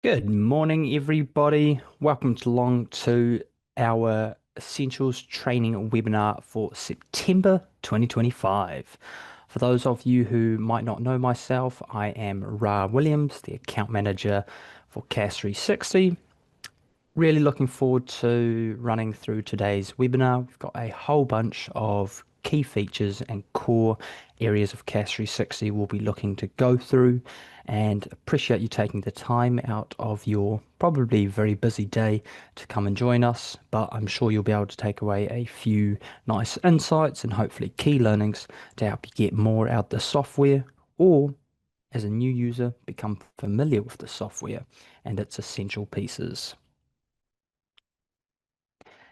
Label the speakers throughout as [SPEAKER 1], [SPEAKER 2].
[SPEAKER 1] Good morning, everybody. Welcome along to our Essentials Training webinar for September 2025. For those of you who might not know myself, I am Ra Williams, the account manager for CAS 360. Really looking forward to running through today's webinar. We've got a whole bunch of key features and core areas of CAS 360 we'll be looking to go through, and appreciate you taking the time out of your probably very busy day to come and join us. But I'm sure you'll be able to take away a few nice insights and hopefully key learnings to help you get more out the software, or as a new user, become familiar with the software and its essential pieces.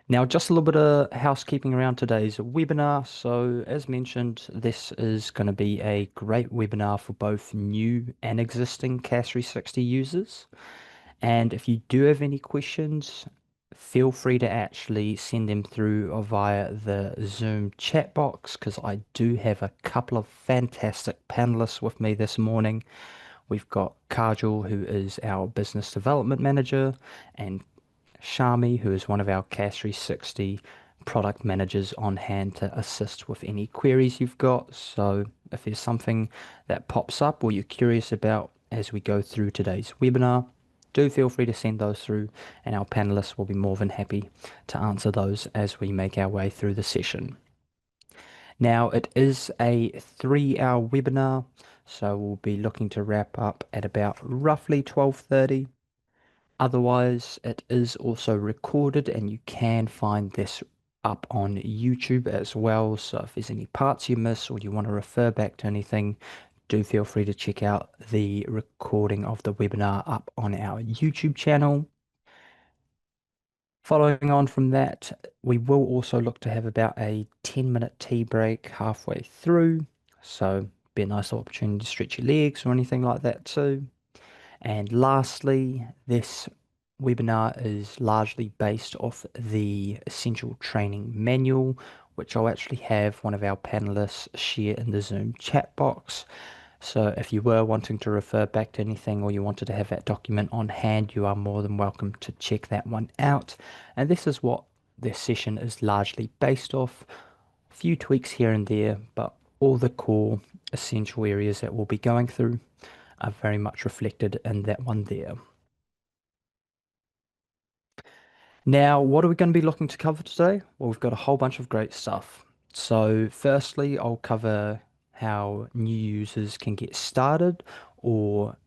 [SPEAKER 1] Now, just a little bit of housekeeping around today's webinar. So, as mentioned, this is going to be a great webinar for both new and existing CAS 360 users. And if you do have any questions, feel free to actually send them through via the Zoom chat box, because I do have a couple of fantastic panelists with me this morning. We've got Kajal, who is our business development manager, and Shami, who is one of our CAS 360 product managers on hand to assist with any queries you've got. So if there's something that pops up or you're curious about as we go through today's webinar, do feel free to send those through, and our panelists will be more than happy to answer those as we make our way through the session. Now, it is a 3-hour webinar, so we'll be looking to wrap up at about roughly 12:30. Otherwise, it is also recorded, and you can find this up on YouTube as well. So if there's any parts you miss or you want to refer back to anything, do feel free to check out the recording of the webinar up on our YouTube channel. Following on from that, we will also look to have about a 10-minute tea break halfway through. So be a nice opportunity to stretch your legs or anything like that too. And lastly, this webinar is largely based off the Essential Training Manual, which I'll actually have one of our panelists share in the Zoom chat box. So if you were wanting to refer back to anything, or you wanted to have that document on hand, you are more than welcome to check that one out. And this is what this session is largely based off. A few tweaks here and there, but all the core essential areas that we'll be going through are very much reflected in that one there. Now, what are we going to be looking to cover today? Well, we've got a whole bunch of great stuff. So, firstly, I'll cover how new users can get started, or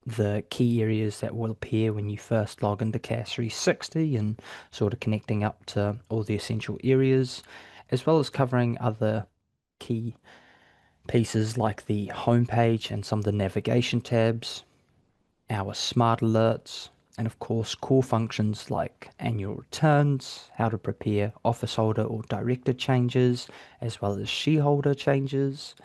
[SPEAKER 1] the key areas that will appear when you first log into CAS 360, and sort of connecting up to all the essential areas, as well as covering other key pieces like the homepage and some of the navigation tabs, our smart alerts, and of course core functions like annual returns, how to prepare office holder or director changes, as well as shareholder changes.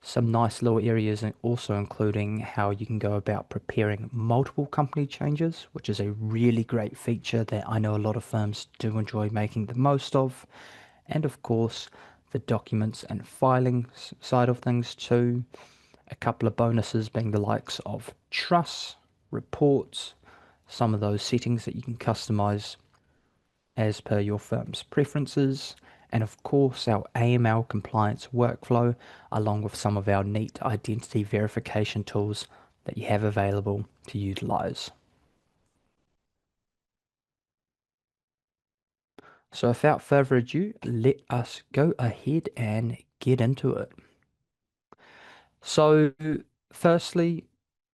[SPEAKER 1] Some nice little areas, and also including how you can go about preparing multiple company changes, which is a really great feature that I know a lot of firms do enjoy making the most of. And of course, the documents and filing side of things too. A couple of bonuses being the likes of trusts, reports, some of those settings that you can customize as per your firm's preferences, and of course our AML compliance workflow, along with some of our neat identity verification tools that you have available to utilize. So without further ado, let us go ahead and get into it. So, firstly,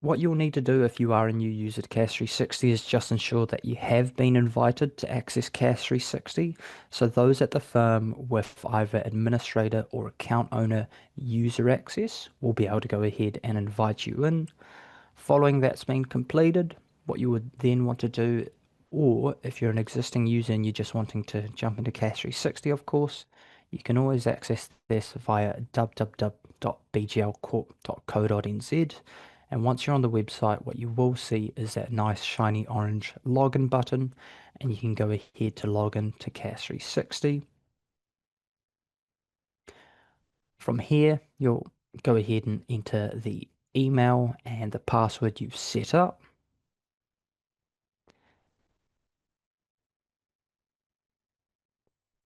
[SPEAKER 1] what you'll need to do if you are a new user to CAS 360 is just ensure that you have been invited to access CAS 360. So those at the firm with either administrator or account owner user access will be able to go ahead and invite you in. Following that's been completed, what you would then want to do, or if you're an existing user and you're just wanting to jump into CAS 360, of course, you can always access this via www.bglcorp.co.nz. And once you're on the website, what you will see is that nice shiny orange login button, and you can go ahead to log in to CAS 360. From here, you'll go ahead and enter the email and the password you've set up.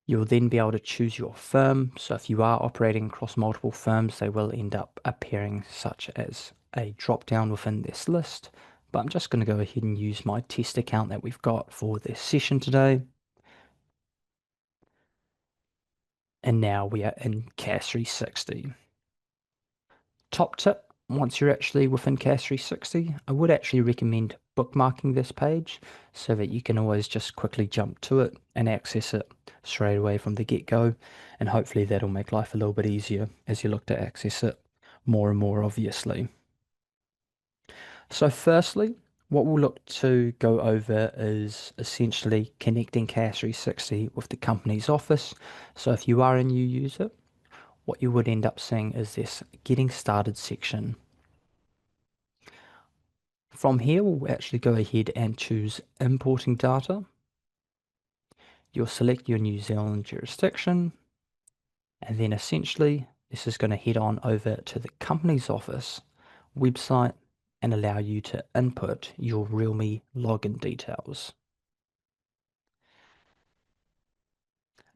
[SPEAKER 1] You'll then be able to choose your firm. So if you are operating across multiple firms, they will end up appearing such as a drop down within this list. But I'm just going to go ahead and use my test account that we've got for this session today. And now we are in CAS 360. Top tip, once you're actually within CAS 360, I would actually recommend bookmarking this page so that you can always just quickly jump to it and access it straight away from the get-go. And hopefully that'll make life a little bit easier as you look to access it more and more obviously. So firstly, what we'll look to go over is essentially connecting CAS 360 with the company's office. So if you are a new user, what you would end up seeing is this getting started section. From here, we'll actually go ahead and choose importing data. You'll select your New Zealand jurisdiction, and then essentially this is going to head on over to the company's office website and allow you to input your Realme login details.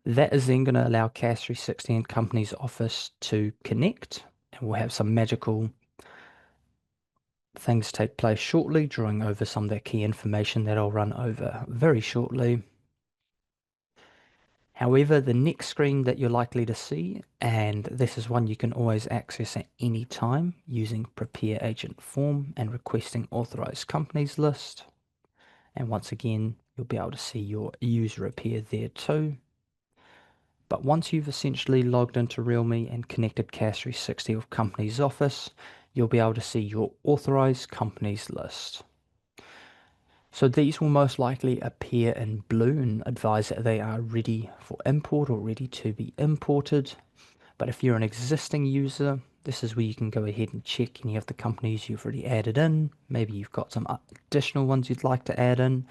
[SPEAKER 1] That is then going to allow CAS 360 and company's office to connect, and we'll have some magical things take place shortly, drawing over some of that key information that I'll run over very shortly. However, the next screen that you're likely to see, and this is one you can always access at any time using Prepare Agent Form and requesting Authorized Companies list. And once again, you'll be able to see your user appear there too. But once you've essentially logged into Realme and connected CAS 360 with Companies Office, you'll be able to see your Authorized Companies list. So these will most likely appear in blue and advise that they are ready for import or ready to be imported. But if you're an existing user, this is where you can go ahead and check any of the companies you've already added in. Maybe you've got some additional ones you'd like to add in.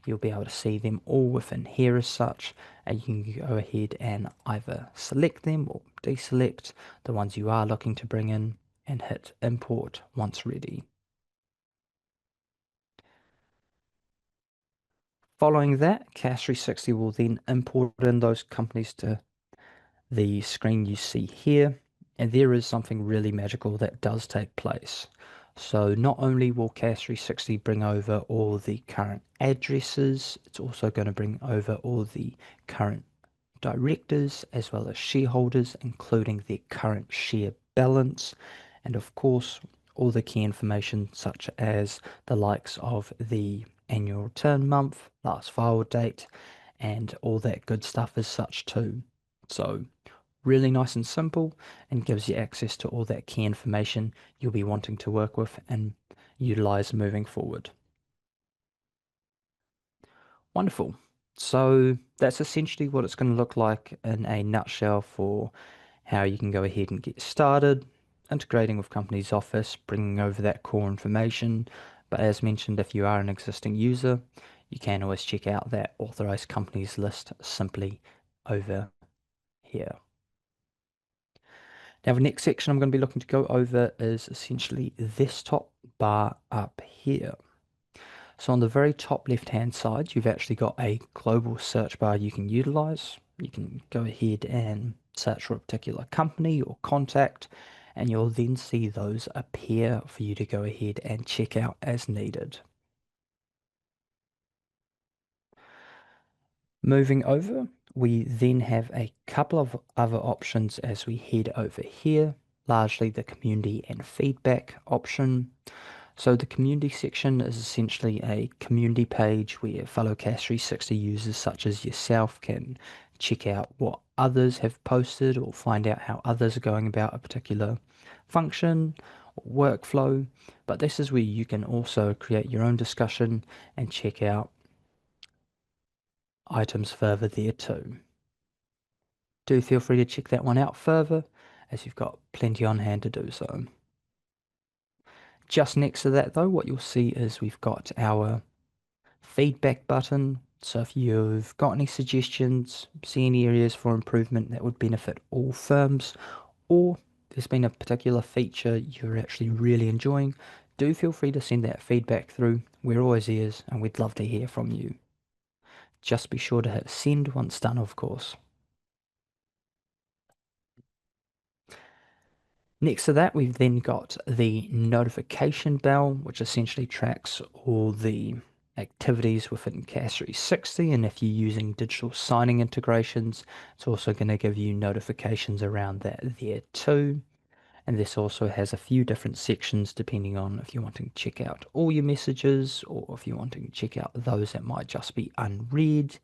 [SPEAKER 1] You'll be able to see them all within here as such, and you can go ahead and either select them or deselect the ones you are looking to bring in and hit import once ready. Following that, CAS 360 will then import in those companies to the screen you see here. And there is something really magical that does take place. So not only will CAS 360 bring over all the current addresses, it's also going to bring over all the current directors as well as shareholders, including their current share balance, and of course, all the key information such as the likes of the annual return month, last file date, and all that good stuff as such too. So really nice and simple and gives you access to all that key information you'll be wanting to work with and utilize moving forward. Wonderful. So that's essentially what it's going to look like in a nutshell for how you can go ahead and get started, integrating with Company's Office, bringing over that core information. But as mentioned, if you are an existing user, you can always check out that authorized companies list simply over here. Now, the next section I'm going to be looking to go over is essentially this top bar up here. So on the very top left-hand side, you've actually got a global search bar you can utilize. You can go ahead and search for a particular company or contact, and you'll then see those appear for you to go ahead and check out as needed. Moving over, we then have a couple of other options as we head over here, largely the community and feedback option. So the community section is essentially a community page where fellow CAS 360 users such as yourself can check out what others have posted or find out how others are going about a particular function or workflow. But this is where you can also create your own discussion and check out items further there too. Do feel free to check that one out further as you've got plenty on hand to do so. Just next to that though, what you'll see is we've got our feedback button. So if you've got any suggestions, see any areas for improvement that would benefit all firms, or there's been a particular feature you're actually really enjoying, do feel free to send that feedback through. We're always ears and we'd love to hear from you. Just be sure to hit send once done, of course. Next to that, we've then got the notification bell, which essentially tracks all the activities within CAS 360. And if you're using digital signing integrations, it's also going to give you notifications around that there too. And this also has a few different sections depending on if you're wanting to check out all your messages or if you're wanting to check out those that might just be unread.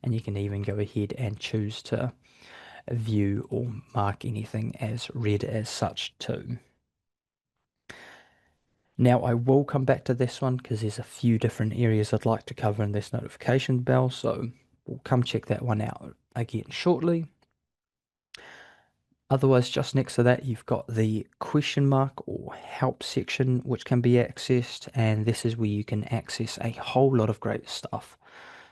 [SPEAKER 1] And you can even go ahead and choose to view or mark anything as read as such too. Now I will come back to this one because there's a few different areas I'd like to cover in this notification bell, so we'll come check that one out again shortly. Otherwise, just next to that, you've got the question mark or help section, which can be accessed, and this is where you can access a whole lot of great stuff.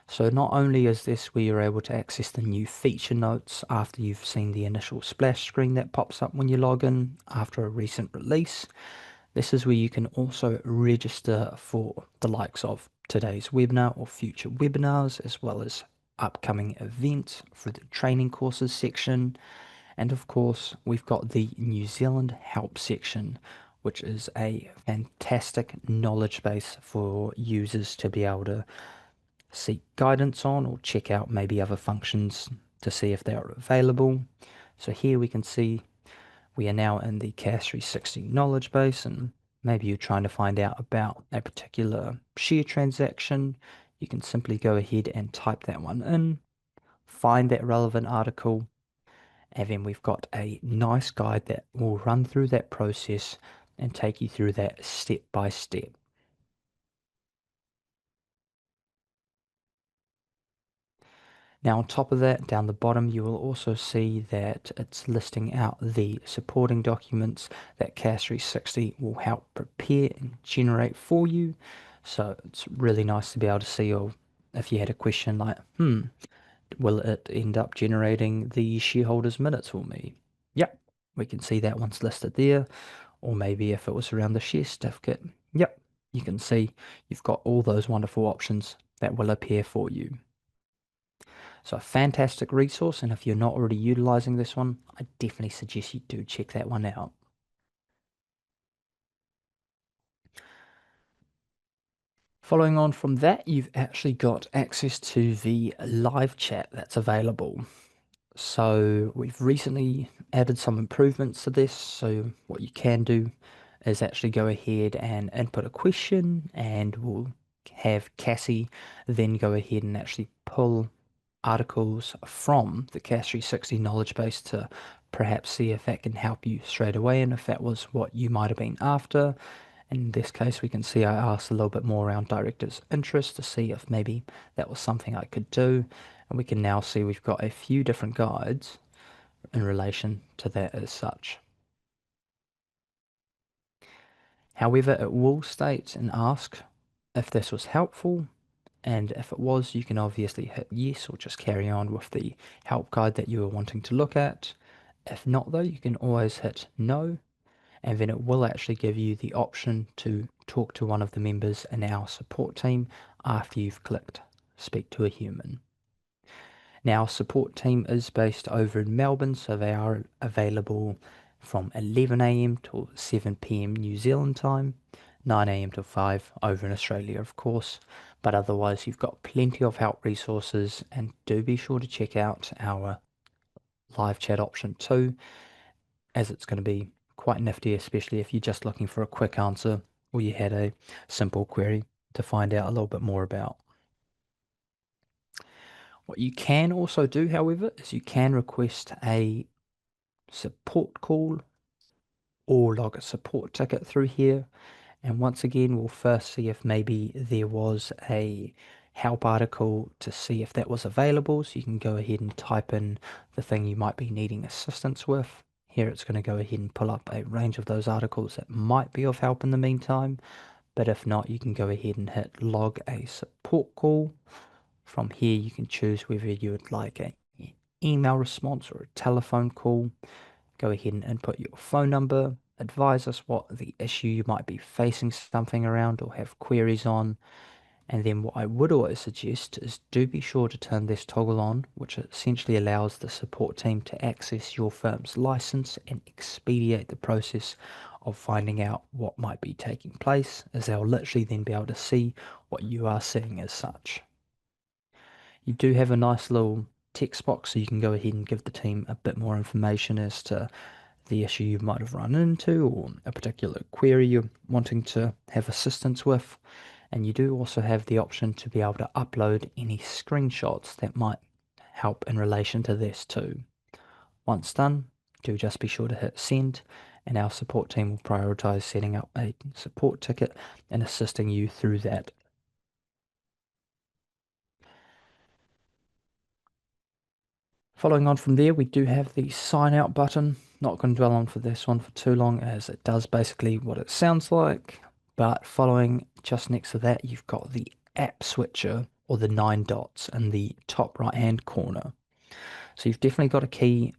[SPEAKER 1] So not only is this where you're able to access the new feature notes after you've seen the initial splash screen that pops up when you log in after a recent release, this is where you can also register for the likes of today's webinar or future webinars, as well as upcoming events for the training courses section. And of course, we've got the New Zealand help section, which is a fantastic knowledge base for users to be able to seek guidance on or check out maybe other functions to see if they are available. So here we can see we are now in the CAS 360 knowledge base, and maybe you're trying to find out about a particular share transaction. You can simply go ahead and type that one in, find that relevant article, and then we've got a nice guide that will run through that process and take you through that step by step. Now, on top of that, down the bottom, you will also see that it's listing out the supporting documents that CAS 360 will help prepare and generate for you. So it's really nice to be able to see, or if you had a question like, will it end up generating the shareholders minutes for me? Yep, we can see that one's listed there. Or maybe if it was around the share certificate, yep, you can see you've got all those wonderful options that will appear for you. So a fantastic resource, and if you're not already utilizing this one, I definitely suggest you do check that one out. Following on from that, you've actually got access to the live chat that's available. So we've recently added some improvements to this. So what you can do is actually go ahead and input a question, and we'll have Cassie then go ahead and actually pull articles from the CAS 360 knowledge base to perhaps see if that can help you straight away and if that was what you might have been after. In this case, we can see I asked a little bit more around director's interest to see if maybe that was something I could do. And we can now see we've got a few different guides in relation to that as such. However, it will state and ask if this was helpful, and if it was, you can obviously hit yes or just carry on with the help guide that you were wanting to look at. If not, though, you can always hit no, and then it will actually give you the option to talk to one of the members in our support team after you've clicked speak to a human. Now, support team is based over in Melbourne, so they are available from 11 a.m. till 7 p.m. New Zealand time, 9 a.m. till 5 over in Australia, of course. But otherwise, you've got plenty of help resources, and do be sure to check out our live chat option too, as it's going to be quite nifty, especially if you're just looking for a quick answer or you had a simple query to find out a little bit more about. What you can also do, however, is you can request a support call or log a support ticket through here. And once again, we'll first see if maybe there was a help article to see if that was available. So you can go ahead and type in the thing you might be needing assistance with. Here it's going to go ahead and pull up a range of those articles that might be of help in the meantime. But if not, you can go ahead and hit log a support call. From here, you can choose whether you would like an email response or a telephone call. Go ahead and input your phone number, advise us what the issue you might be facing something around or have queries on, And then what I would always suggest is do be sure to turn this toggle on, which essentially allows the support team to access your firm's license and expedite the process of finding out what might be taking place, as they'll literally then be able to see what you are seeing as such. You do have a nice little text box so you can go ahead and give the team a bit more information as to the issue you might have run into or a particular query you're wanting to have assistance with. And you do also have the option to be able to upload any screenshots that might help in relation to this too. Once done, do just be sure to hit send, and our support team will prioritize setting up a support ticket and assisting you through that. Following on from there, we do have the sign out button. Not going to dwell on for this one for too long, as it does basically what it sounds like. But following just next to that, you've got the app switcher or the 9 dots in the top right hand corner. So you've definitely got a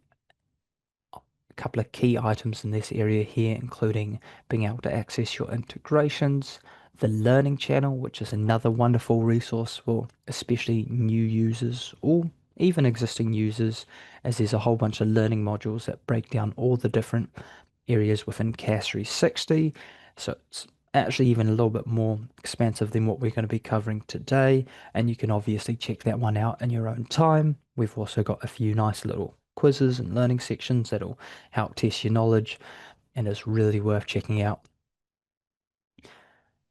[SPEAKER 1] couple of key items in this area here, including being able to access your integrations, the learning channel, which is another wonderful resource for especially new users or even existing users, as there's a whole bunch of learning modules that break down all the different areas within CAS 360. So it's actually even a little bit more expansive than what we're going to be covering today. And you can obviously check that one out in your own time. We've also got a few nice little quizzes and learning sections that'll help test your knowledge and is really worth checking out.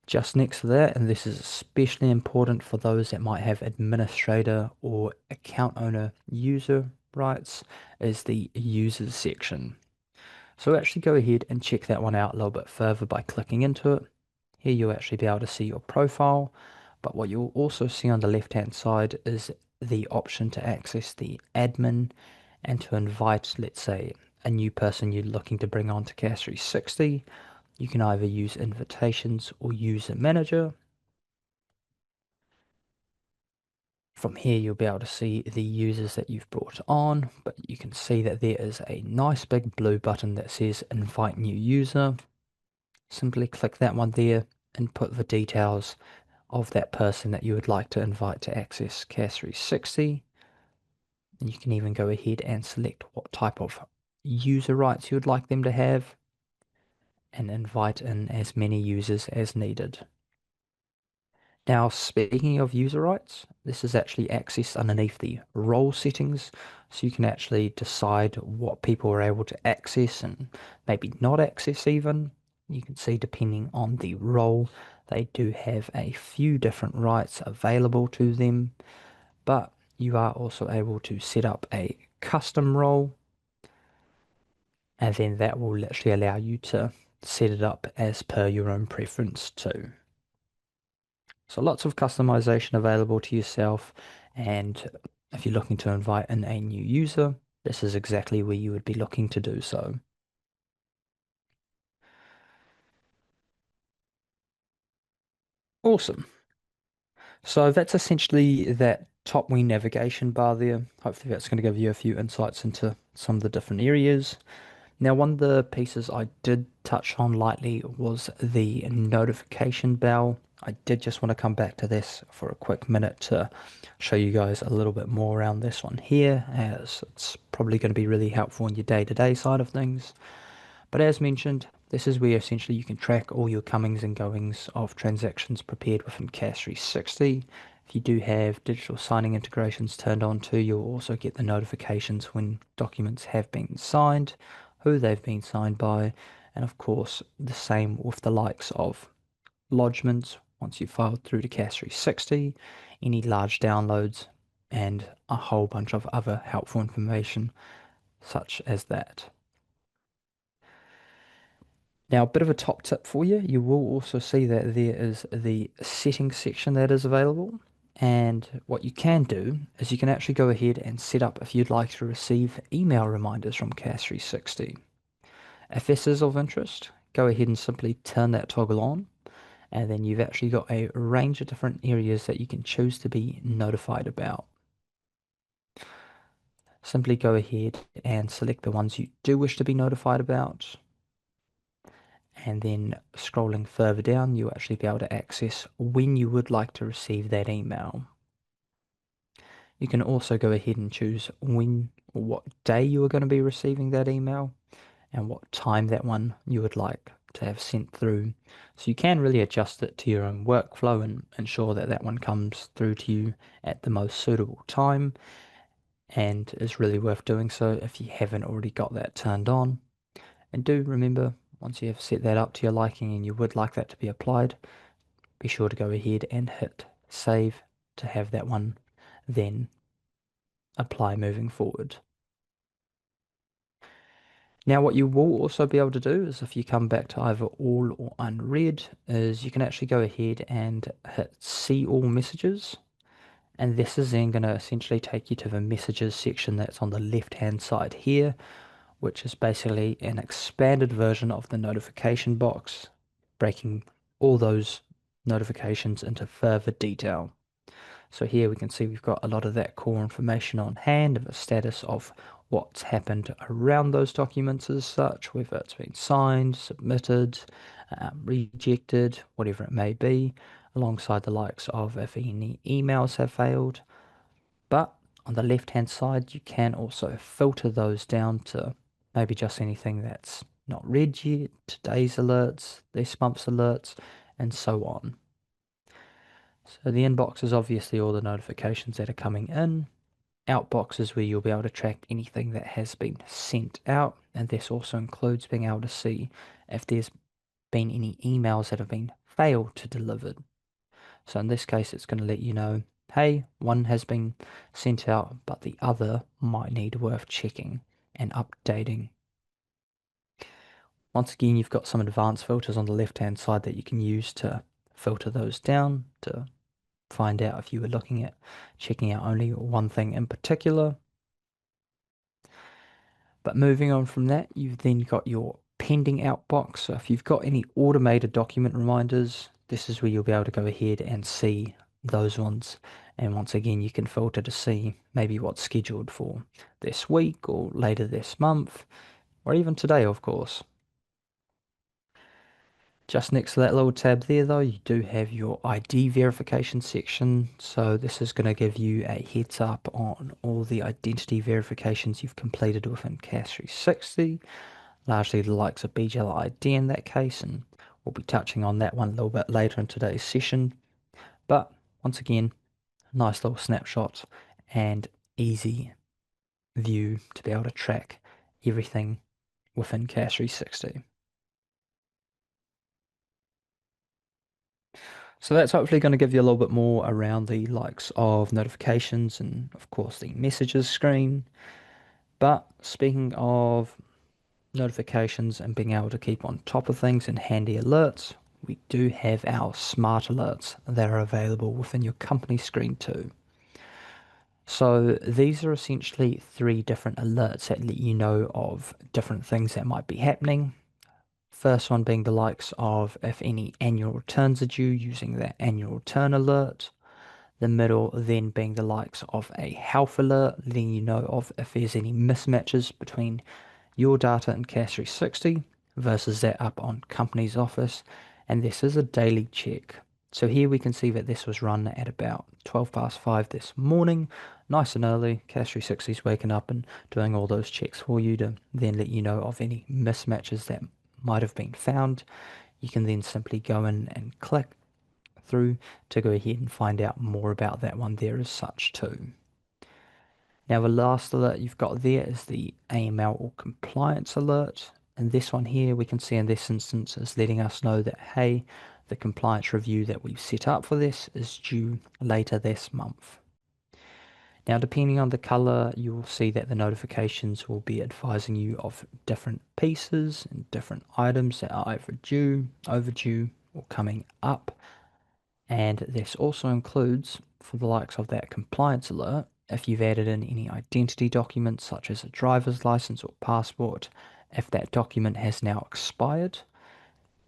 [SPEAKER 1] Just next to that, and this is especially important for those that might have administrator or account owner user rights, is the users section. So actually go ahead and check that one out a little bit further by clicking into it. Here you'll actually be able to see your profile, but what you'll also see on the left hand side is the option to access the admin and to invite, let's say, a new person you're looking to bring on to CAS 360. You can either use invitations or user manager. From here, you'll be able to see the users that you've brought on, but you can see that there is a nice big blue button that says invite new user. Simply click that one there and put the details of that person that you would like to invite to access CAS 360. And you can even go ahead and select what type of user rights you would like them to have and invite in as many users as needed. Now, speaking of user rights, this is actually accessed underneath the role settings. So you can actually decide what people are able to access and maybe not access even. You can see depending on the role, they do have a few different rights available to them, but you are also able to set up a custom role, and then that will literally allow you to set it up as per your own preference too. So lots of customization available to yourself. And if you're looking to invite in a new user, this is exactly where you would be looking to do so. Awesome. So that's essentially that top wing navigation bar there. Hopefully that's going to give you a few insights into some of the different areas. Now, one of the pieces I did touch on lightly was the notification bell. I did just want to come back to this for a quick minute to show you guys a little bit more around this one here, as it's probably going to be really helpful in your day-to-day side of things. But as mentioned, this is where essentially you can track all your comings and goings of transactions prepared within CAS 360. If you do have digital signing integrations turned on too, you'll also get the notifications when documents have been signed, who they've been signed by, and of course the same with the likes of lodgements once you've filed through to CAS 360, any large downloads, and a whole bunch of other helpful information such as that. Now, a bit of a top tip for you, you will also see that there is the settings section that is available. And what you can do is you can actually go ahead and set up if you'd like to receive email reminders from CAS 360. If this is of interest, go ahead and simply turn that toggle on, and then you've actually got a range of different areas that you can choose to be notified about. Simply go ahead and select the ones you do wish to be notified about. And then scrolling further down, you'll actually be able to access when you would like to receive that email. You can also go ahead and choose when or what day you are going to be receiving that email and what time that one you would like to have sent through. So you can really adjust it to your own workflow and ensure that that one comes through to you at the most suitable time and is really worth doing so if you haven't already got that turned on. And do remember, once you have set that up to your liking and you would like that to be applied, be sure to go ahead and hit save to have that one then apply moving forward. Now, what you will also be able to do is if you come back to either all or unread, is you can actually go ahead and hit see all messages. And this is then going to essentially take you to the messages section that's on the left hand side here, which is basically an expanded version of the notification box, breaking all those notifications into further detail. So here we can see we've got a lot of that core information on hand of the status of what's happened around those documents as such, whether it's been signed, submitted, rejected, whatever it may be, alongside the likes of if any emails have failed. But on the left hand side, you can also filter those down to maybe just anything that's not read yet, today's alerts, this month's alerts, and so on. So the inbox is obviously all the notifications that are coming in. Outbox is where you'll be able to track anything that has been sent out, and this also includes being able to see if there's been any emails that have been failed to delivered. So in this case, it's going to let you know, hey, one has been sent out, but the other might need worth checking and updating. Once again, you've got some advanced filters on the left-hand side that you can use to filter those down to find out if you were looking at checking out only one thing in particular. But moving on from that, you've then got your pending outbox. So if you've got any automated document reminders, this is where you'll be able to go ahead and see those ones. And once again, you can filter to see maybe what's scheduled for this week or later this month, or even today, of course. Just next to that little tab there, though, you do have your ID verification section. So this is going to give you a heads up on all the identity verifications you've completed within CAS 360, largely the likes of BGL ID in that case, and we'll be touching on that one a little bit later in today's session. But once again, nice little snapshot and easy view to be able to track everything within CAS 360. So that's hopefully going to give you a little bit more around the likes of notifications and of course the messages screen. But speaking of notifications and being able to keep on top of things and handy alerts, we do have our smart alerts that are available within your company screen too. So these are essentially three different alerts that let you know of different things that might be happening. First one being the likes of if any annual returns are due using that annual return alert. The middle then being the likes of a health alert, letting you know of if there's any mismatches between your data in CAS 360 versus that up on Company's Office. And this is a daily check. So here we can see that this was run at about 12 past 5 this morning, nice and early. CAS 360 is waking up and doing all those checks for you to then let you know of any mismatches that might have been found. You can then simply go in and click through to go ahead and find out more about that one there as such too. Now the last alert you've got there is the AML or compliance alert. And this one here we can see in this instance is letting us know that, hey, the compliance review that we've set up for this is due later this month. Now, depending on the color, you will see that the notifications will be advising you of different pieces and different items that are either due, overdue, or coming up. And this also includes, for the likes of that compliance alert, if you've added in any identity documents such as a driver's license or passport, if that document has now expired,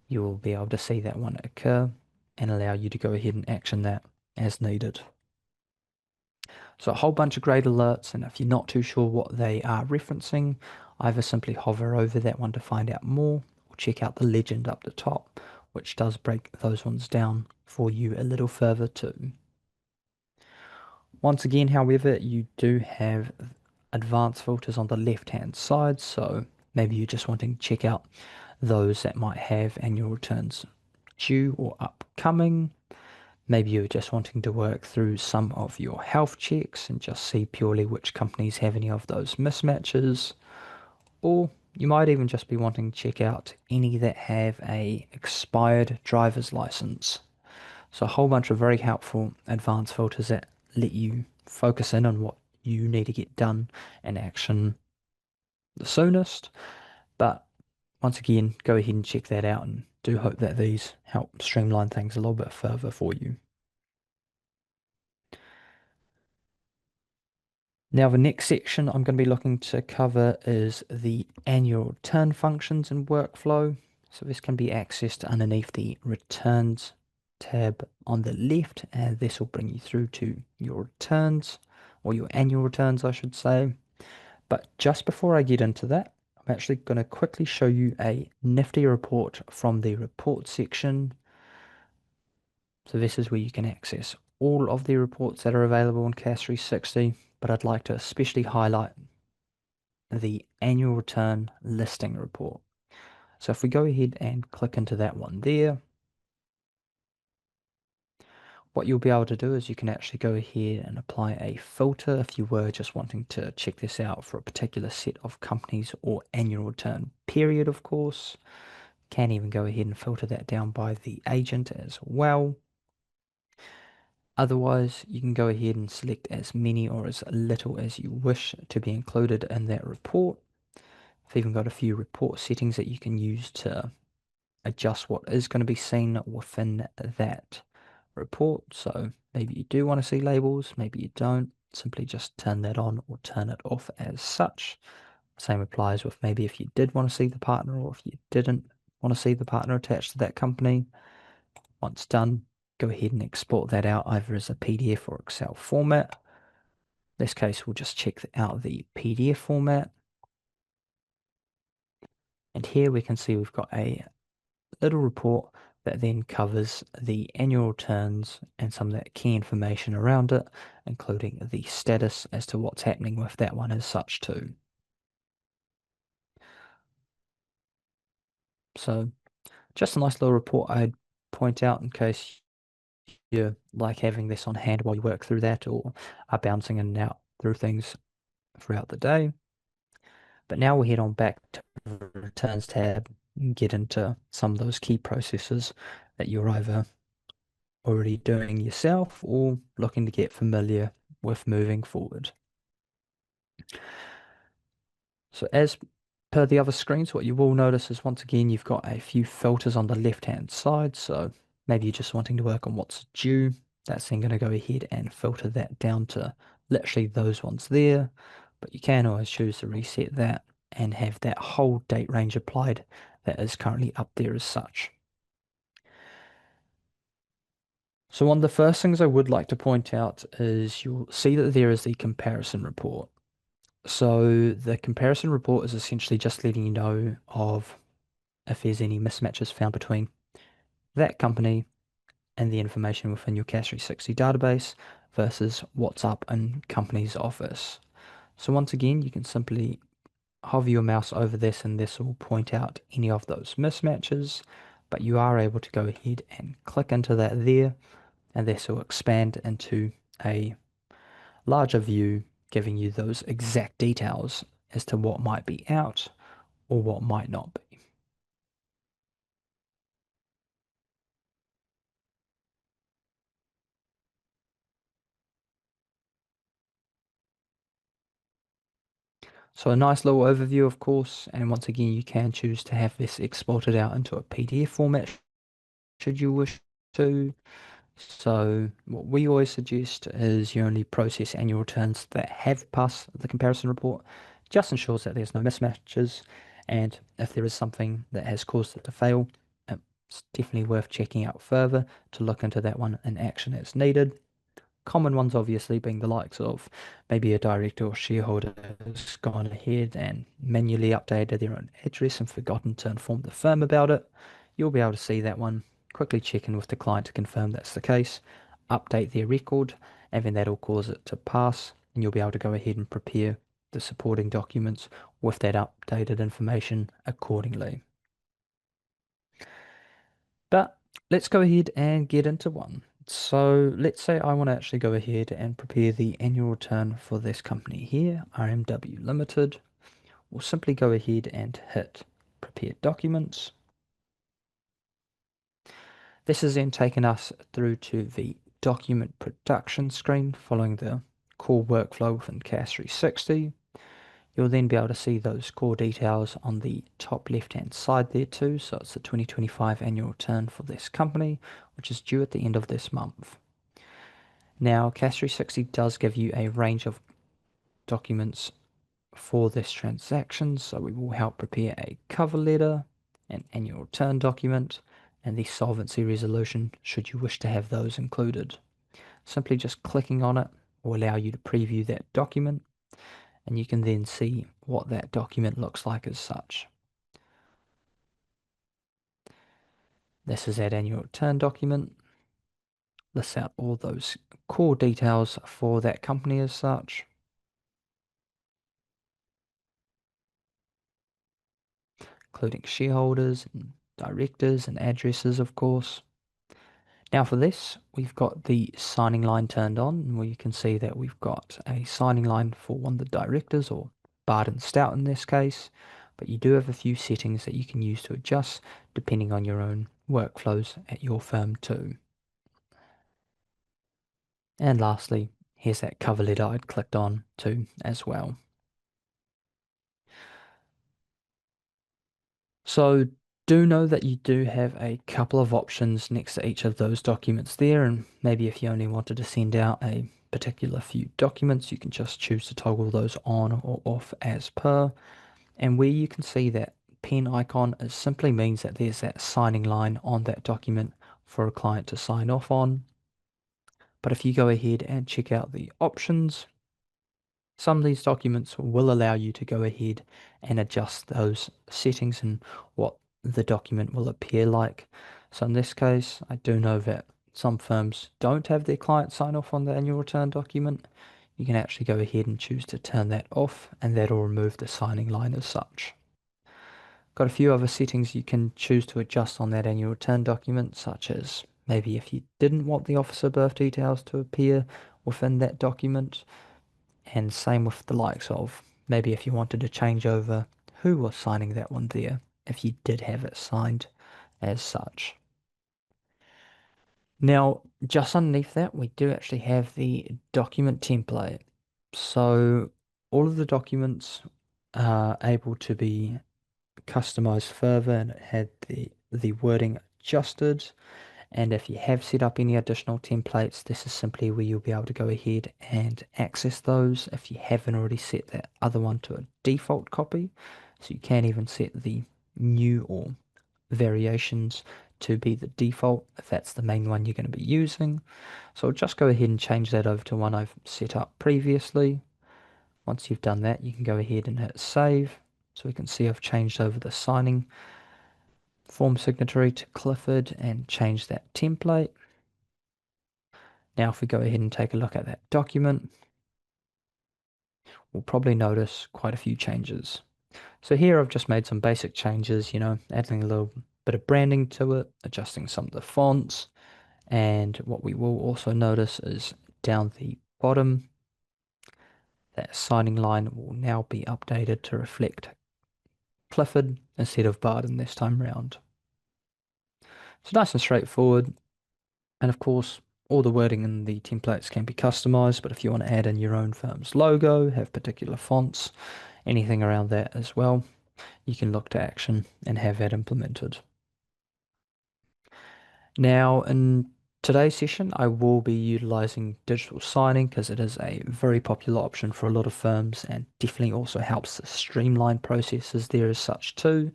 [SPEAKER 1] you will be able to see that one occur and allow you to go ahead and action that as needed. So a whole bunch of great alerts, and if you're not too sure what they are referencing, either simply hover over that one to find out more, or check out the legend up the top, which does break those ones down for you a little further too. Once again, however, you do have advanced filters on the left hand side, so maybe you're just wanting to check out those that might have annual returns due or upcoming. Maybe you're just wanting to work through some of your health checks and just see purely which companies have any of those mismatches. Or you might even just be wanting to check out any that have a expired driver's license. So a whole bunch of very helpful advanced filters that let you focus in on what you need to get done and action the soonest. But once again, go ahead and check that out and do hope that these help streamline things a little bit further for you. Now, the next section I'm going to be looking to cover is the annual return functions and workflow. So this can be accessed underneath the returns tab on the left, and this will bring you through to your returns, or your annual returns, I should say. But just before I get into that, I'm actually going to quickly show you a nifty report from the report section. So this is where you can access all of the reports that are available on CAS 360, but I'd like to especially highlight the annual return listing report. So if we go ahead and click into that one there, what you'll be able to do is you can actually go ahead and apply a filter if you were just wanting to check this out for a particular set of companies or annual return period, of course. Can even go ahead and filter that down by the agent as well. Otherwise, you can go ahead and select as many or as little as you wish to be included in that report. I've even got a few report settings that you can use to adjust what is going to be seen within that report. So maybe you do want to see labels, maybe you don't. Simply just turn that on or turn it off as such. Same applies with maybe if you did want to see the partner or if you didn't want to see the partner attached to that company. Once done, go ahead and export that out either as a PDF or Excel format. In this case, we'll just check out the PDF format. And here we can see we've got a little report that then covers the annual returns and some of that key information around it, including the status as to what's happening with that one as such too. So just a nice little report I'd point out in case you like having this on hand while you work through that or are bouncing in and out through things throughout the day. But now we'll head on back to the returns tab and get into some of those key processes that you're either already doing yourself or looking to get familiar with moving forward. So as per the other screens, what you will notice is once again, you've got a few filters on the left-hand side. So maybe you're just wanting to work on what's due. That's then going to go ahead and filter that down to literally those ones there. But you can always choose to reset that and have that whole date range applied that is currently up there as such. So one of the first things I would like to point out is you'll see that there is the comparison report. So the comparison report is essentially just letting you know of if there's any mismatches found between that company and the information within your CAS 360 database versus what's up in company's office. So once again, you can simply hover your mouse over this and this will point out any of those mismatches, but you are able to go ahead and click into that there, and this will expand into a larger view, giving you those exact details as to what might be out or what might not be. So a nice little overview, of course, and once again, you can choose to have this exported out into a PDF format should you wish to. So what we always suggest is you only process annual returns that have passed the comparison report, just ensures that there's no mismatches, and if there is something that has caused it to fail, it's definitely worth checking out further to look into that one in action as needed. Common ones obviously being the likes of maybe a director or shareholder has gone ahead and manually updated their own address and forgotten to inform the firm about it. You'll be able to see that one, quickly check in with the client to confirm that's the case, update their record, and then that'll cause it to pass, and you'll be able to go ahead and prepare the supporting documents with that updated information accordingly. But let's go ahead and get into one. So let's say I want to actually go ahead and prepare the annual return for this company here, RMW Limited. We'll simply go ahead and hit prepare documents. This has then taken us through to the document production screen following the core workflow within CAS 360. You'll then be able to see those core details on the top left-hand side there too. So it's the 2025 annual return for this company, which is due at the end of this month. Now, CAS 360 does give you a range of documents for this transaction. So we will help prepare a cover letter, an annual return document, and the solvency resolution should you wish to have those included. Simply just clicking on it will allow you to preview that document, and you can then see what that document looks like as such. This is that annual return document. Lists out all those core details for that company as such, including shareholders and directors and addresses, of course. Now for this, we've got the signing line turned on, where you can see that we've got a signing line for one of the directors, or Bard and Stout in this case, but you do have a few settings that you can use to adjust depending on your own workflows at your firm too. And lastly, here's that cover letter I'd clicked on too as well. So do know that you do have a couple of options next to each of those documents there, and maybe if you only wanted to send out a particular few documents, you can just choose to toggle those on or off as per. And where you can see that pen icon, it simply means that there's that signing line on that document for a client to sign off on. But if you go ahead and check out the options, some of these documents will allow you to go ahead and adjust those settings and what the document will appear like. So in this case, I do know that some firms don't have their client sign off on the annual return document. You can actually go ahead and choose to turn that off, and that'll remove the signing line as such. Got a few other settings you can choose to adjust on that annual return document, such as maybe if you didn't want the officer birth details to appear within that document, and same with the likes of maybe if you wanted to change over who was signing that one there, if you did have it signed as such. Now, just underneath that, we do actually have the document template. So all of the documents are able to be customized further, and it had the wording adjusted. And if you have set up any additional templates, this is simply where you'll be able to go ahead and access those if you haven't already set that other one to a default copy. So you can even set the new or variations to be the default if that's the main one you're going to be using. So I'll just go ahead and change that over to one I've set up previously. Once you've done that, you can go ahead and hit save. So we can see I've changed over the signing form signatory to Clifford and change that template. Now, if we go ahead and take a look at that document, we'll probably notice quite a few changes. So here I've just made some basic changes, adding a little bit of branding to it, adjusting some of the fonts. And what we will also notice is down the bottom, that signing line will now be updated to reflect Clifford instead of Barden this time round. So nice and straightforward. And of course, all the wording in the templates can be customized, but if you want to add in your own firm's logo, have particular fonts, anything around that as well, you can look to action and have that implemented. Now, in today's session, I will be utilizing digital signing because it is a very popular option for a lot of firms and definitely also helps to streamline processes there as such too.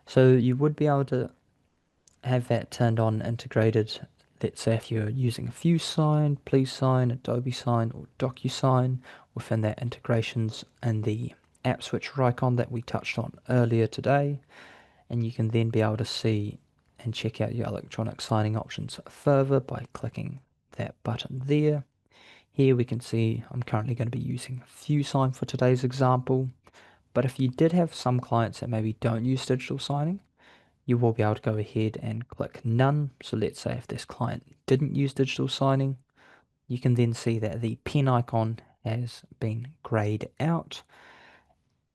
[SPEAKER 1] So you would be able to have that turned on integrated Let's say if you're using a Fuse sign, Please Sign, Adobe Sign, or DocuSign within that integrations and the app switcher icon that we touched on earlier today. And you can then be able to see and check out your electronic signing options further by clicking that button there. Here we can see I'm currently going to be using FuSign for today's example, but if you did have some clients that maybe don't use digital signing, you will be able to go ahead and click None. So let's say if this client didn't use digital signing, you can then see that the pen icon has been grayed out.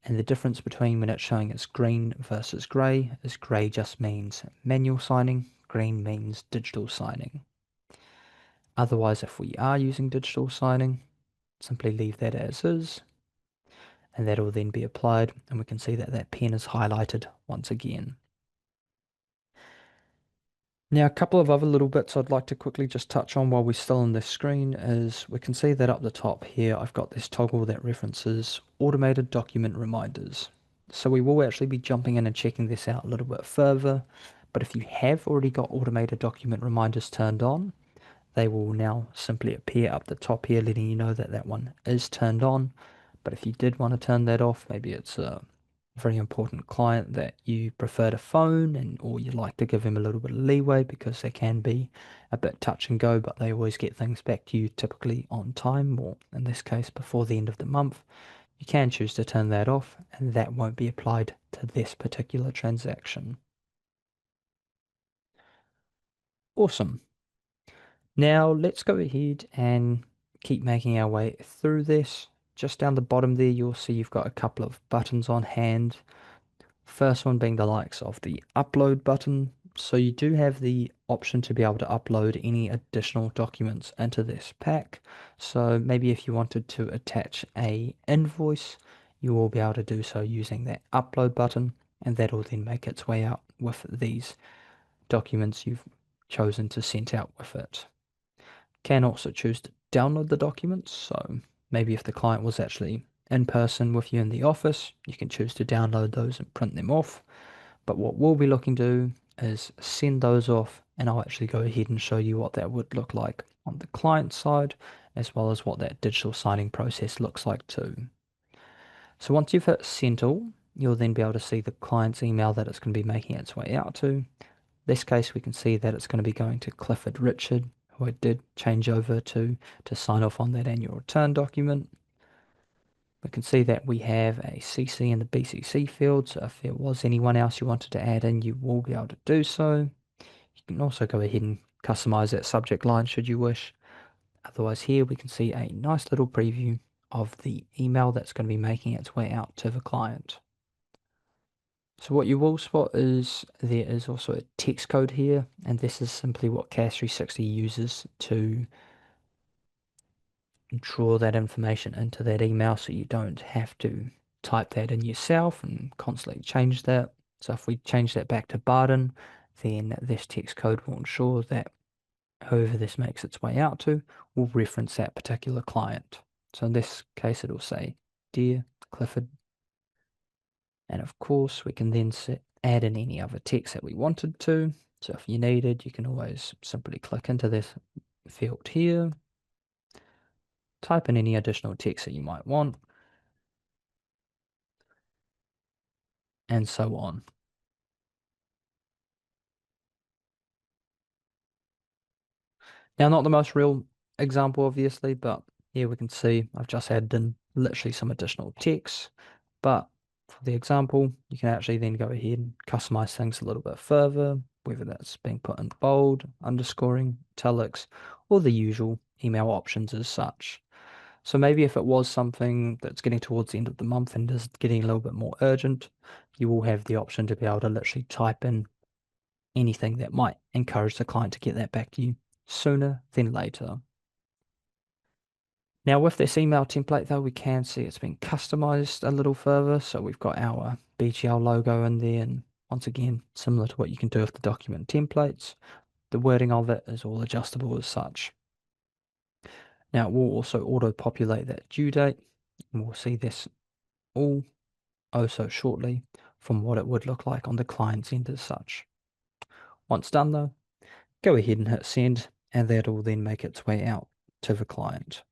[SPEAKER 1] And the difference between when it's showing as green versus grey is grey just means manual signing, green means digital signing. Otherwise, if we are using digital signing, simply leave that as is, and that will then be applied, and we can see that that pen is highlighted once again. Now, a couple of other little bits I'd like to quickly just touch on while we're still on this screen is we can see that up the top here, I've got this toggle that references automated document reminders. So we will actually be jumping in and checking this out a little bit further. But if you have already got automated document reminders turned on, they will now simply appear up the top here, letting you know that that one is turned on. But if you did want to turn that off, maybe it's a very important client that you prefer to phone and or you like to give them a little bit of leeway because they can be a bit touch and go, but they always get things back to you typically on time, or in this case before the end of the month. You can choose to turn that off and that won't be applied to this particular transaction. Awesome. Now let's go ahead and keep making our way through this. Just down the bottom there, you'll see you've got a couple of buttons on hand. First one being the likes of the upload button. So you do have the option to be able to upload any additional documents into this pack. So maybe if you wanted to attach a invoice, you will be able to do so using that upload button, and that'll then make its way out with these documents you've chosen to send out with it. Can also choose to download the documents. So maybe if the client was actually in person with you in the office, you can choose to download those and print them off. But what we'll be looking to do is send those off, and I'll actually go ahead and show you what that would look like on the client side, as well as what that digital signing process looks like too. So once you've hit send all, you'll then be able to see the client's email that it's going to be making its way out to. This case, we can see that it's going to be going to Clifford Richard, who I did change over to sign off on that annual return document. We can see that we have a CC in the BCC field, so if there was anyone else you wanted to add in, you will be able to do so. You can also go ahead and customize that subject line should you wish. Otherwise, here we can see a nice little preview of the email that's going to be making its way out to the client. So what you will spot is there is also a text code here, and this is simply what CAS 360 uses to draw that information into that email so you don't have to type that in yourself and constantly change that. So if we change that back to Barden, then this text code will ensure that whoever this makes its way out to will reference that particular client. So in this case, it'll say, Dear Clifford. And of course, we can then add in any other text that we wanted to. So if you needed, you can always simply click into this field here, type in any additional text that you might want, and so on. Now, not the most real example, obviously, but here we can see I've just added in literally some additional text. But for the example, you can actually then go ahead and customize things a little bit further, whether that's being put in bold, underscoring, italics, or the usual email options as such. So maybe if it was something that's getting towards the end of the month and is getting a little bit more urgent, you will have the option to be able to literally type in anything that might encourage the client to get that back to you sooner than later. Now with this email template though, we can see it's been customized a little further. So we've got our BGL logo in there, and once again, similar to what you can do with the document templates, the wording of it is all adjustable as such. Now it will also auto-populate that due date, and we'll see this all oh so shortly from what it would look like on the client's end as such. Once done though, go ahead and hit send, and that'll then make its way out to the client.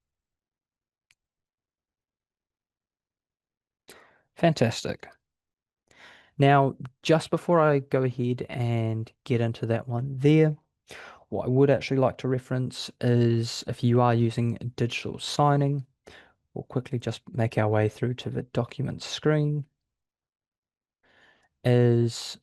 [SPEAKER 1] Fantastic. Now, just before I go ahead and get into that one there, what I would actually like to reference is if you are using digital signing, we'll quickly just make our way through to the document screen, is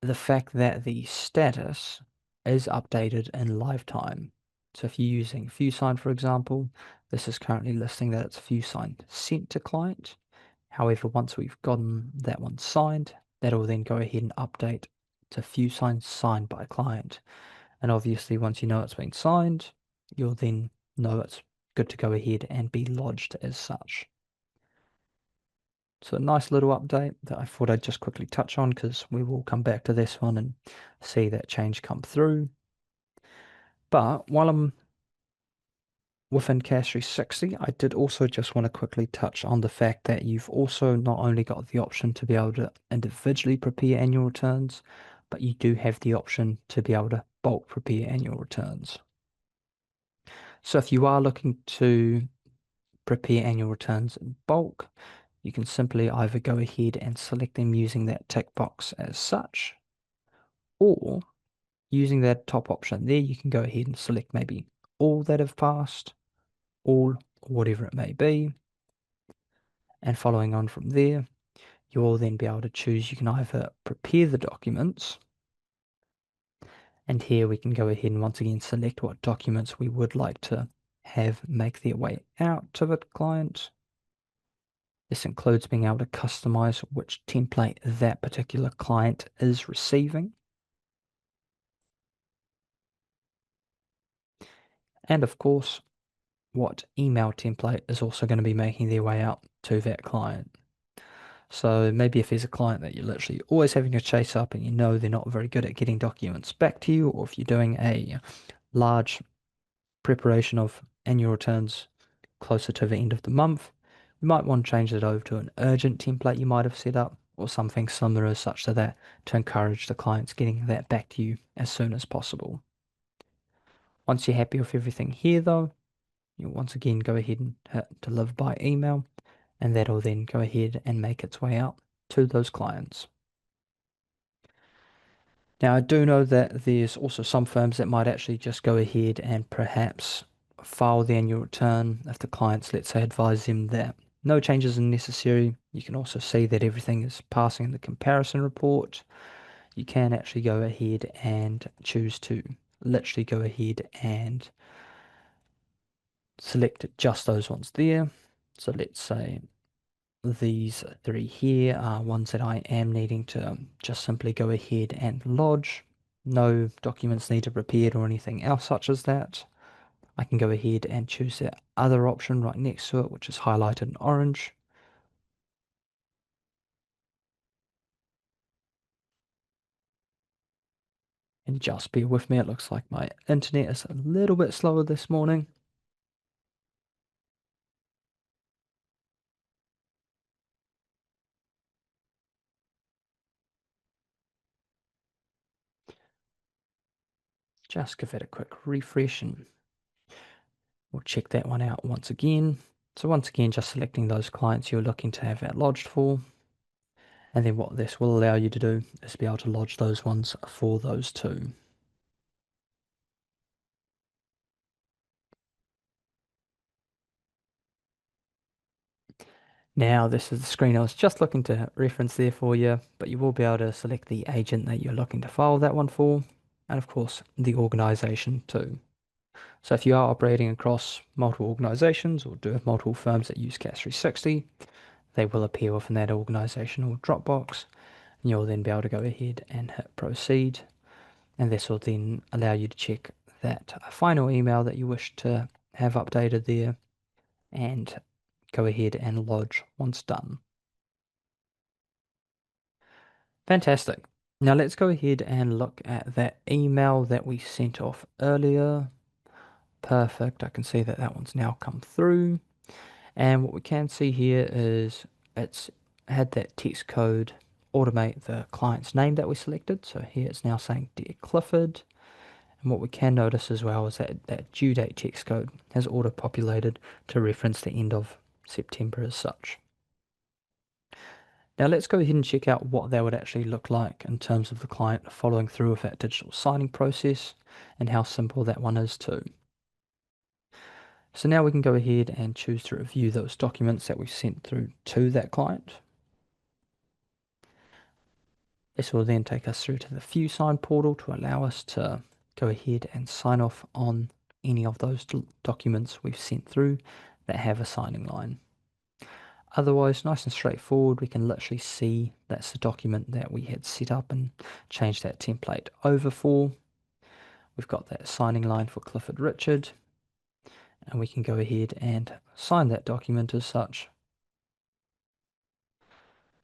[SPEAKER 1] the fact that the status is updated in live time. So if you're using FuSign, for example, this is currently listing that it's FuSign sent to client. However, once we've gotten that one signed, that'll then go ahead and update to FuSign signed by client. And obviously, once you know it's been signed, you'll then know it's good to go ahead and be lodged as such. So a nice little update that I thought I'd just quickly touch on because we will come back to this one and see that change come through. But while I'm within CAS 360, I did also just want to quickly touch on the fact that you've also not only got the option to be able to individually prepare annual returns, but you do have the option to be able to bulk prepare annual returns. So if you are looking to prepare annual returns in bulk, you can simply either go ahead and select them using that tick box as such, or using that top option there, you can go ahead and select maybe all that have passed, all, or whatever it may be. And following on from there, you will then be able to choose, you can either prepare the documents, and here we can go ahead and once again select what documents we would like to have make their way out to the client. This includes being able to customize which template that particular client is receiving. And of course, what email template is also going to be making their way out to that client. So maybe if there's a client that you're literally always having to chase up and you know they're not very good at getting documents back to you, or if you're doing a large preparation of annual returns closer to the end of the month, you might want to change it over to an urgent template you might have set up or something similar as such to that to encourage the clients getting that back to you as soon as possible. Once you're happy with everything here though, you'll once again go ahead and hit deliver by email, and that'll then go ahead and make its way out to those clients. Now, I do know that there's also some firms that might actually just go ahead and perhaps file the annual return if the clients, let's say, advise them that no changes are necessary. You can also see that everything is passing the comparison report. You can actually go ahead and choose to literally go ahead and select just those ones there. So let's say these three here are ones that I am needing to just simply go ahead and lodge. No documents need to be prepared or anything else such as that. I can go ahead and choose that other option right next to it, which is highlighted in orange. And just bear with me, it looks like my internet is a little bit slower this morning. Just give it a quick refresh and we'll check that one out once again. So once again, just selecting those clients you're looking to have that lodged for. And then what this will allow you to do is be able to lodge those ones for those two. Now, this is the screen I was just looking to reference there for you, but you will be able to select the agent that you're looking to file that one for, and of course, the organization too. So if you are operating across multiple organizations or do have multiple firms that use CAS 360, they will appear within that organizational Dropbox, and you'll then be able to go ahead and hit proceed, and this will then allow you to check that final email that you wish to have updated there and go ahead and lodge once done. Fantastic. Now let's go ahead and look at that email that we sent off earlier. Perfect. I can see that that one's now come through. And what we can see here is it's had that text code automate the client's name that we selected. So here it's now saying Dear Clifford. And what we can notice as well is that that due date text code has auto-populated to reference the end of September as such. Now let's go ahead and check out what that would actually look like in terms of the client following through with that digital signing process and how simple that one is too. So now we can go ahead and choose to review those documents that we've sent through to that client. This will then take us through to the ViewSign portal to allow us to go ahead and sign off on any of those documents we've sent through that have a signing line. Otherwise, nice and straightforward, we can literally see that's the document that we had set up and changed that template over for. We've got that signing line for Clifford Richard, and we can go ahead and sign that document as such.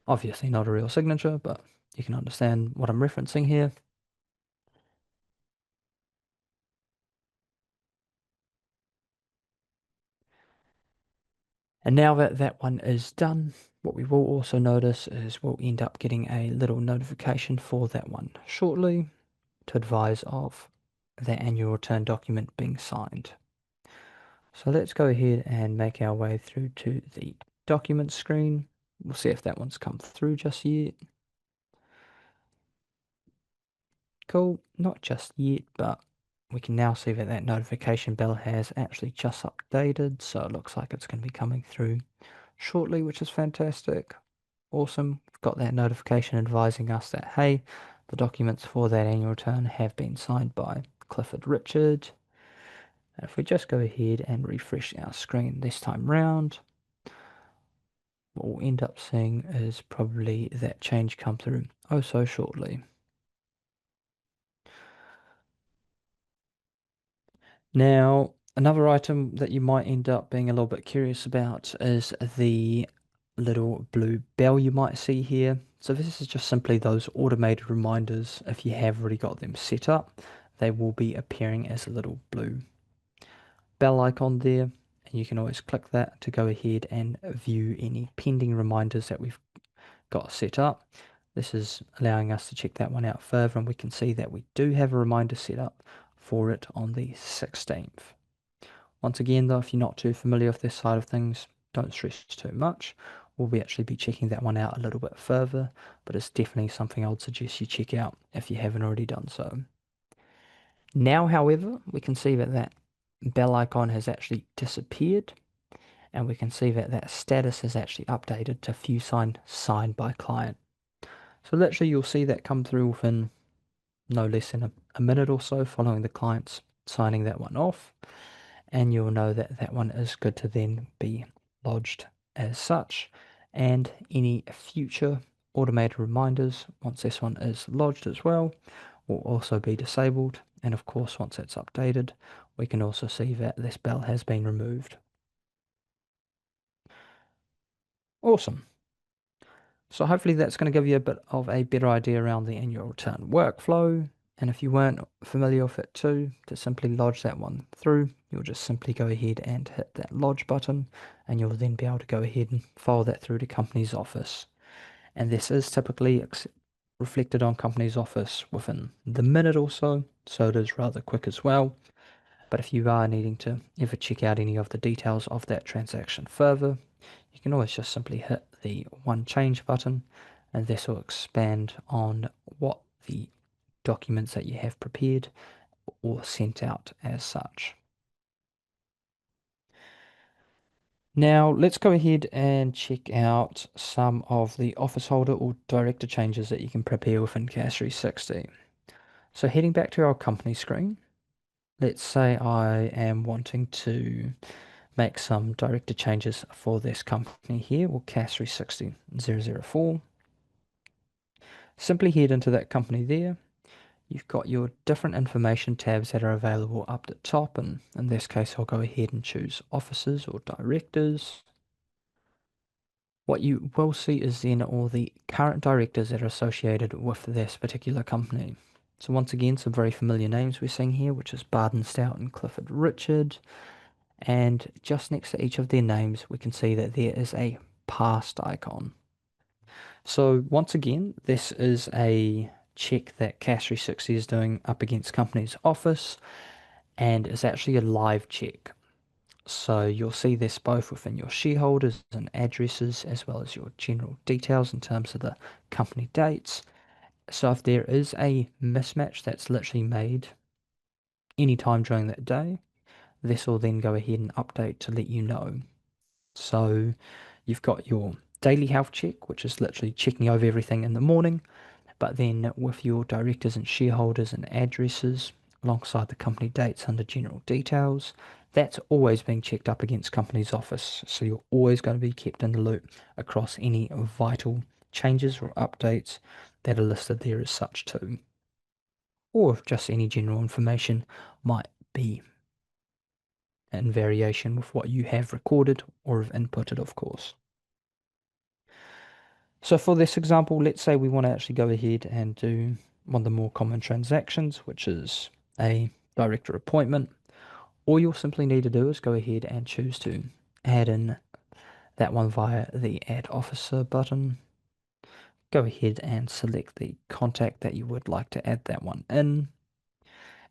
[SPEAKER 1] Obviously not a real signature, but you can understand what I'm referencing here. And now that that one is done, what we will also notice is we'll end up getting a little notification for that one shortly to advise of the annual return document being signed. So let's go ahead and make our way through to the document screen. We'll see if that one's come through just yet. Cool, not just yet, but we can now see that that notification bell has actually just updated. So it looks like it's going to be coming through shortly, which is fantastic. Awesome. We've got that notification advising us that, hey, the documents for that annual return have been signed by Clifford Richard. And if we just go ahead and refresh our screen this time round, what we'll end up seeing is probably that change come through oh so shortly. Now, another item that you might end up being a little bit curious about is the little blue bell you might see here. So this is just simply those automated reminders. If you have already got them set up, they will be appearing as a little blue bell icon there. And you can always click that to go ahead and view any pending reminders that we've got set up. This is allowing us to check that one out further, and we can see that we do have a reminder set up for it on the 16th. Once again though, if you're not too familiar with this side of things, don't stress too much. We'll actually be checking that one out a little bit further, but it's definitely something I would suggest you check out if you haven't already done so. Now, however, we can see that that bell icon has actually disappeared, and we can see that that status is actually updated to ViewSign signed by client. So literally you'll see that come through within no less than a minute or so following the clients signing that one off, and you'll know that that one is good to then be lodged as such. And any future automated reminders, once this one is lodged as well, will also be disabled. And of course, once it's updated, we can also see that this bell has been removed. Awesome. So hopefully that's going to give you a bit of a better idea around the annual return workflow. And if you weren't familiar with it too, to simply lodge that one through, you'll just simply go ahead and hit that lodge button, and you'll then be able to go ahead and file that through to company's office. And this is typically reflected on company's office within the minute or so, so it is rather quick as well. But if you are needing to ever check out any of the details of that transaction further, you can always just simply hit the one change button, and this will expand on what the documents that you have prepared or sent out as such. Now let's go ahead and check out some of the office holder or director changes that you can prepare within CAS 360. So heading back to our company screen, let's say I am wanting to make some director changes for this company here, or CAS 360 004. Simply head into that company there. You've got your different information tabs that are available up the top, and in this case I'll go ahead and choose officers or directors. What you will see is then all the current directors that are associated with this particular company. So once again, some very familiar names we're seeing here, which is Barden Stout and Clifford Richard. And just next to each of their names, we can see that there is a past icon. So once again, this is a check that CAS 360 is doing up against company's office and is actually a live check. So you'll see this both within your shareholders and addresses as well as your general details in terms of the company dates. So if there is a mismatch that's literally made any time during that day, this will then go ahead and update to let you know. So you've got your daily health check, which is literally checking over everything in the morning, but then with your directors and shareholders and addresses alongside the company dates under general details, that's always being checked up against company's office. So you're always going to be kept in the loop across any vital changes or updates that are listed there as such too. Or if just any general information might be in variation with what you have recorded or have inputted, of course. So for this example, let's say we want to actually go ahead and do one of the more common transactions, which is a director appointment. All you'll simply need to do is go ahead and choose to add in that one via the Add Officer button. Go ahead and select the contact that you would like to add that one in.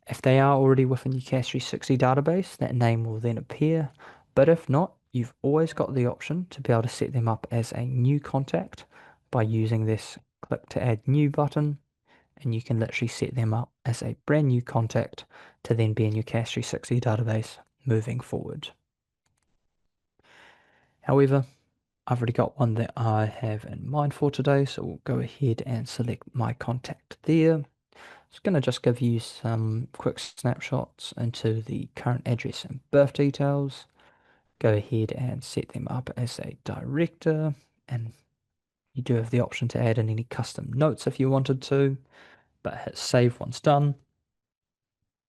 [SPEAKER 1] If they are already within your CAS 360 database, that name will then appear. But if not, you've always got the option to be able to set them up as a new contact by using this click to add new button. And you can literally set them up as a brand new contact to then be in your CAS 360 database moving forward. However, I've already got one that I have in mind for today, so we'll go ahead and select my contact there. It's going to just give you some quick snapshots into the current address and birth details. Go ahead and set them up as a director, and you do have the option to add in any custom notes if you wanted to, but hit save once done.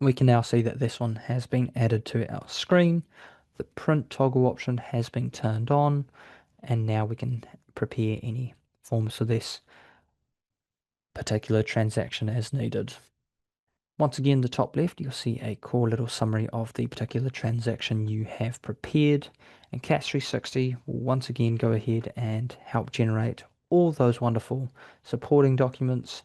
[SPEAKER 1] We can now see that this one has been added to our screen. The print toggle option has been turned on, and now we can prepare any forms for this particular transaction as needed. Once again, the top left, you'll see a core little summary of the particular transaction you have prepared. And CAS 360 will once again go ahead and help generate all those wonderful supporting documents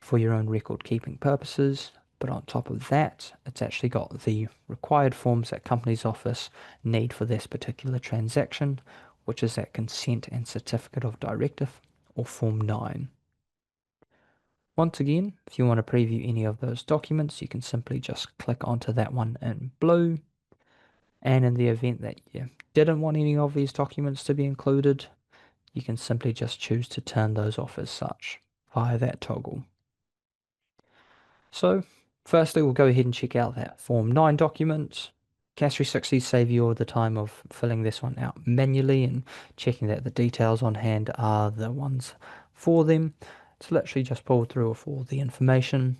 [SPEAKER 1] for your own record keeping purposes. But on top of that, it's actually got the required forms that Companies Office need for this particular transaction, which is that consent and certificate of directive, or Form 9. Once again, if you want to preview any of those documents, you can simply just click onto that one in blue. And in the event that you didn't want any of these documents to be included, you can simply just choose to turn those off as such via that toggle. So, firstly, we'll go ahead and check out that Form 9 document. CAS 360 save you all the time of filling this one out manually and checking that the details on hand are the ones for them. It's literally just pull through with all the information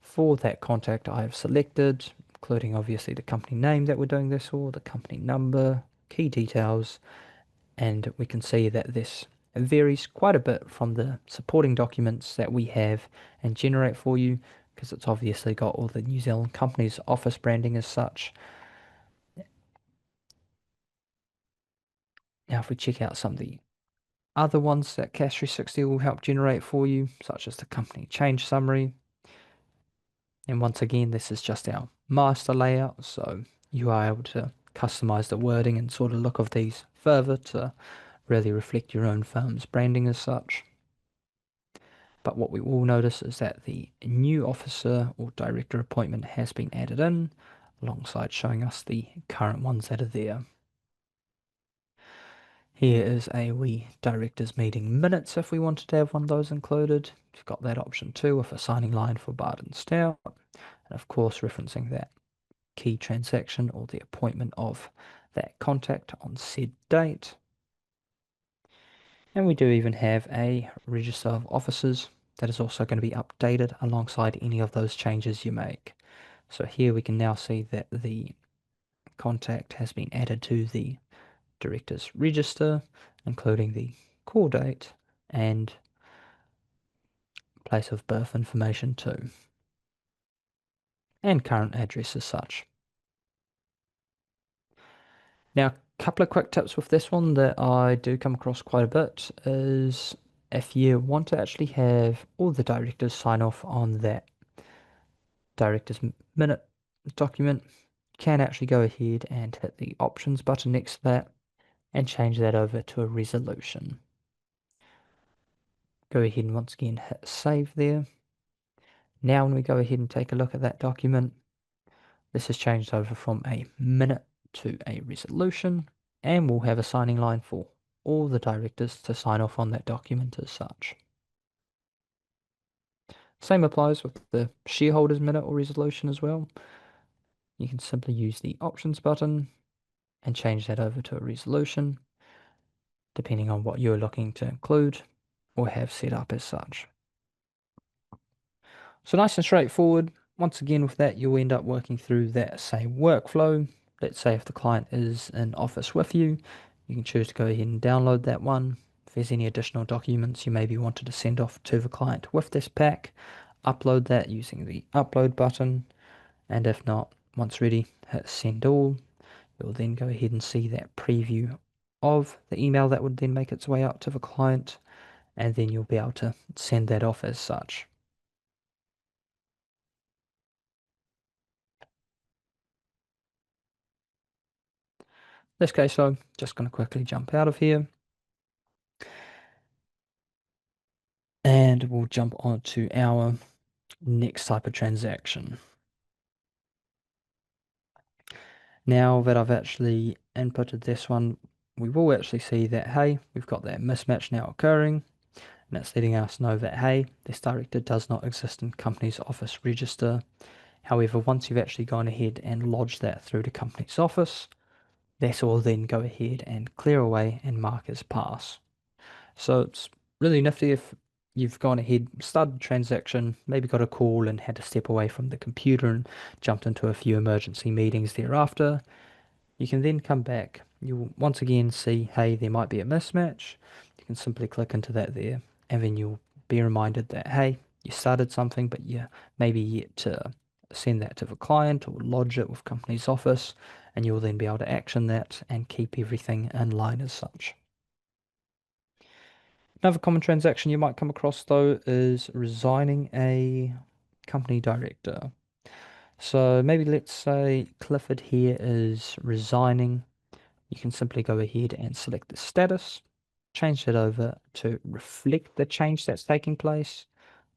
[SPEAKER 1] for that contact I have selected, including obviously the company name that we're doing this for, the company number, key details, and we can see that this varies quite a bit from the supporting documents that we have and generate for you, because it's obviously got all the New Zealand Companies Office branding as such. Now if we check out some of the other ones that CAS 360 will help generate for you, such as the company change summary. And once again, this is just our master layout, so you are able to customize the wording and sort of look of these further to really reflect your own firm's branding as such. But what we will notice is that the new officer or director appointment has been added in, alongside showing us the current ones that are there. Here is a wee directors meeting minutes if we wanted to have one of those included. You've got that option too with a signing line for Bard and Stout, and of course referencing that key transaction or the appointment of that contact on said date. And we do even have a register of officers that is also going to be updated alongside any of those changes you make. So here we can now see that the contact has been added to the director's register, including the call date and place of birth information too, and current address as such. Now, a couple of quick tips with this one that I do come across quite a bit is If you want to actually have all the directors sign off on that director's minute document, you can actually go ahead and hit the options button next to that and change that over to a resolution. Go ahead and once again hit save there. Now when we go ahead and take a look at that document, this has changed over from a minute to a resolution, and we'll have a signing line for all the directors to sign off on that document as such. Same applies with the shareholders minute or resolution as well. You can simply use the options button and change that over to a resolution, depending on what you're looking to include or have set up as such. So nice and straightforward. Once again, with that, you'll end up working through that same workflow. Let's say if the client is in Office with you, you can choose to go ahead and download that one. If there's any additional documents you maybe wanted to send off to the client with this pack, upload that using the upload button. And if not, once ready, hit send all. You'll then go ahead and see that preview of the email that would then make its way out to the client, and then you'll be able to send that off as such. In this case, I'm just going to quickly jump out of here, and we'll jump on to our next type of transaction. Now that I've actually inputted this one, we will actually see that, hey, we've got that mismatch now occurring, and it's letting us know that, hey, this director does not exist in company's office register. However, once you've actually gone ahead and lodged that through the company's office, that will then go ahead and clear away and mark as pass. So it's really nifty if you've gone ahead, started a transaction, maybe got a call and had to step away from the computer and jumped into a few emergency meetings thereafter. You can then come back. You'll once again see, hey, there might be a mismatch. You can simply click into that there, and then you'll be reminded that, hey, you started something, but you maybe yet to send that to the client or lodge it with company's office, and you'll then be able to action that and keep everything in line as such. Another common transaction you might come across though is resigning a company director. So maybe let's say Clifford here is resigning. You can simply go ahead and select the status, change that over to reflect the change that's taking place.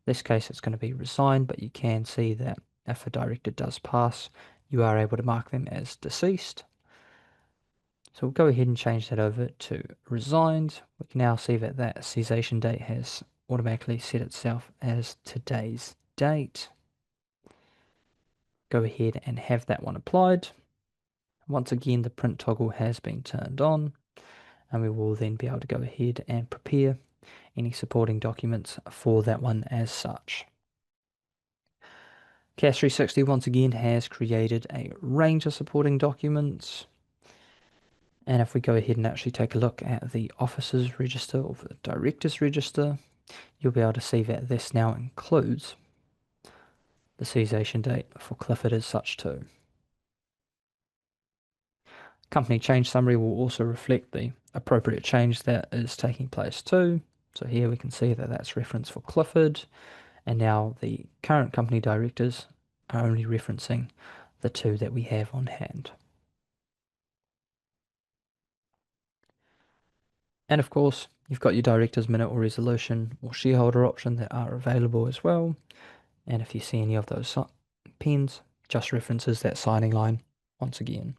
[SPEAKER 1] In this case, it's going to be resigned, but you can see that if a director does pass, you are able to mark them as deceased. So we'll go ahead and change that over to resigned. We can now see that that cessation date has automatically set itself as today's date. Go ahead and have that one applied. Once again, the print toggle has been turned on, and we will then be able to go ahead and prepare any supporting documents for that one as such. CAS 360 once again has created a range of supporting documents. And if we go ahead and actually take a look at the officers register or the directors register, you'll be able to see that this now includes the cessation date for Clifford as such too. Company change summary will also reflect the appropriate change that is taking place too. So here we can see that that's reference for Clifford, and now the current company directors are only referencing the two that we have on hand. And of course, you've got your director's minute or resolution or shareholder option that are available as well. And if you see any of those pens, just references that signing line once again.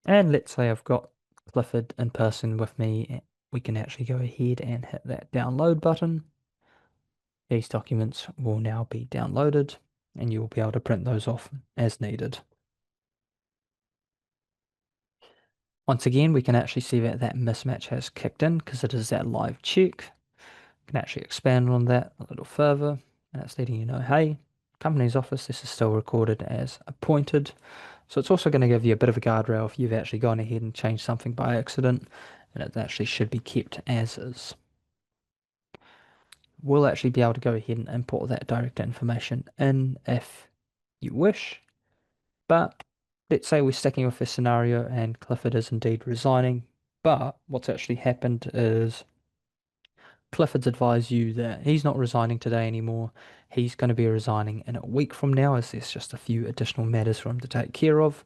[SPEAKER 1] And let's say I've got Clifford in person with me. We can actually go ahead and hit that download button. These documents will now be downloaded, and you will be able to print those off as needed. Once again, we can actually see that that mismatch has kicked in because it is that live check. You can actually expand on that a little further, and it's letting you know, hey, company's office, this is still recorded as appointed. So it's also going to give you a bit of a guardrail if you've actually gone ahead and changed something by accident, and it actually should be kept as is. We'll actually be able to go ahead and import that director information in if you wish. But let's say we're sticking with this scenario and Clifford is indeed resigning, But what's actually happened is Clifford's advised you that he's not resigning today anymore. He's going to be resigning in a week from now, as there's just a few additional matters for him to take care of.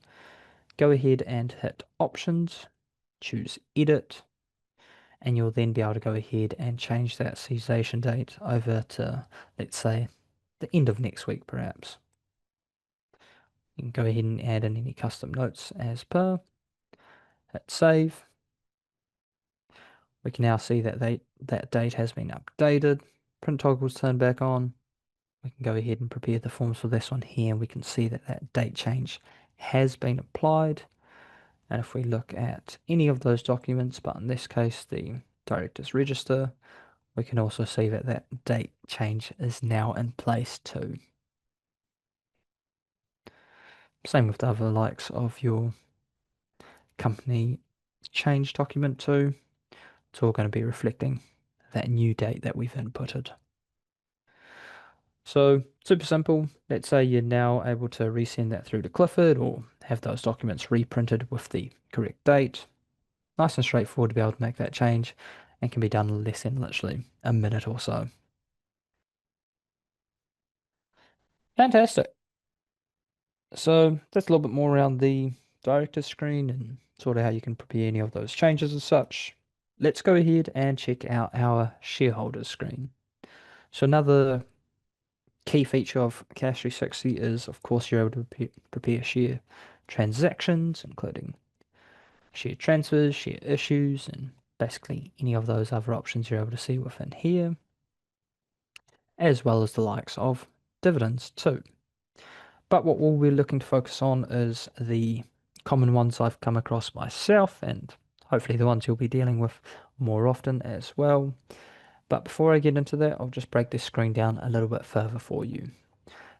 [SPEAKER 1] Go ahead and hit Options, choose Edit, and you'll then be able to go ahead and change that cessation date over to, let's say, the end of next week, perhaps. You can go ahead and add in any custom notes as per, hit Save. We can now see that that date has been updated. Print toggles turned back on. We can go ahead and prepare the forms for this one here, and we can see that that date change has been applied. And if we look at any of those documents, but in this case, the Directors Register, we can also see that that date change is now in place too. Same with the other likes of your company change document too. It's all going to be reflecting that new date that we've inputted. So super simple. Let's say you're now able to resend that through to Clifford or have those documents reprinted with the correct date. Nice and straightforward to be able to make that change and can be done in less than literally a minute or so. Fantastic. So that's a little bit more around the director screen and sort of how you can prepare any of those changes as such. Let's go ahead and check out our shareholders screen. So another key feature of CAS 360 is, of course, you're able to prepare share transactions, including share transfers, share issues, and basically any of those other options you're able to see within here, as well as the likes of dividends too. But what we'll be looking to focus on is the common ones I've come across myself, and hopefully the ones you'll be dealing with more often as well. But before I get into that, I'll just break this screen down a little bit further for you.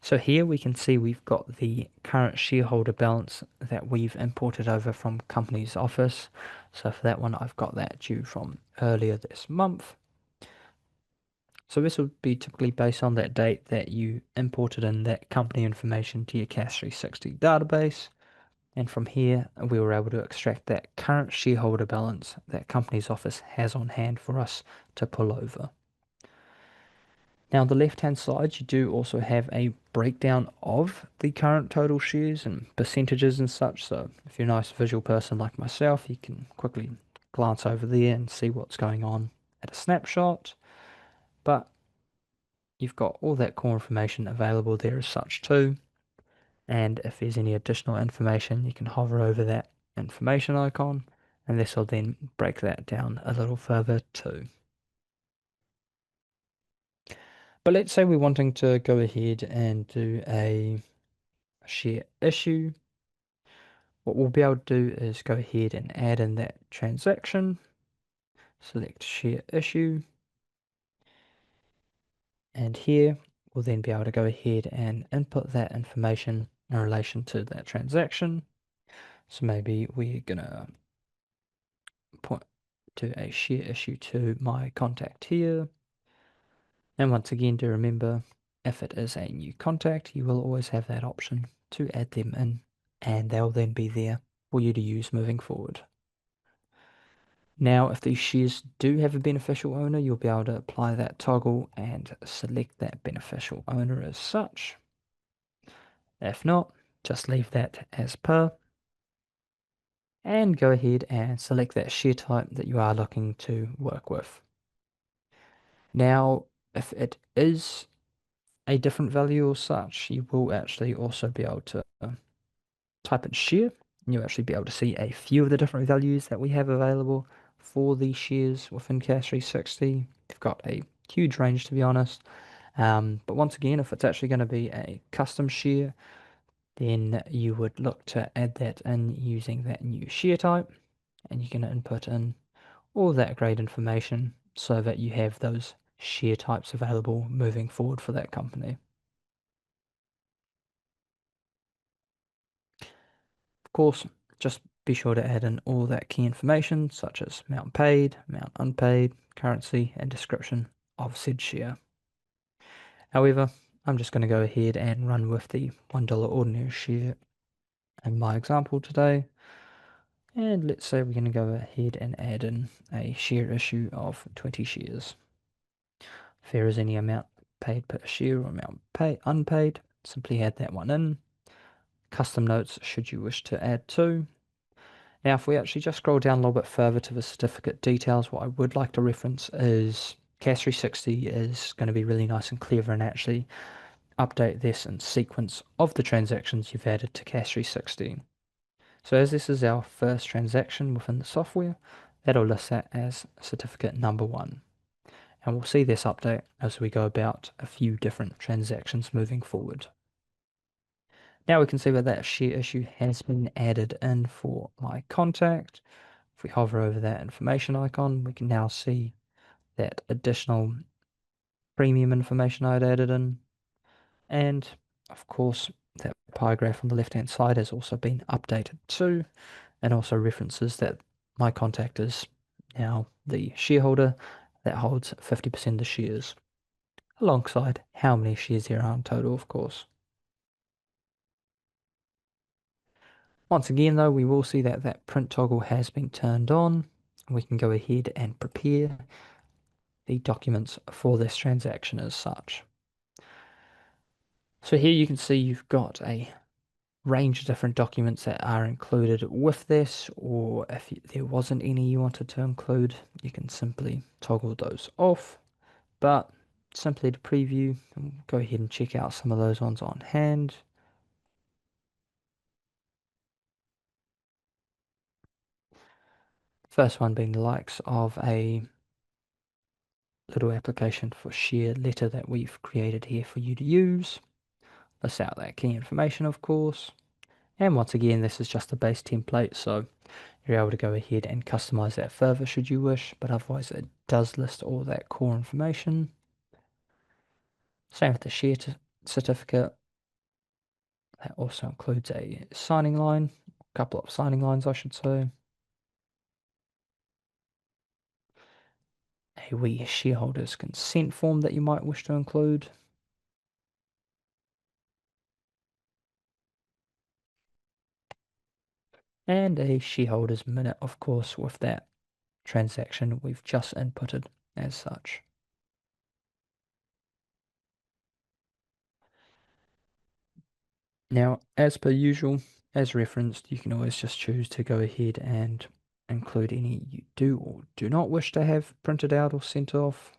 [SPEAKER 1] So here we can see we've got the current shareholder balance that we've imported over from Companies Office. So for that one, I've got that due from earlier this month. So this will be typically based on that date that you imported in that company information to your CAS 360 database. And from here, we were able to extract that current shareholder balance that Companies Office has on hand for us to pull over. Now, on the left-hand side, you do also have a breakdown of the current total shares and percentages and such. So if you're a nice visual person like myself, you can quickly glance over there and see what's going on at a snapshot. But you've got all that core information available there as such too. And if there's any additional information, you can hover over that information icon, and this will then break that down a little further too. But let's say we're wanting to go ahead and do a share issue. What we'll be able to do is go ahead and add in that transaction, select share issue, and here we'll then be able to go ahead and input that information in relation to that transaction. So maybe we're gonna point to a share issue to my contact here. And once again, do remember, if it is a new contact, you will always have that option to add them in, and they'll then be there for you to use moving forward. Now, if these shares do have a beneficial owner, you'll be able to apply that toggle and select that beneficial owner as such. If not, just leave that as per, and go ahead and select that share type that you are looking to work with. Now, if it is a different value or such, you will actually also be able to type in share, and you'll actually be able to see a few of the different values that we have available for the shares within CAS 360. They've got a huge range, to be honest. But once again, if it's actually going to be a custom share, then you would look to add that in using that new share type, and you can input in all that great information so that you have those share types available moving forward for that company. Of course, just be sure to add in all that key information such as amount paid, amount unpaid, currency, and description of said share. However, I'm just going to go ahead and run with the $1 ordinary share in my example today. And let's say we're going to go ahead and add in a share issue of 20 shares. If there is any amount paid per share or amount unpaid, simply add that one in. Custom notes should you wish to add to. Now, if we actually just scroll down a little bit further to the certificate details, what I would like to reference is CAS 360 is going to be really nice and clever and actually update this in sequence of the transactions you've added to CAS 360. So as this is our first transaction within the software, that'll list that as certificate number one. And we'll see this update as we go about a few different transactions moving forward. Now we can see that that share issue has been added in for my contact. If we hover over that information icon, we can now see that additional premium information I'd added in. And of course, that pie graph on the left-hand side has also been updated too, and also references that my contact is now the shareholder that holds 50% of the shares, alongside how many shares there are in total, of course. Once again, though, we will see that that print toggle has been turned on. We can go ahead and prepare the documents for this transaction as such. So here you can see you've got a range of different documents that are included with this, or if there wasn't any you wanted to include, you can simply toggle those off. But simply to preview, go ahead and check out some of those ones on hand. First one being the likes of a little application for share letter that we've created here for you to use. Lists out that key information, of course. And once again, this is just a base template, so you're able to go ahead and customize that further should you wish, but otherwise it does list all that core information. Same with the share certificate. That also includes a signing line, a couple of signing lines, I should say. A wee shareholders consent form that you might wish to include. And a shareholders minute, of course, with that transaction we've just inputted as such. Now, as per usual, as referenced, you can always just choose to go ahead and include any you do or do not wish to have printed out or sent off.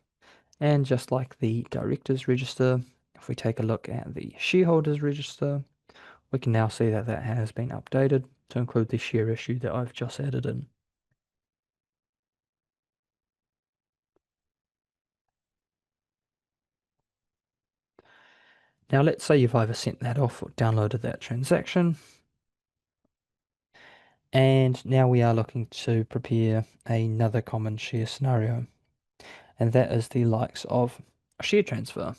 [SPEAKER 1] And just like the directors register, if we take a look at the shareholders register, we can now see that that has been updated to include the share issue that I've just added in. Now let's say you've either sent that off or downloaded that transaction. And now we are looking to prepare another common share scenario, and that is the likes of a share transfer.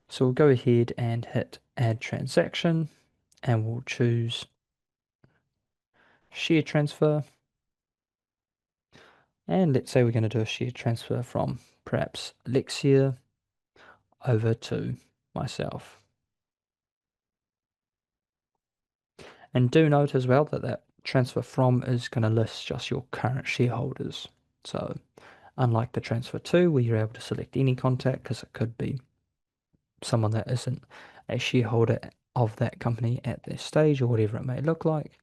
[SPEAKER 1] So we'll go ahead and hit add transaction, and we'll choose share transfer. And let's say we're going to do a share transfer from perhaps Alexia over to myself. And do note as well that that transfer from is going to list just your current shareholders. So unlike the transfer to, where you're able to select any contact, because it could be someone that isn't a shareholder of that company at this stage or whatever it may look like,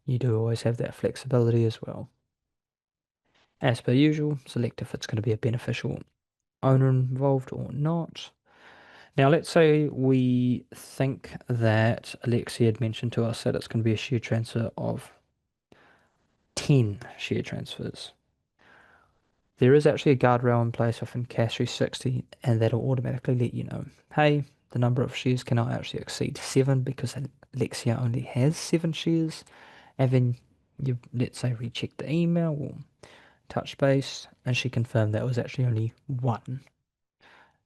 [SPEAKER 1] you do always have that flexibility as well. As per usual, select if it's going to be a beneficial owner involved or not. Now, let's say we think that Alexia had mentioned to us that it's going to be a share transfer of 10 share transfers. There is actually a guardrail in place within CAS 360, and that'll automatically let you know, hey, the number of shares cannot actually exceed 7 because Alexia only has 7 shares. And then you, let's say, recheck the email or touch base, and she confirmed that it was actually only 1.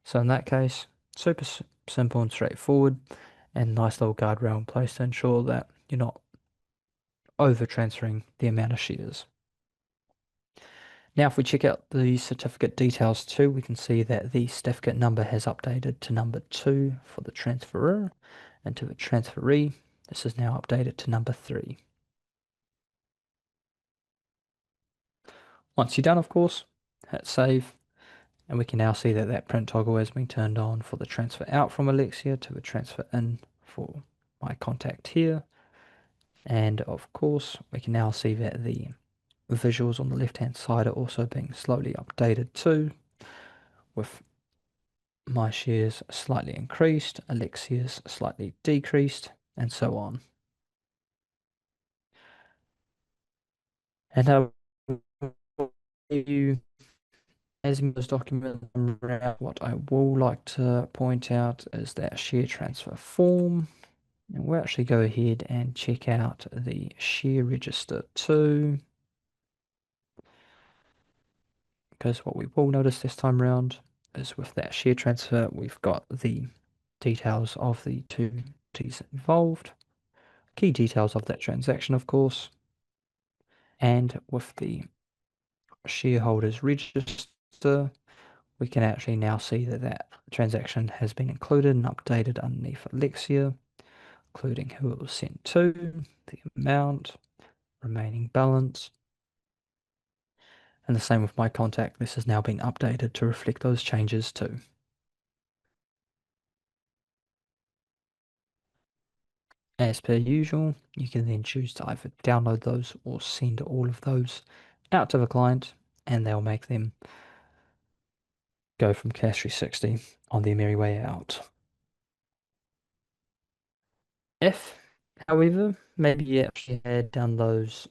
[SPEAKER 1] So in that case, super simple and straightforward, and nice little guardrail in place to ensure that you're not over transferring the amount of shares. Now, if we check out the certificate details too, we can see that the certificate number has updated to number 2 for the transferor, and to the transferee, this is now updated to number 3. Once you're done, of course, hit save, and we can now see that that print toggle has been turned on for the transfer out from Alexia to the transfer in for my contact here. And of course, we can now see that the visuals on the left hand side are also being slowly updated too, with my shares slightly increased, Alexia's slightly decreased, and so on. And you as in this document, what I will like to point out is that share transfer form. And we'll actually go ahead and check out the share register too, because what we will notice this time round is with that share transfer, we've got the details of the two parties involved, key details of that transaction, of course, and with the shareholders register, we can actually now see that that transaction has been included and updated underneath Alexia, including who it was sent to, the amount, remaining balance, and the same with my contact. This has now been updated to reflect those changes too. As per usual, you can then choose to either download those or send all of those out to the client, and they'll make them go from CAS 360 on their merry way out. If, however, maybe you actually had done those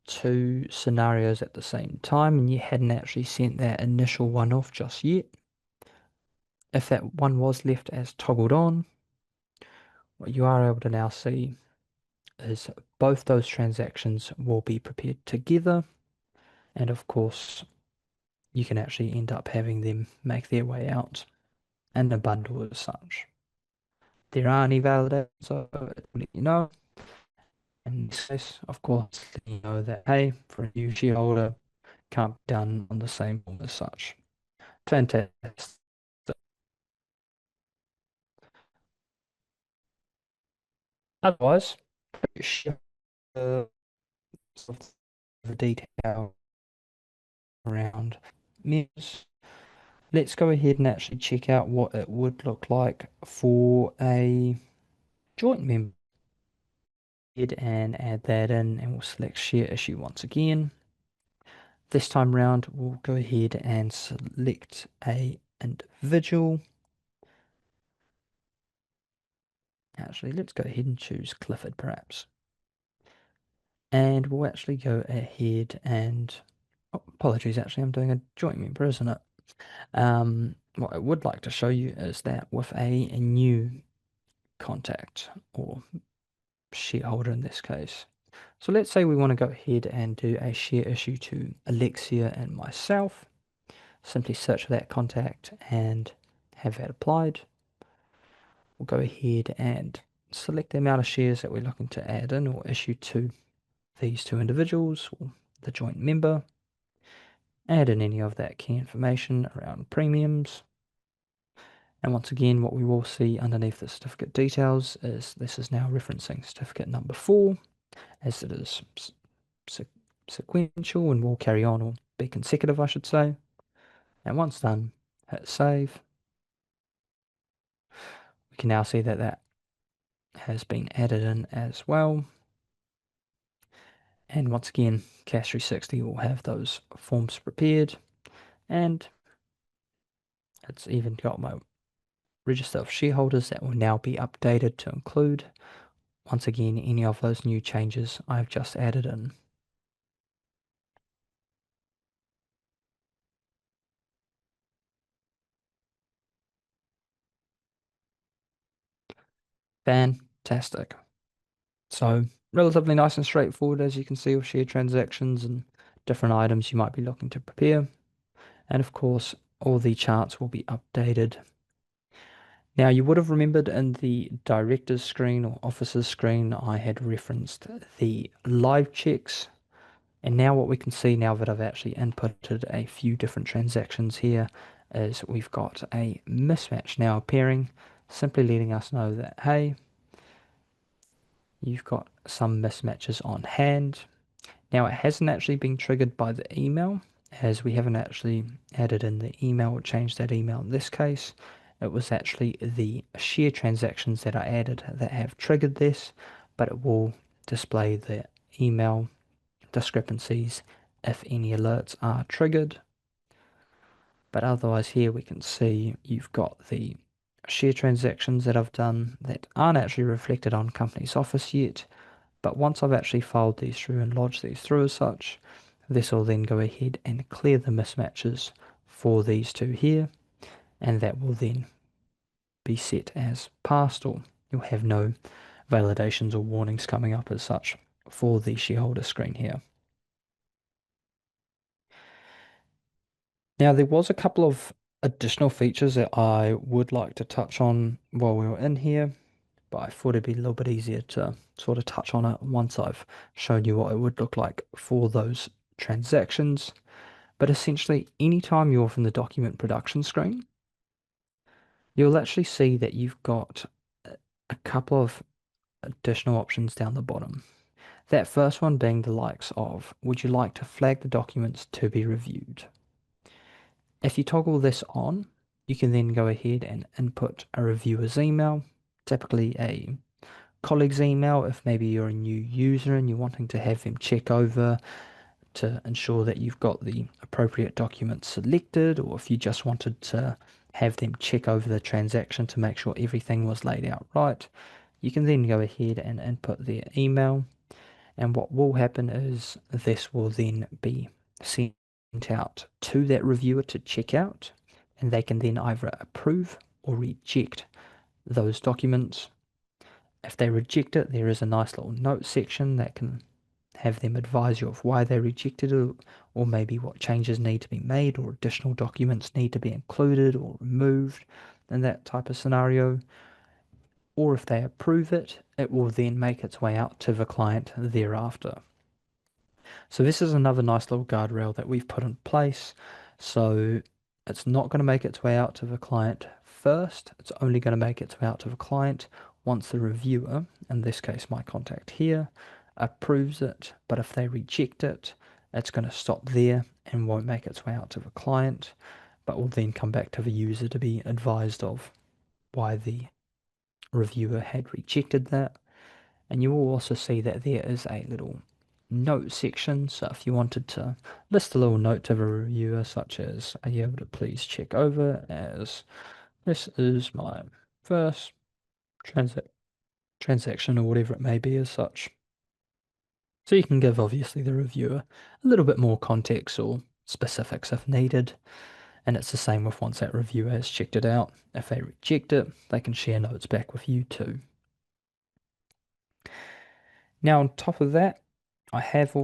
[SPEAKER 1] two scenarios at the same time and you hadn't actually sent that initial one off just yet, if that one was left as toggled on, what you are able to now see is both those transactions will be prepared together, and of course you can actually end up having them make their way out in a bundle as such. There are any validators, so let you know. In this case, of course, let you know that hey, for a new shareholder, can't be done on the same form as such. Fantastic. Otherwise, share sort of the detail around members. Let's go ahead and actually check out what it would look like for a joint member. And add that in, and we'll select share issue once again. This time round, we'll go ahead and select a individual. Actually, let's go ahead and choose Clifford perhaps. And we'll actually go ahead and, oh, apologies, actually, I'm doing a joint member, isn't it? What I would like to show you is that with a new contact or shareholder in this case. So let's say we want to go ahead and do a share issue to Alexia and myself. Simply search for that contact and have that applied. We'll go ahead and select the amount of shares that we're looking to add in or issue to these two individuals or the joint member. Add in any of that key information around premiums. And once again, what we will see underneath the certificate details is this is now referencing certificate number 4, as it is sequential and will carry on or be consecutive, I should say. And once done, hit save. We can now see that that has been added in as well. And once again, CAS 360 will have those forms prepared, and it's even got my register of shareholders that will now be updated to include, once again, any of those new changes I've just added in. Fantastic. So relatively nice and straightforward, as you can see, with share transactions and different items you might be looking to prepare. And of course, all the charts will be updated. Now, you would have remembered in the director's screen or officer's screen, I had referenced the live checks. And now what we can see now that I've actually inputted a few different transactions here is we've got a mismatch now appearing, simply letting us know that, hey, you've got some mismatches on hand. Now, it hasn't actually been triggered by the email, as we haven't actually added in the email or changed that email in this case. It was actually the share transactions that I added that have triggered this, but it will display the email discrepancies if any alerts are triggered. But otherwise here we can see you've got the share transactions that I've done that aren't actually reflected on Companies Office yet. But once I've actually filed these through and lodged these through as such, this will then go ahead and clear the mismatches for these two here, and that will then be set as passed, or you'll have no validations or warnings coming up as such for the shareholder screen here. Now, there was a couple of additional features that I would like to touch on while we were in here, but I thought it'd be a little bit easier to sort of touch on it once I've shown you what it would look like for those transactions. But essentially, anytime you're from the document production screen, you'll actually see that you've got a couple of additional options down the bottom. That first one being the likes of, would you like to flag the documents to be reviewed? If you toggle this on, you can then go ahead and input a reviewer's email, typically a colleague's email if maybe you're a new user and you're wanting to have them check over to ensure that you've got the appropriate documents selected, or if you just wanted to have them check over the transaction to make sure everything was laid out right, you can then go ahead and input their email. And what will happen is this will then be sent out to that reviewer to check out, and they can then either approve or reject those documents. If they reject it, there is a nice little note section that can have them advise you of why they rejected it, or maybe what changes need to be made, or additional documents need to be included or removed in that type of scenario. Or if they approve it, it will then make its way out to the client thereafter. So this is another nice little guardrail that we've put in place. So it's not going to make its way out to the client first. It's only going to make its way out to the client once the reviewer, in this case my contact here, approves it. But if they reject it, it's going to stop there and won't make its way out to the client, but will then come back to the user to be advised of why the reviewer had rejected that. And you will also see that there is a little note section. So if you wanted to list a little note to the reviewer, such as, are you able to please check over as this is my first transaction or whatever it may be as such. So you can give obviously the reviewer a little bit more context or specifics if needed. And it's the same with once that reviewer has checked it out. If they reject it, they can share notes back with you too. Now, on top of that, I have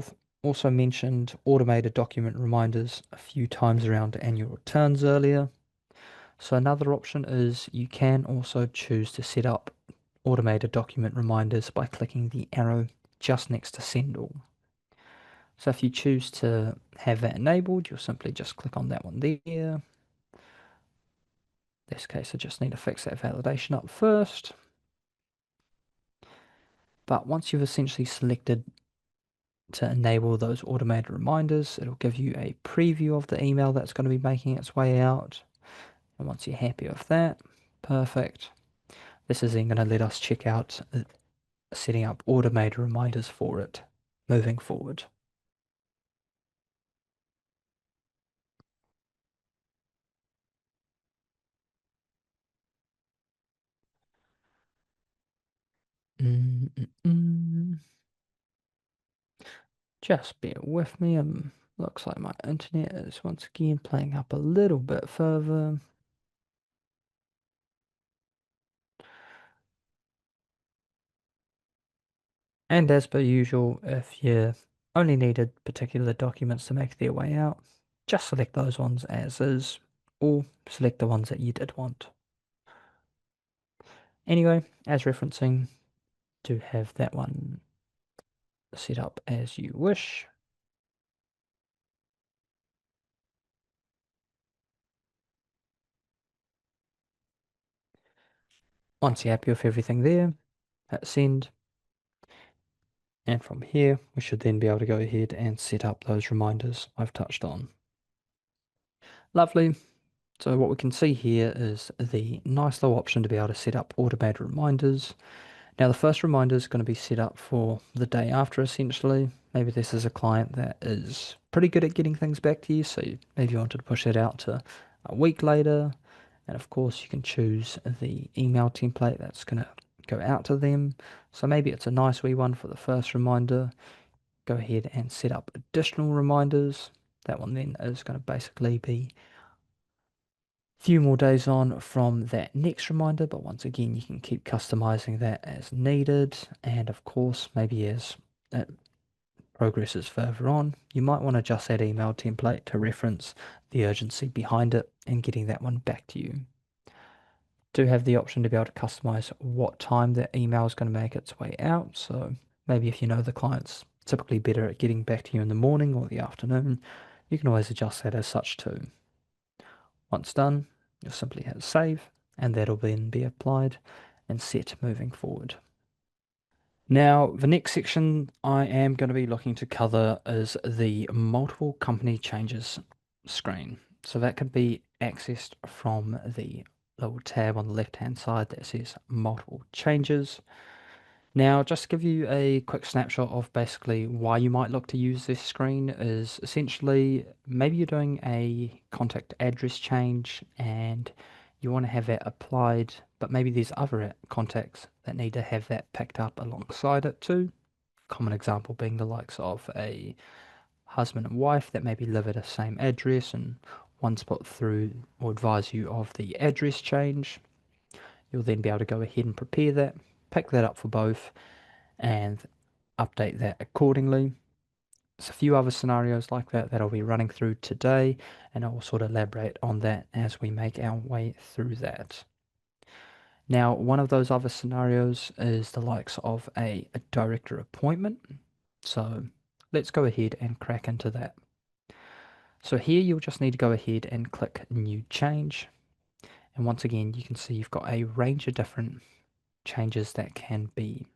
[SPEAKER 1] also mentioned automated document reminders a few times around annual returns earlier. So another option is you can also choose to set up automated document reminders by clicking the arrow just next to send all. So if you choose to have that enabled, you'll simply just click on that one there. In this case, I just need to fix that validation up first. But once you've essentially selected to enable those automated reminders, it'll give you a preview of the email that's going to be making its way out. And once you're happy with that, perfect. This is then going to let us check out setting up automated reminders for it moving forward. Mm, mm, mm. Just bear with me. Looks like my internet is once again playing up a little bit further. And as per usual, if you only needed particular documents to make their way out, just select those ones as is, or select the ones that you did want. Anyway, as referencing, do have that one set up as you wish. Once you're happy with everything there, hit send. And from here, we should then be able to go ahead and set up those reminders I've touched on. Lovely. So what we can see here is the nice little option to be able to set up automated reminders. Now the first reminder is going to be set up for the day after essentially. Maybe this is a client that is pretty good at getting things back to you, so maybe you wanted to push it out to a week later. And of course you can choose the email template that's going to go out to them. So maybe it's a nice wee one for the first reminder. Go ahead and set up additional reminders. That one then is going to basically be few more days on from that next reminder, but once again you can keep customizing that as needed. And of course, maybe as it progresses further on, you might want to adjust that email template to reference the urgency behind it and getting that one back to you. Do have the option to be able to customize what time that email is going to make its way out. So maybe if you know the client's typically better at getting back to you in the morning or the afternoon, you can always adjust that as such too. Once done, you'll simply hit save, and that'll then be applied and set moving forward. Now, the next section I am going to be looking to cover is the multiple company changes screen. So that can be accessed from the little tab on the left-hand side that says multiple changes. Now, just to give you a quick snapshot of basically why you might look to use this screen is essentially maybe you're doing a contact address change and you want to have that applied, but maybe there's other contacts that need to have that picked up alongside it too. Common example being the likes of a husband and wife that maybe live at the same address and one's put through or advise you of the address change. You'll then be able to go ahead and prepare that, pick that up for both and update that accordingly. There's a few other scenarios like that that I'll be running through today, and I'll sort of elaborate on that as we make our way through that. Now, one of those other scenarios is the likes of a director appointment. So let's go ahead and crack into that. So here you'll just need to go ahead and click New Change. And once again, you can see you've got a range of different changes that can be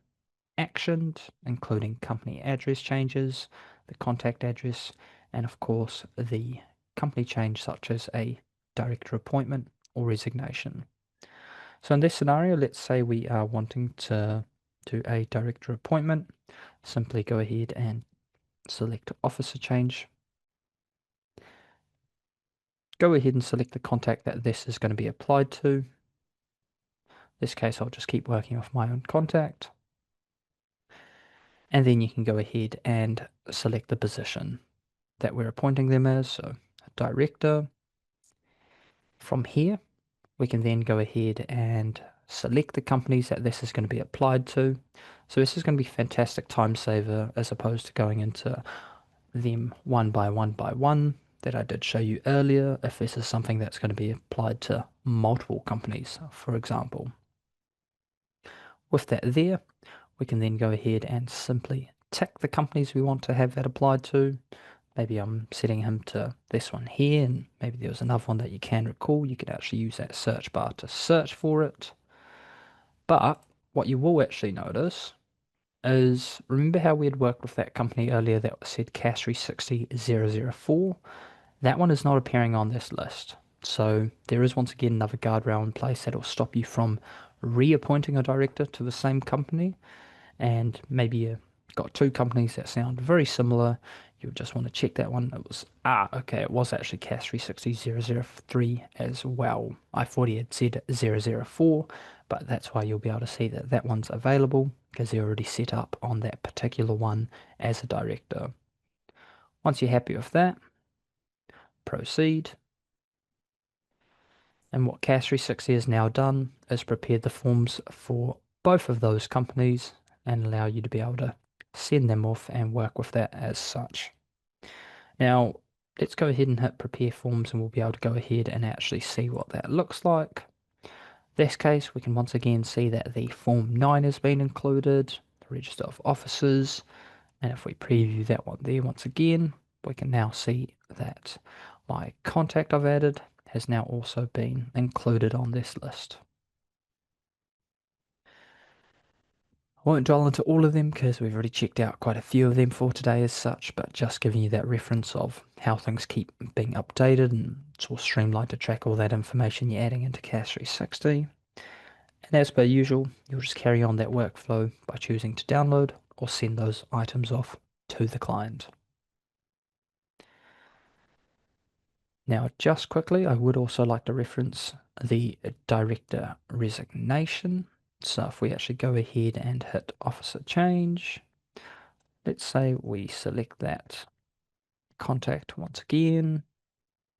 [SPEAKER 1] actioned, including company address changes, the contact address, and of course the company change such as a director appointment or resignation. So in this scenario, let's say we are wanting to do a director appointment. Simply go ahead and select officer change. Go ahead and select the contact that this is going to be applied to. In this case, I'll just keep working off my own contact. And then you can go ahead and select the position that we're appointing them as, so a director. From here, we can then go ahead and select the companies that this is going to be applied to. So this is going to be fantastic time saver as opposed to going into them one by one that I did show you earlier, if this is something that's going to be applied to multiple companies, for example. With that there, we can then go ahead and simply tick the companies we want to have that applied to. Maybe I'm setting him to this one here, and maybe there was another one that you can recall. You could actually use that search bar to search for it. But what you will actually notice is, remember how we had worked with that company earlier that said CAS 360-004? That one is not appearing on this list. So there is once again another guardrail in place that will stop you from reappointing a director to the same company. And maybe you've got two companies that sound very similar. You'll just want to check that one. It was, okay, it was actually CAS 360-003 as well. I thought he had said 004, but that's why you'll be able to see that that one's available because they're already set up on that particular one as a director. Once you're happy with that, proceed. And what CAS 360 has now done is prepared the forms for both of those companies and allow you to be able to send them off and work with that as such. Now, let's go ahead and hit prepare forms and we'll be able to go ahead and actually see what that looks like. In this case, we can once again see that the Form 9 has been included, the Register of Officers, and if we preview that one there once again, we can now see that my contact I've added has now also been included on this list. I won't dwell into all of them because we've already checked out quite a few of them for today as such, but just giving you that reference of how things keep being updated and it's all streamlined to track all that information you're adding into CAS 360. And as per usual, you'll just carry on that workflow by choosing to download or send those items off to the client. Now, just quickly, I would also like to reference the director resignation. So if we actually go ahead and hit officer change, let's say we select that contact once again,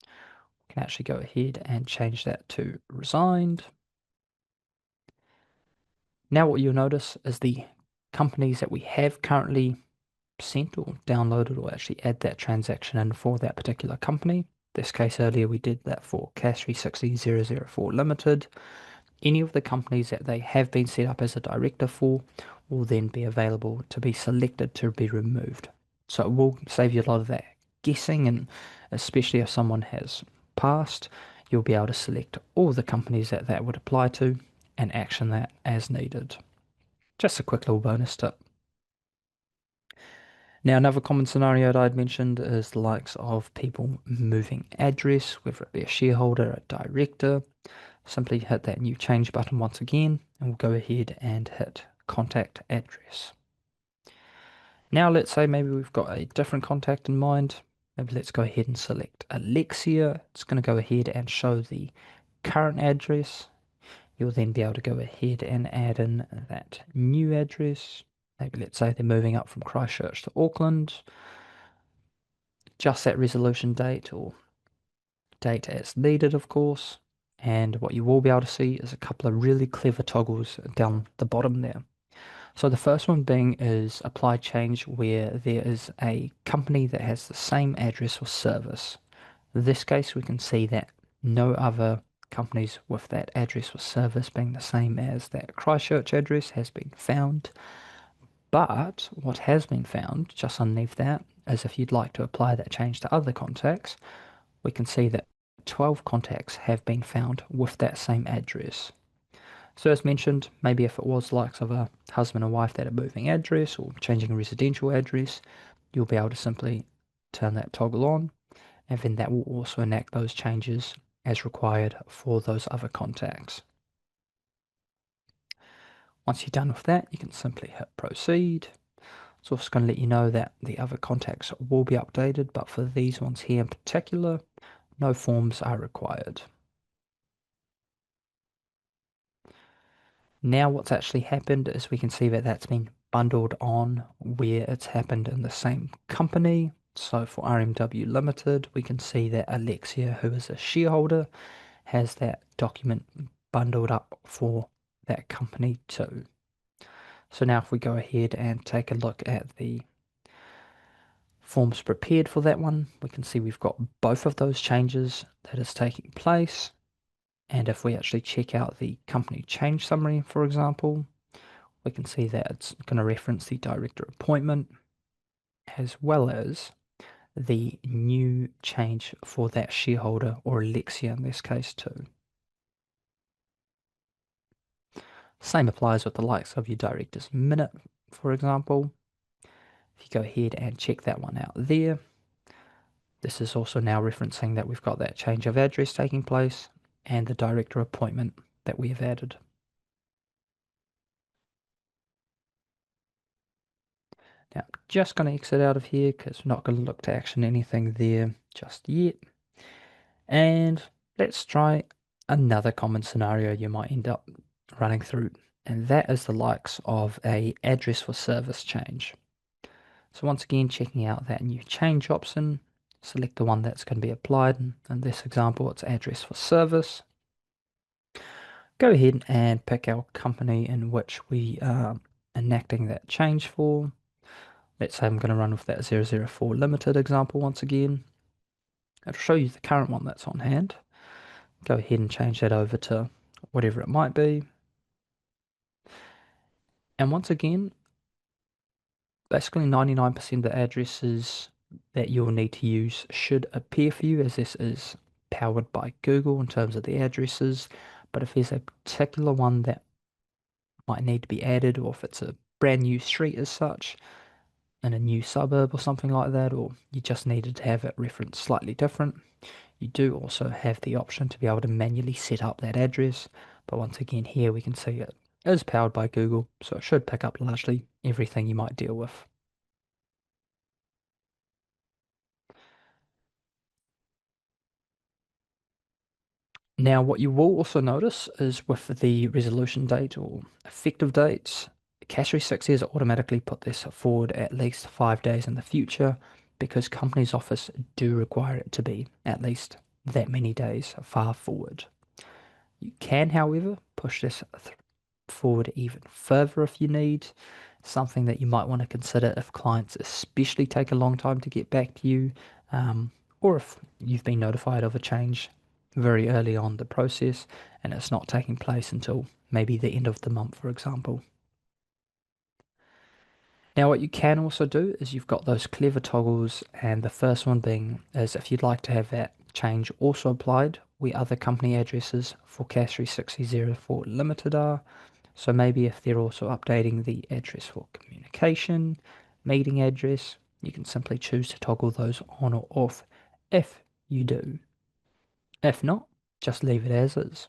[SPEAKER 1] we can actually go ahead and change that to resigned. Now what you'll notice is the companies that we have currently sent or downloaded or actually add that transaction in for that particular company. This case earlier we did that for CAS 360004 Limited. Any of the companies that they have been set up as a director for will then be available to be selected to be removed. So it will save you a lot of that guessing, and especially if someone has passed, you'll be able to select all the companies that that would apply to and action that as needed. Just a quick little bonus tip. Now, another common scenario that I'd mentioned is the likes of people moving address, whether it be a shareholder, a director. Simply hit that new change button once again, and we'll go ahead and hit contact address. Now, let's say maybe we've got a different contact in mind. Maybe let's go ahead and select Alexia. It's going to go ahead and show the current address. You'll then be able to go ahead and add in that new address. Maybe let's say they're moving up from Christchurch to Auckland. Just that resolution date or date as needed, of course. And what you will be able to see is a couple of really clever toggles down the bottom there. So the first one being is apply change where there is a company that has the same address or service. In this case, we can see that no other companies with that address or service being the same as that Christchurch address has been found. But what has been found just underneath that is if you'd like to apply that change to other contacts, we can see that 12 contacts have been found with that same address. So as mentioned, maybe if it was likes of a husband and wife that are moving address or changing a residential address, you'll be able to simply turn that toggle on, and then that will also enact those changes as required for those other contacts. Once you're done with that, you can simply hit proceed. It's also going to let you know that the other contacts will be updated, but for these ones here in particular, no forms are required. Now what's actually happened is we can see that that's been bundled on where it's happened in the same company. So for RMW Limited, we can see that Alexia, who is a shareholder, has that document bundled up for that company too. So now if we go ahead and take a look at the forms prepared for that one, we can see we've got both of those changes that is taking place. And if we actually check out the company change summary, for example, we can see that it's going to reference the director appointment as well as the new change for that shareholder or Alexia in this case too. Same applies with the likes of your director's minute, for example. If you go ahead and check that one out there, this is also now referencing that we've got that change of address taking place and the director appointment that we have added. Now, just going to exit out of here because we're not going to look to action anything there just yet. And let's try another common scenario you might end up running through, and that is the likes of a address for service change. So once again, checking out that new change option, select the one that's going to be applied. In this example, it's address for service. Go ahead and pick our company in which we are enacting that change for. Let's say I'm going to run with that 004 Limited example once again. It'll show you the current one that's on hand. Go ahead and change that over to whatever it might be. And once again, basically 99% of the addresses that you'll need to use should appear for you, as this is powered by Google in terms of the addresses. But if there's a particular one that might need to be added, or if it's a brand new street as such in a new suburb or something like that, or you just needed to have it referenced slightly different, you do also have the option to be able to manually set up that address. But once again, here we can see it is powered by Google, so it should pick up largely everything you might deal with. Now, what you will also notice is with the resolution date or effective dates, CAS 360 has automatically put this forward at least 5 days in the future because Companies Office do require it to be at least that many days far forward. You can, however, push this forward even further if you need. Something that you might want to consider if clients especially take a long time to get back to you, um, or if you've been notified of a change very early on the process and it's not taking place until maybe the end of the month, for example. Now, what you can also do is you've got those clever toggles, and the first one being is if you'd like to have that change also applied where other company addresses for CAS 3604 Limited are. So maybe if they're also updating the address for communication, meeting address, you can simply choose to toggle those on or off if you do. If not, just leave it as is.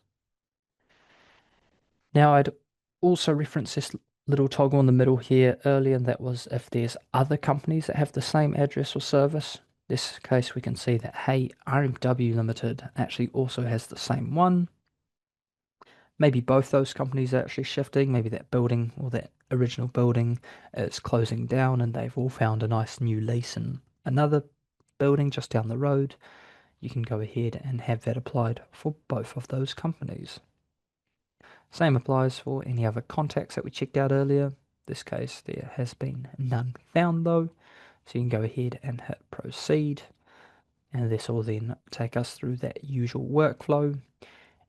[SPEAKER 1] Now, I'd also reference this little toggle in the middle here earlier, and that was if there's other companies that have the same address or service. This case, we can see that, hey, RMW Limited actually also has the same one. Maybe both those companies are actually shifting. Maybe that building or that original building is closing down and they've all found a nice new lease in another building just down the road. You can go ahead and have that applied for both of those companies. Same applies for any other contacts that we checked out earlier. This case, there has been none found though. So you can go ahead and hit proceed. And this will then take us through that usual workflow.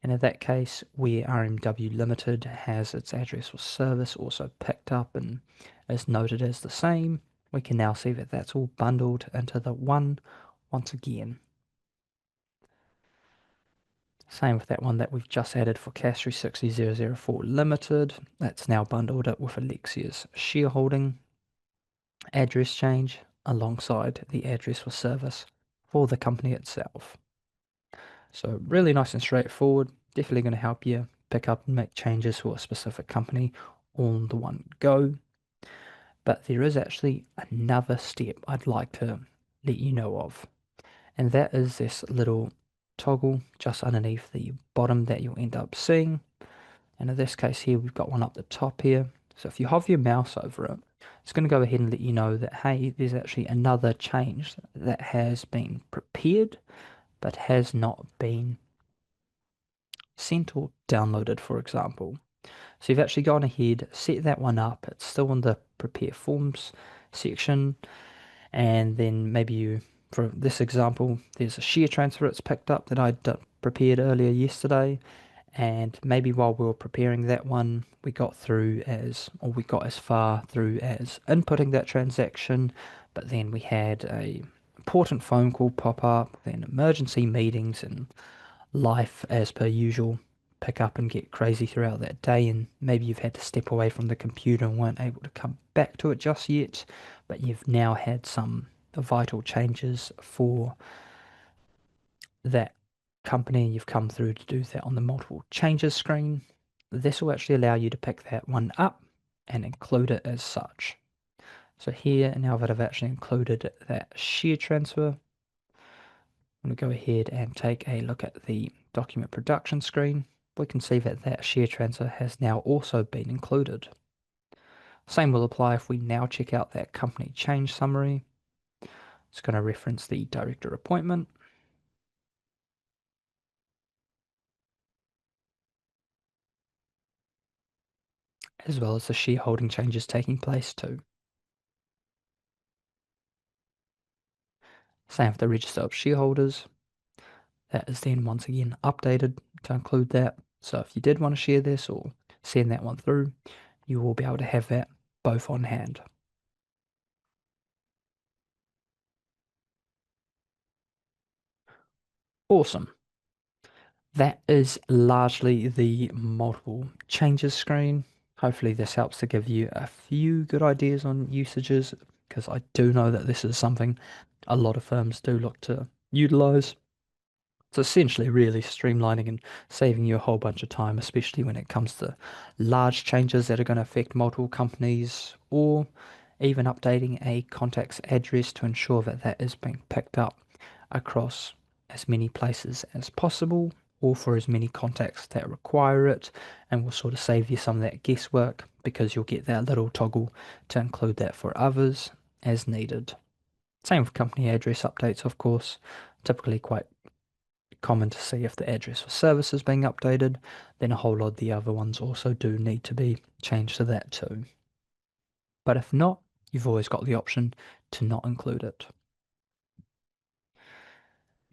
[SPEAKER 1] And in that case, where RMW Limited has its address or service also picked up and is noted as the same, we can now see that that's all bundled into the one once again. Same with that one that we've just added for CAS 360004 Limited. That's now bundled up with Alexia's shareholding address change alongside the address or service for the company itself. So really nice and straightforward. Definitely going to help you pick up and make changes for a specific company on the one go. But there is actually another step I'd like to let you know of. And that is this little toggle just underneath the bottom that you'll end up seeing. And in this case here, we've got one up the top here. So if you hover your mouse over it, it's going to go ahead and let you know that, hey, there's actually another change that has been prepared, but has not been sent or downloaded, for example. So you've actually gone ahead, set that one up. It's still in the prepare forms section. And then maybe you, for this example, there's a share transfer it's picked up that I prepared earlier yesterday. And maybe while we were preparing that one, we got through as, or we got as far through as inputting that transaction, but then we had a important phone call pop up, then emergency meetings and life as per usual pick up and get crazy throughout that day, and maybe you've had to step away from the computer and weren't able to come back to it just yet, but you've now had some vital changes for that company. You've come through to do that on the multiple changes screen. This will actually allow you to pick that one up and include it as such. So here, now that I've actually included that share transfer, I'm going to go ahead and take a look at the document production screen. We can see that that share transfer has now also been included. Same will apply if we now check out that company change summary. It's going to reference the director appointment, as well as the shareholding changes taking place too. Same with the register of shareholders. That is then once again updated to include that. So if you did want to share this or send that one through, you will be able to have that both on hand. Awesome. That is largely the multiple changes screen. Hopefully this helps to give you a few good ideas on usages, because I do know that this is something a lot of firms do look to utilize. It's essentially really streamlining and saving you a whole bunch of time, especially when it comes to large changes that are going to affect multiple companies, or even updating a contact's address to ensure that that is being picked up across as many places as possible, or for as many contacts that require it, and will sort of save you some of that guesswork because you'll get that little toggle to include that for others as needed. Same with company address updates, of course. Typically quite common to see if the address for service is being updated, then a whole lot of the other ones also do need to be changed to that too. But if not, you've always got the option to not include it.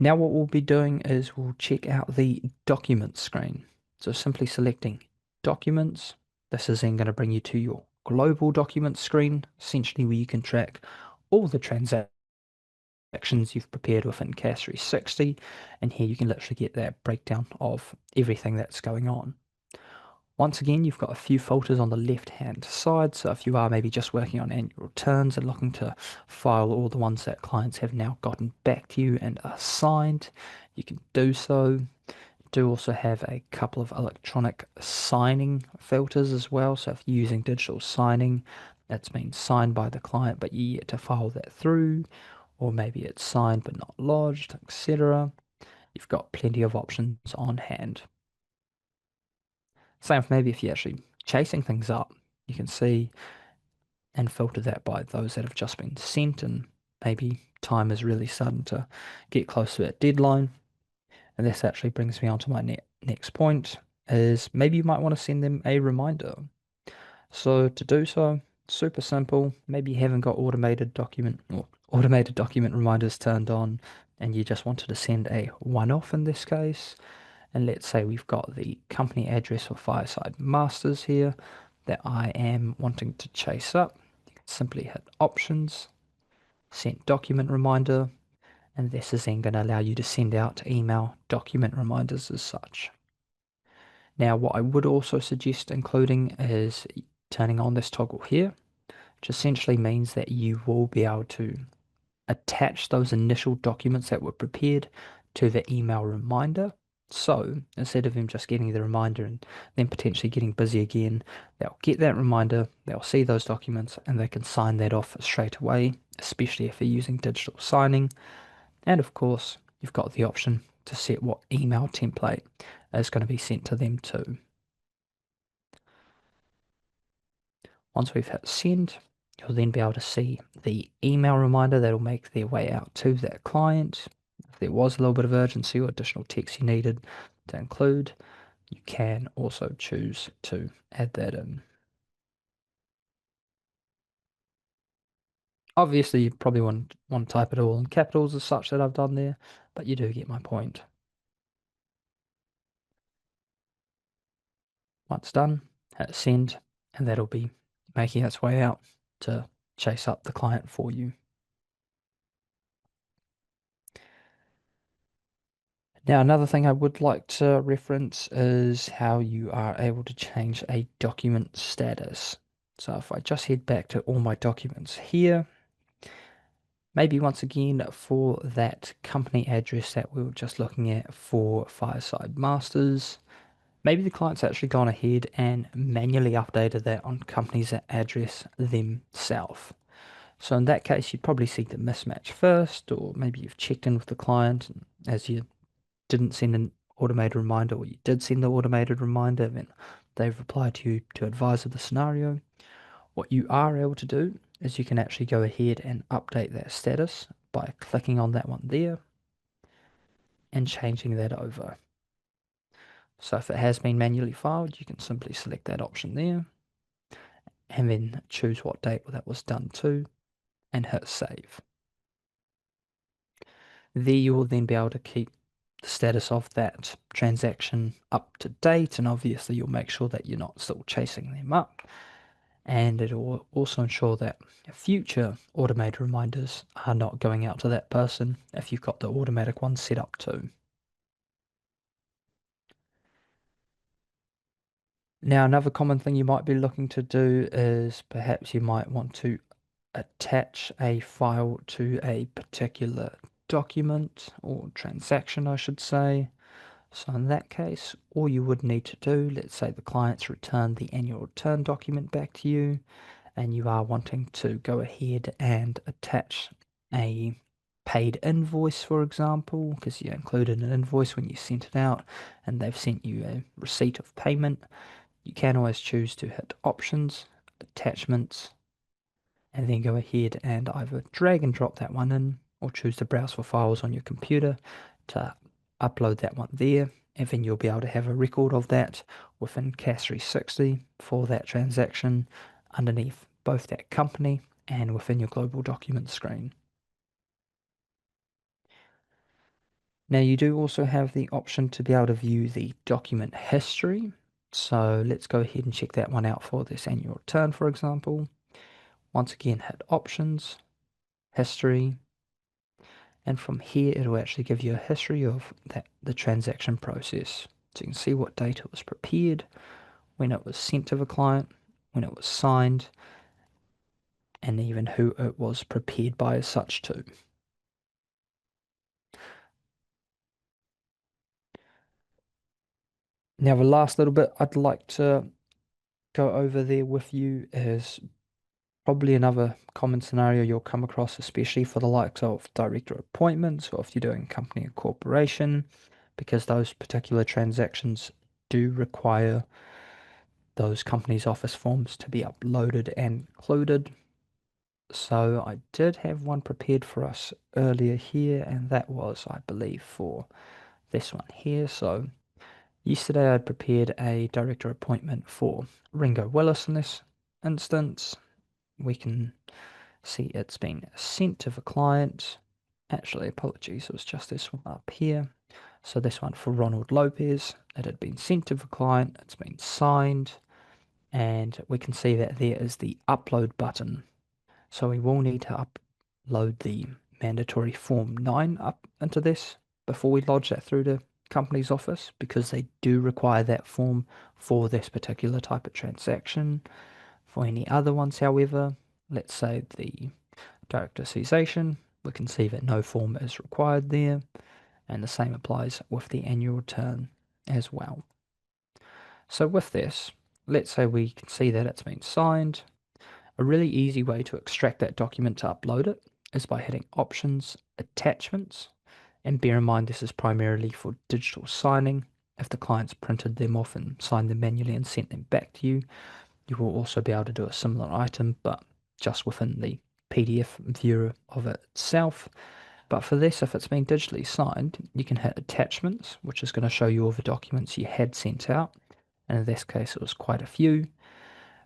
[SPEAKER 1] Now what we'll be doing is we'll check out the documents screen. So simply selecting documents. This is then going to bring you to your global documents screen, essentially where you can track all the transactions you've prepared within CAS 360, and here you can literally get that breakdown of everything that's going on. Once again, you've got a few filters on the left-hand side, so if you are maybe just working on annual returns and looking to file all the ones that clients have now gotten back to you and are signed, you can do so. Do also have a couple of electronic signing filters as well, so if you're using digital signing, that's been signed by the client but you yet to file that through, or maybe it's signed but not lodged, etc. You've got plenty of options on hand. Same with maybe if you're actually chasing things up, you can see and filter that by those that have just been sent, and maybe time is really starting to get close to that deadline. And this actually brings me on to my next point, is maybe you might want to send them a reminder. So to do so, super simple. Maybe you haven't got automated document reminders turned on, and you just wanted to send a one-off in this case. And let's say we've got the company address for Fireside Masters here that I am wanting to chase up. You can simply hit Options, Send Document Reminder, and this is then going to allow you to send out email document reminders as such. Now, what I would also suggest including is turning on this toggle here, which essentially means that you will be able to attach those initial documents that were prepared to the email reminder. So instead of them just getting the reminder and then potentially getting busy again, they'll get that reminder, they'll see those documents, and they can sign that off straight away, especially if they're using digital signing. And of course, you've got the option to set what email template is going to be sent to them too. Once we've hit send, you'll then be able to see the email reminder that'll make their way out to that client. If there was a little bit of urgency or additional text you needed to include, you can also choose to add that in. Obviously, you probably want to type it all in capitals as such that I've done there, but you do get my point. Once done, hit send, and that'll be making its way out to chase up the client for you. Now, another thing I would like to reference is how you are able to change a document status. So if I just head back to all my documents here, maybe once again for that company address that we were just looking at for Fireside Masters, maybe the client's actually gone ahead and manually updated that on company's address themselves. So in that case, you'd probably see the mismatch first, or maybe you've checked in with the client, and as you didn't send an automated reminder, or you did send the automated reminder, then they've replied to you to advise of the scenario. What you are able to do is you can actually go ahead and update that status by clicking on that one there and changing that over. So if it has been manually filed, you can simply select that option there and then choose what date that was done to and hit save. There you will then be able to keep the status of that transaction up to date, and obviously you'll make sure that you're not still chasing them up, and it will also ensure that future automated reminders are not going out to that person if you've got the automatic one set up too. Now, another common thing you might be looking to do is perhaps you might want to attach a file to a particular document or transaction, I should say. So in that case, all you would need to do, let's say the client's returned the annual return document back to you, and you are wanting to go ahead and attach a paid invoice, for example, because you included an invoice when you sent it out, and they've sent you a receipt of payment. You can always choose to hit Options, Attachments, and then go ahead and either drag and drop that one in or choose to browse for files on your computer to upload that one there, and then you'll be able to have a record of that within CAS 360 for that transaction underneath both that company and within your global document screen. Now you do also have the option to be able to view the document history. So let's go ahead and check that one out for this annual return, for example. Once again, hit Options, History, and from here it'll actually give you a history of the transaction process. So you can see what date it was prepared, when it was sent to the client, when it was signed, and even who it was prepared by as such to. Now the last little bit I'd like to go over there with you is probably another common scenario you'll come across, especially for the likes of director appointments or if you're doing company or corporation, because those particular transactions do require those companies' office forms to be uploaded and included. So I did have one prepared for us earlier here, and that was, I believe, for this one here. So yesterday I'd prepared a director appointment for Ringo Willis in this instance. We can see it's been sent to the client. Actually, apologies, it was just this one up here. So this one for Ronald Lopez, it had been sent to the client, it's been signed, and we can see that there is the upload button. So we will need to upload the mandatory Form 9 up into this before we lodge that through the company's office because they do require that form for this particular type of transaction. For any other ones, however, let's say the director cessation, we can see that no form is required there, and the same applies with the annual return as well. So with this, let's say we can see that it's been signed. A really easy way to extract that document to upload it is by hitting Options, Attachments, and bear in mind this is primarily for digital signing. If the client's printed them off and signed them manually and sent them back to you, you will also be able to do a similar item, but just within the PDF viewer of it itself. But for this, if it's been digitally signed, you can hit Attachments, which is going to show you all the documents you had sent out. And in this case, it was quite a few.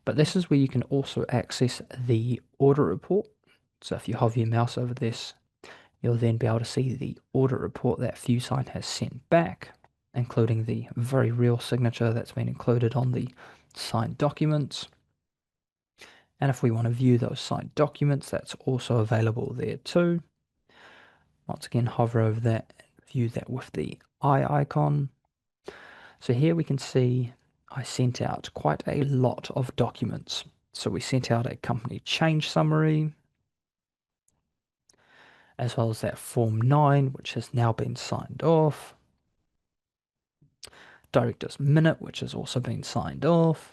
[SPEAKER 1] But this is where you can also access the audit report. So if you hover your mouse over this, you'll then be able to see the audit report that FuSign has sent back, including the very real signature that's been included on the signed documents. And if we want to view those signed documents, that's also available there too. Once again, hover over that and view that with the eye icon. So here we can see I sent out quite a lot of documents. So we sent out a company change summary, as well as that Form 9, which has now been signed off. Director's minute, which has also been signed off.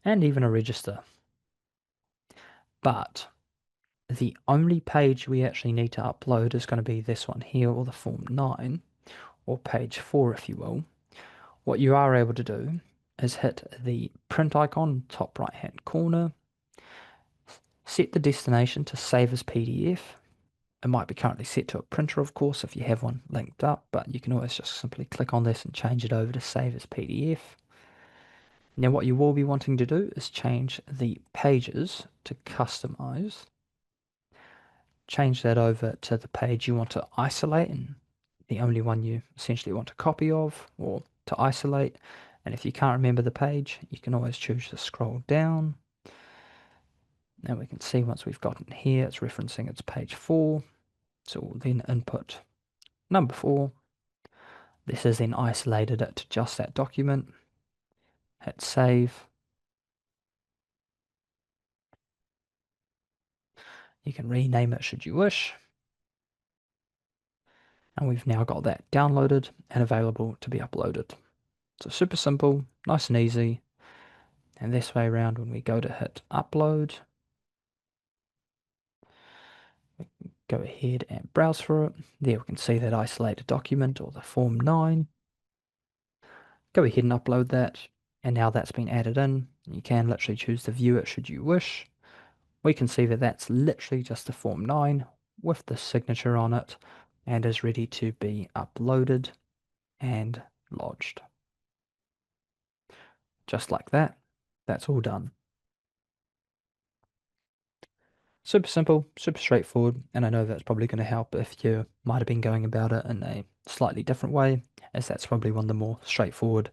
[SPEAKER 1] And even a register. But the only page we actually need to upload is going to be this one here, or the Form 9, or page 4 if you will. What you are able to do is hit the print icon top right hand corner, set the destination to save as PDF. It might be currently set to a printer, of course, if you have one linked up, but you can always just simply click on this and change it over to save as PDF. Now what you will be wanting to do is change the pages to customize. Change that over to the page you want to isolate and the only one you essentially want a copy of or to isolate. And if you can't remember the page, you can always choose to scroll down. Now we can see once we've gotten here, it's referencing its page 4. So we'll then input number 4. This has then isolated it to just that document. hit save. You can rename it should you wish. And we've now got that downloaded and available to be uploaded. So super simple, nice and easy. And this way around, when we go to hit upload, go ahead and browse for it. There we can see that isolated document or the Form 9. Go ahead and upload that. And now that's been added in. You can literally choose to view it should you wish. We can see that that's literally just the Form 9 with the signature on it and is ready to be uploaded and lodged. Just like that. That's all done. Super simple, super straightforward, and I know that's probably going to help if you might have been going about it in a slightly different way, as that's probably one of the more straightforward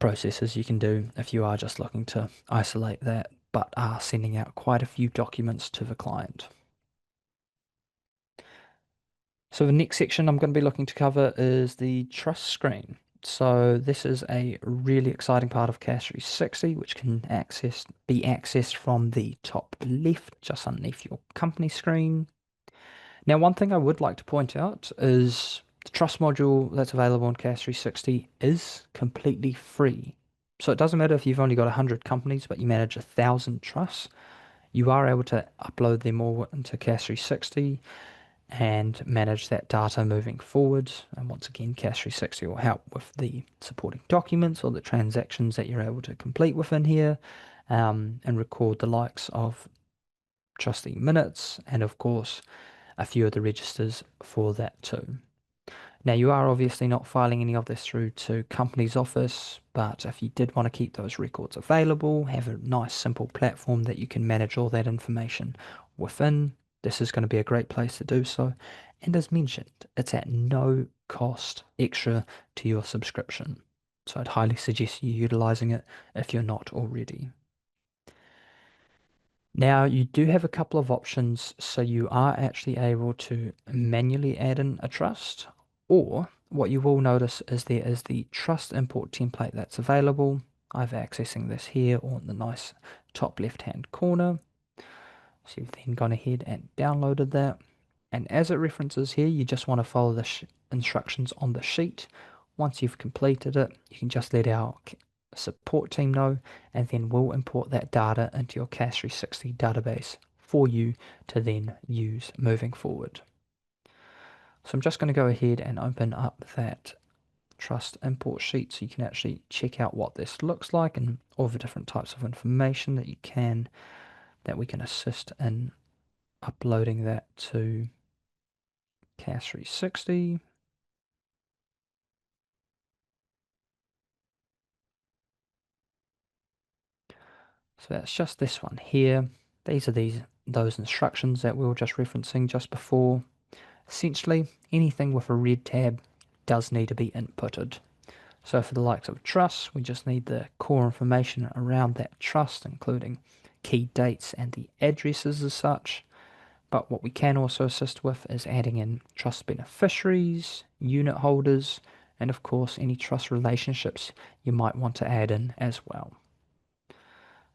[SPEAKER 1] processes you can do if you are just looking to isolate that, but are sending out quite a few documents to the client. So the next section I'm going to be looking to cover is the trust screen. So this is a really exciting part of CAS 360, which can be accessed from the top left, just underneath your company screen. Now, one thing I would like to point out is the trust module that's available on CAS 360 is completely free. So it doesn't matter if you've only got 100 companies, but you manage 1,000 trusts, you are able to upload them all into CAS 360 and manage that data moving forward. And once again, CAS 360 will help with the supporting documents or the transactions that you're able to complete within here, and record the likes of trustee minutes and, of course, a few of the registers for that too. Now, you are obviously not filing any of this through to Companies Office, but if you did want to keep those records available, have a nice simple platform that you can manage all that information within, this is going to be a great place to do so. And as mentioned, it's at no cost extra to your subscription. So I'd highly suggest you utilizing it if you're not already. Now, you do have a couple of options, so you are actually able to manually add in a trust, or what you will notice is there is the trust import template that's available. I'm accessing this here on the nice top left-hand corner. So you've then gone ahead and downloaded that. And as it references here, you just want to follow the instructions on the sheet. Once you've completed it, you can just let our support team know, and then we'll import that data into your CAS 360 database for you to then use moving forward. So I'm just going to go ahead and open up that trust import sheet so you can actually check out what this looks like and all the different types of information that we can assist in uploading that to CAS 360. So that's just this one here. These are those instructions that we were just referencing just before. Essentially, anything with a red tab does need to be inputted. So for the likes of trust, we just need the core information around that trust, including key dates and the addresses as such. But what we can also assist with is adding in trust beneficiaries, unit holders, and of course any trust relationships you might want to add in as well.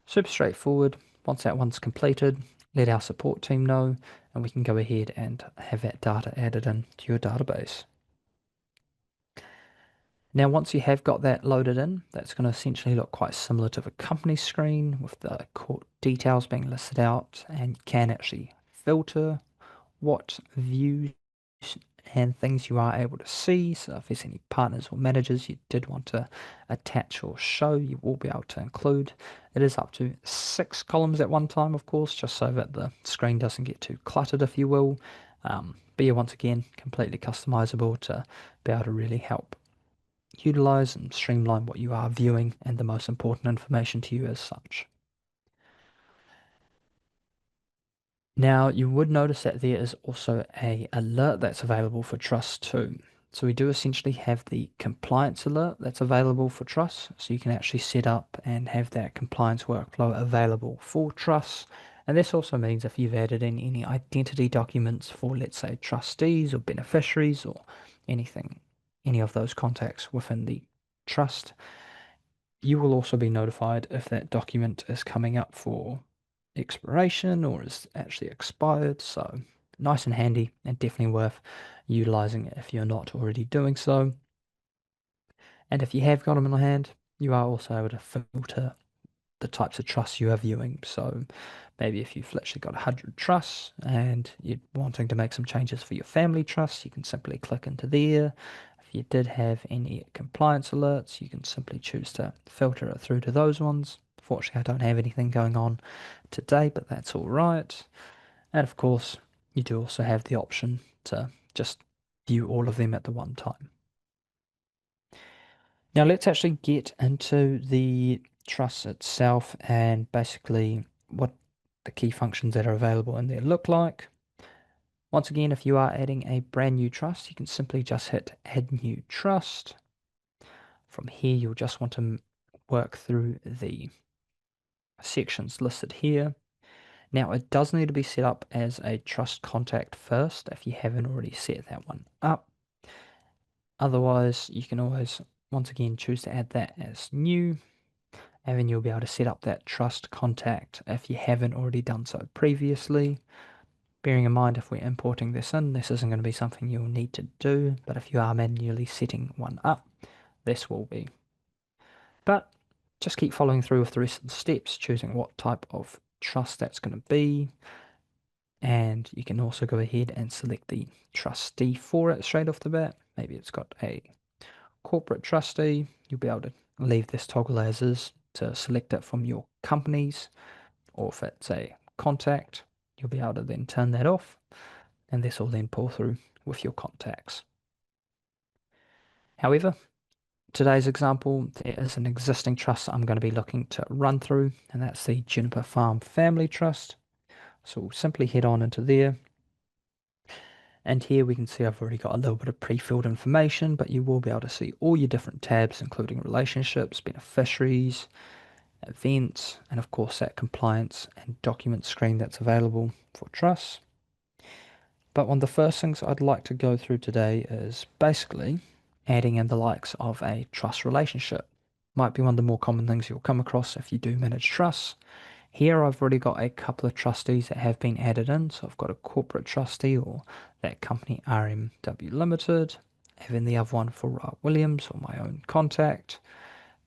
[SPEAKER 1] Super straightforward. Once that one's completed, let our support team know, and we can go ahead and have that data added into your database. Now, once you have got that loaded in, that's going to essentially look quite similar to the company screen with the court details being listed out, and you can actually filter what views and things you are able to see. So if there's any partners or managers you did want to attach or show, you will be able to include. It is up to 6 columns at one time, of course, just so that the screen doesn't get too cluttered, if you will. But yeah, once again, completely customizable to be able to really help utilize and streamline what you are viewing and the most important information to you as such. Now, you would notice that there is also a alert that's available for trust too. So we do essentially have the compliance alert that's available for trust. So you can actually set up and have that compliance workflow available for trust. And this also means if you've added in any identity documents for, let's say, trustees or beneficiaries or anything, any of those contacts within the trust, You will also be notified if that document is coming up for expiration or is actually expired. So nice and handy and definitely worth utilizing it if you're not already doing so. And if you have got them in hand, you are also able to filter the types of trusts you are viewing. So maybe if you've literally got 100 trusts and you're wanting to make some changes for your family trusts, you can simply click into there. If you did have any compliance alerts, you can simply choose to filter it through to those ones. Fortunately, I don't have anything going on today, but that's all right. And of course, you do also have the option to just view all of them at the one time. Now let's actually get into the trust itself and basically what the key functions that are available in there look like. Once again, if you are adding a brand new trust, you can simply just hit Add New Trust. From here, you'll just want to work through the sections listed here. Now, it does need to be set up as a trust contact first if you haven't already set that one up. Otherwise, you can always, once again, choose to add that as new, and then you'll be able to set up that trust contact if you haven't already done so previously. Bearing in mind, if we're importing this in, this isn't going to be something you'll need to do, but if you are manually setting one up, this will be. But just keep following through with the rest of the steps, choosing what type of trust that's going to be, and you can also go ahead and select the trustee for it straight off the bat. Maybe it's got a corporate trustee. You'll be able to leave this toggle as is to select it from your companies, or if it's a contact, you'll be able to then turn that off, and this will then pull through with your contacts. However, today's example, there is an existing trust I'm going to be looking to run through, and that's the Juniper Farm Family Trust. So we'll simply head on into there. And here we can see I've already got a little bit of pre-filled information, but you will be able to see all your different tabs, including relationships, beneficiaries, events, and of course that compliance and document screen that's available for trusts. But one of the first things I'd like to go through today is basically adding in the likes of a trust relationship. Might be one of the more common things you'll come across if you do manage trusts. Here I've already got a couple of trustees that have been added in. So I've got a corporate trustee or that company RMW Limited, having the other one for Wright Williams or my own contact.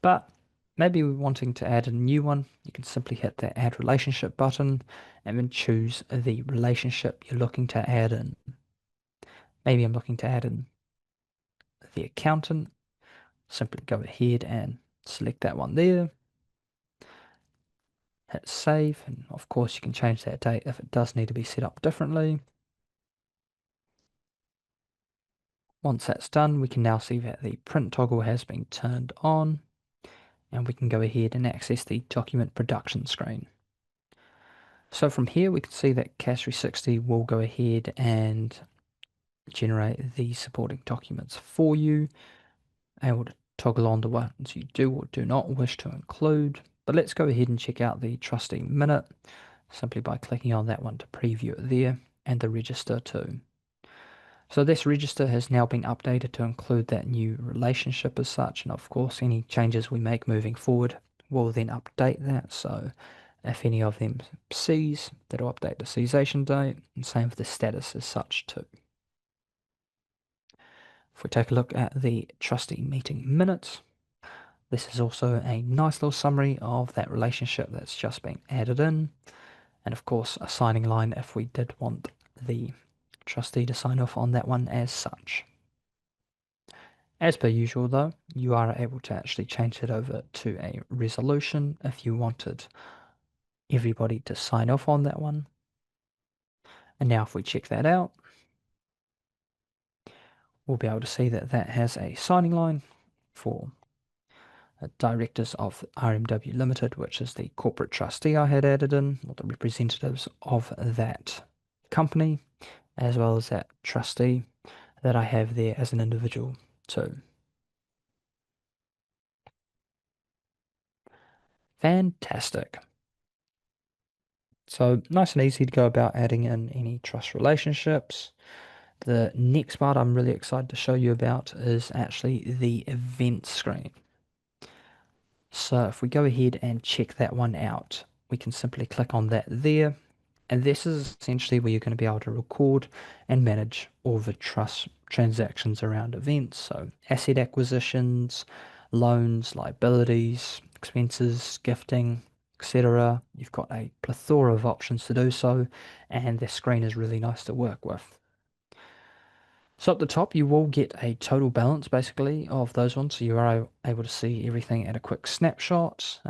[SPEAKER 1] But maybe we're wanting to add a new one. You can simply hit the add relationship button and then choose the relationship you're looking to add in. Maybe I'm looking to add in the accountant. Simply go ahead and select that one there. Hit save, and of course you can change that date if it does need to be set up differently. Once that's done, we can now see that the print toggle has been turned on, and we can go ahead and access the document production screen. So from here, we can see that CAS 360 will go ahead and generate the supporting documents for you, able to toggle on the ones you do or do not wish to include. But let's go ahead and check out the trustee minute simply by clicking on that one to preview it there, and the register too. So this register has now been updated to include that new relationship as such, and of course any changes we make moving forward will then update that. So if any of them cease, that'll update the cessation date, and same for the status as such too. If we take a look at the trustee meeting minutes, this is also a nice little summary of that relationship that's just been added in, and of course a signing line if we did want the trustee to sign off on that one as such. As per usual though, you are able to actually change it over to a resolution if you wanted everybody to sign off on that one. And now if we check that out, we'll be able to see that that has a signing line for directors of RMW Limited, which is the corporate trustee I had added in, or the representatives of that company, as well as that trustee that I have there as an individual too. Fantastic. So nice and easy to go about adding in any trust relationships. The next part I'm really excited to show you about is actually the event screen. So if we go ahead and check that one out, we can simply click on that there. And this is essentially where you're going to be able to record and manage all the trust transactions around events. So asset acquisitions, loans, liabilities, expenses, gifting, etc. You've got a plethora of options to do so, and the screen is really nice to work with. So at the top, you will get a total balance basically of those ones. So you are able to see everything at a quick snapshot,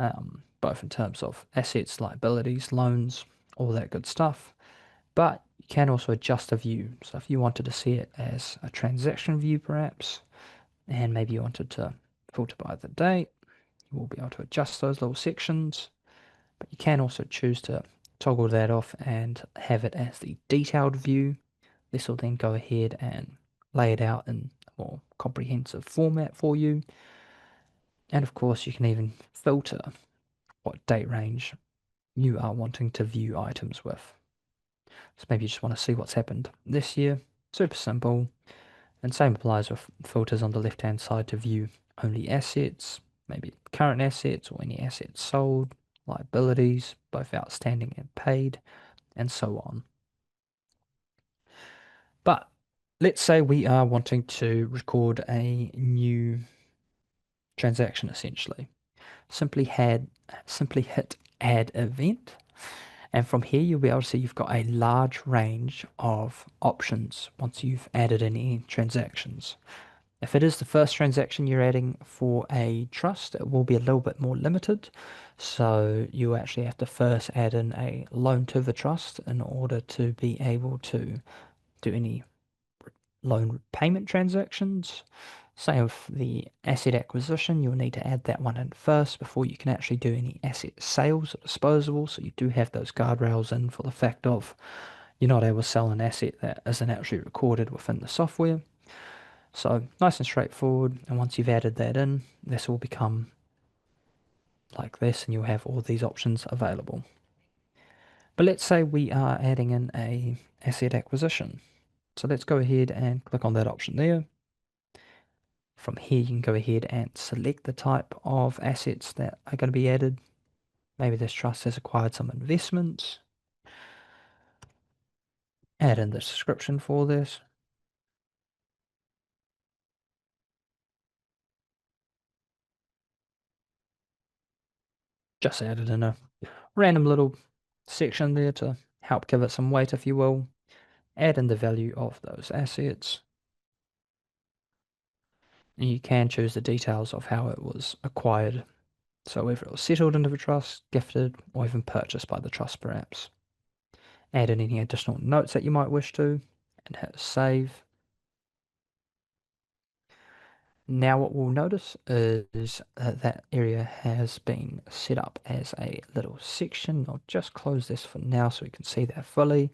[SPEAKER 1] both in terms of assets, liabilities, loans, all that good stuff. But you can also adjust the view. So if you wanted to see it as a transaction view perhaps, and maybe you wanted to filter by the date, you will be able to adjust those little sections. But you can also choose to toggle that off and have it as the detailed view. This will then go ahead and lay it out in a more comprehensive format for you. And of course, you can even filter what date range you are wanting to view items with. So maybe you just want to see what's happened this year. Super simple. And same applies with filters on the left hand side to view only assets, maybe current assets or any assets sold, liabilities, both outstanding and paid, and so on. But let's say we are wanting to record a new transaction essentially. Simply hit add event. And from here, you'll be able to see you've got a large range of options once you've added any transactions. If it is the first transaction you're adding for a trust, it will be a little bit more limited. So you actually have to first add in a loan to the trust in order to be able to do any loan payment transactions. Same with the asset acquisition, you'll need to add that one in first before you can actually do any asset sales or disposable. So you do have those guardrails in for the fact of you're not able to sell an asset that isn't actually recorded within the software. So nice and straightforward. And once you've added that in, this will become like this and you'll have all these options available. But let's say we are adding in a asset acquisition. So let's go ahead and click on that option there. From here, you can go ahead and select the type of assets that are going to be added. Maybe this trust has acquired some investments. Add in the description for this. Just added in a random little section there to help give it some weight, if you will. Add in the value of those assets. And you can choose the details of how it was acquired. So whether it was settled into the trust, gifted, or even purchased by the trust perhaps. Add in any additional notes that you might wish to, and hit save. Now what we'll notice is that area has been set up as a little section. I'll just close this for now so we can see that fully.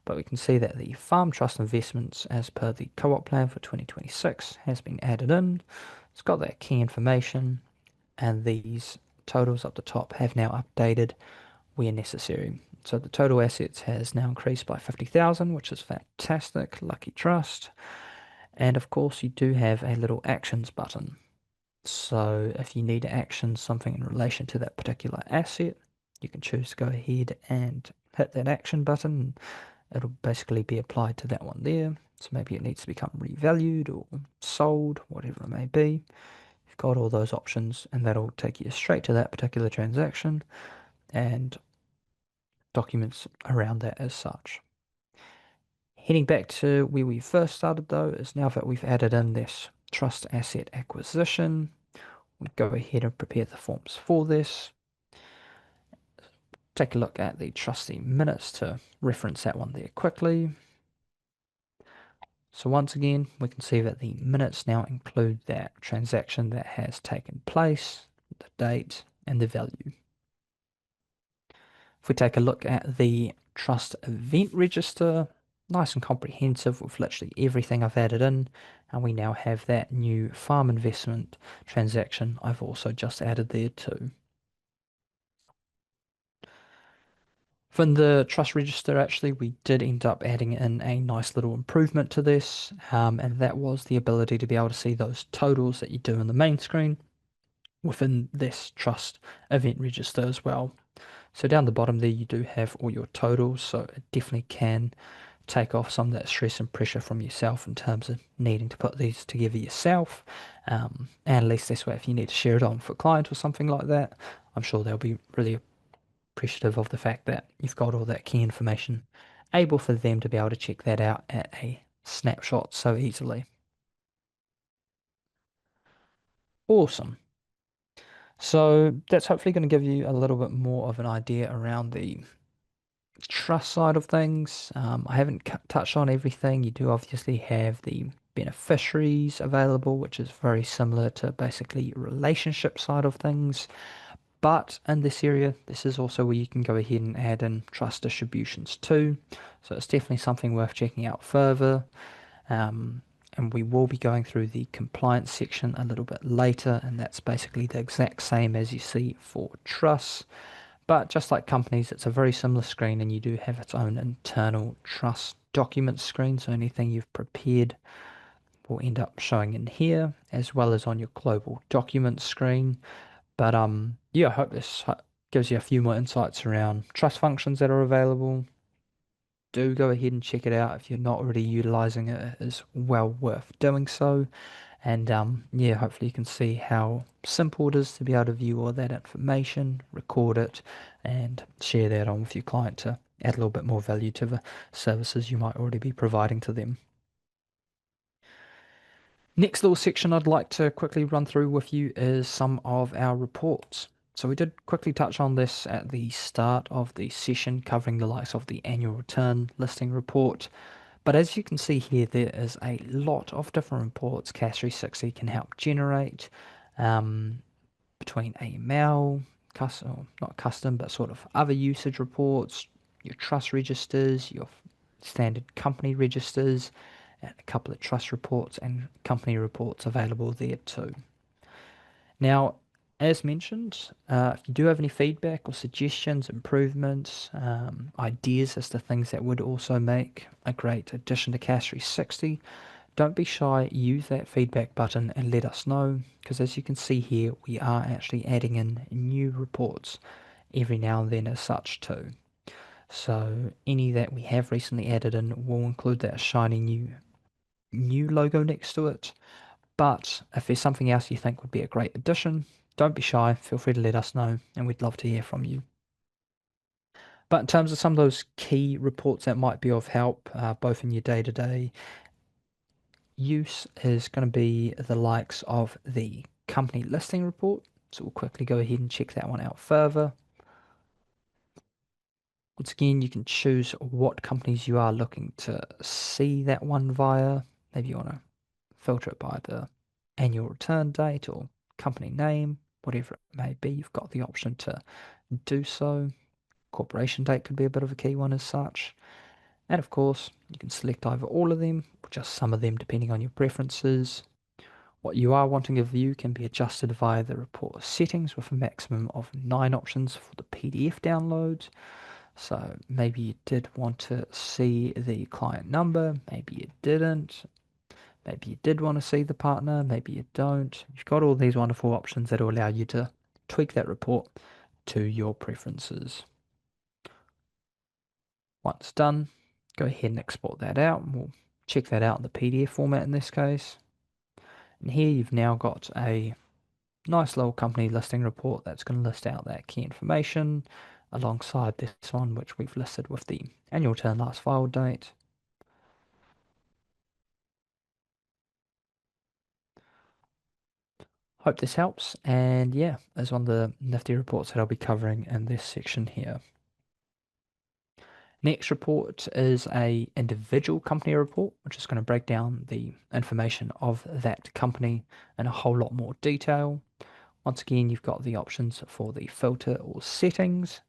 [SPEAKER 1] But we can see that the farm trust investments as per the co-op plan for 2026 has been added in. It's got that key information and these totals up the top have now updated where necessary. So the total assets has now increased by 50,000, which is fantastic. Lucky trust. And of course, you do have a little actions button. So if you need to action something in relation to that particular asset, you can choose to go ahead and hit that action button. It'll basically be applied to that one there. So maybe it needs to become revalued or sold, whatever it may be. You've got all those options, and that'll take you straight to that particular transaction and documents around that as such. Heading back to where we first started though, is now that we've added in this trust asset acquisition, we'll go ahead and prepare the forms for this. Take a look at the trustee minutes to reference that one there quickly. So once again, we can see that the minutes now include that transaction that has taken place, the date, and the value. If we take a look at the trust event register, nice and comprehensive with literally everything I've added in, and we now have that new farm investment transaction I've also just added there too. From the trust register, actually, we did end up adding in a nice little improvement to this, and that was the ability to be able to see those totals that you do on the main screen within this trust event register as well. So down the bottom there, you do have all your totals, so it definitely can take off some of that stress and pressure from yourself in terms of needing to put these together yourself. And at least this way, if you need to share it on for a client or something like that, I'm sure they'll be really appreciative of the fact that you've got all that key information able for them to be able to check that out at a snapshot so easily. Awesome. So that's hopefully going to give you a little bit more of an idea around the trust side of things. I haven't touched on everything. You do obviously have the beneficiaries available, which is very similar to basically relationship side of things. But in this area, this is also where you can go ahead and add in trust distributions too. So it's definitely something worth checking out further. Um, and we will be going through the compliance section a little bit later, and that's basically the exact same as you see for trusts. But just like companies, it's a very similar screen, and you do have its own internal trust document screen. So anything you've prepared will end up showing in here, as well as on your global documents screen. But yeah, I hope this gives you a few more insights around trust functions that are available. Do go ahead and check it out if you're not already utilizing it. It is well worth doing so. And yeah, hopefully you can see how simple it is to be able to view all that information, record it, and share that on with your client to add a little bit more value to the services you might already be providing to them. Next little section I'd like to quickly run through with you is some of our reports. So we did quickly touch on this at the start of the session, covering the likes of the annual return listing report. But as you can see here, there is a lot of different reports CAS 360 can help generate um, between AML, custom, not custom, but sort of other usage reports, your trust registers, your standard company registers, and a couple of trust reports and company reports available there too. Now, as mentioned, if you do have any feedback or suggestions, improvements, ideas as to things that would also make a great addition to CAS 360, don't be shy, use that feedback button and let us know, because as you can see here, we are actually adding in new reports every now and then as such too. So any that we have recently added in will include that shiny new logo next to it. But if there's something else you think would be a great addition, don't be shy, feel free to let us know, and we'd love to hear from you. But in terms of some of those key reports that might be of help, both in your day to day use, is going to be the likes of the company listing report. So we'll quickly go ahead and check that one out further. Once again, you can choose what companies you are looking to see that one via. Maybe you want to filter it by the annual return date or company name, whatever it may be. You've got the option to do so. Corporation date could be a bit of a key one as such. And of course, you can select either all of them or just some of them depending on your preferences. What you are wanting to view can be adjusted via the report settings with a maximum of 9 options for the PDF download. So maybe you did want to see the client number, maybe you didn't. Maybe you did want to see the partner, maybe you don't. You've got all these wonderful options that will allow you to tweak that report to your preferences. Once done, go ahead and export that out. And we'll check that out in the PDF format in this case. And here you've now got a nice little company listing report that's going to list out that key information alongside this one, which we've listed with the annual return last filed date. Hope this helps. And yeah, there's one of the nifty reports that I'll be covering in this section here. Next report is a individual company report, which is going to break down the information of that company in a whole lot more detail. Once again, you've got the options for the filter or settings,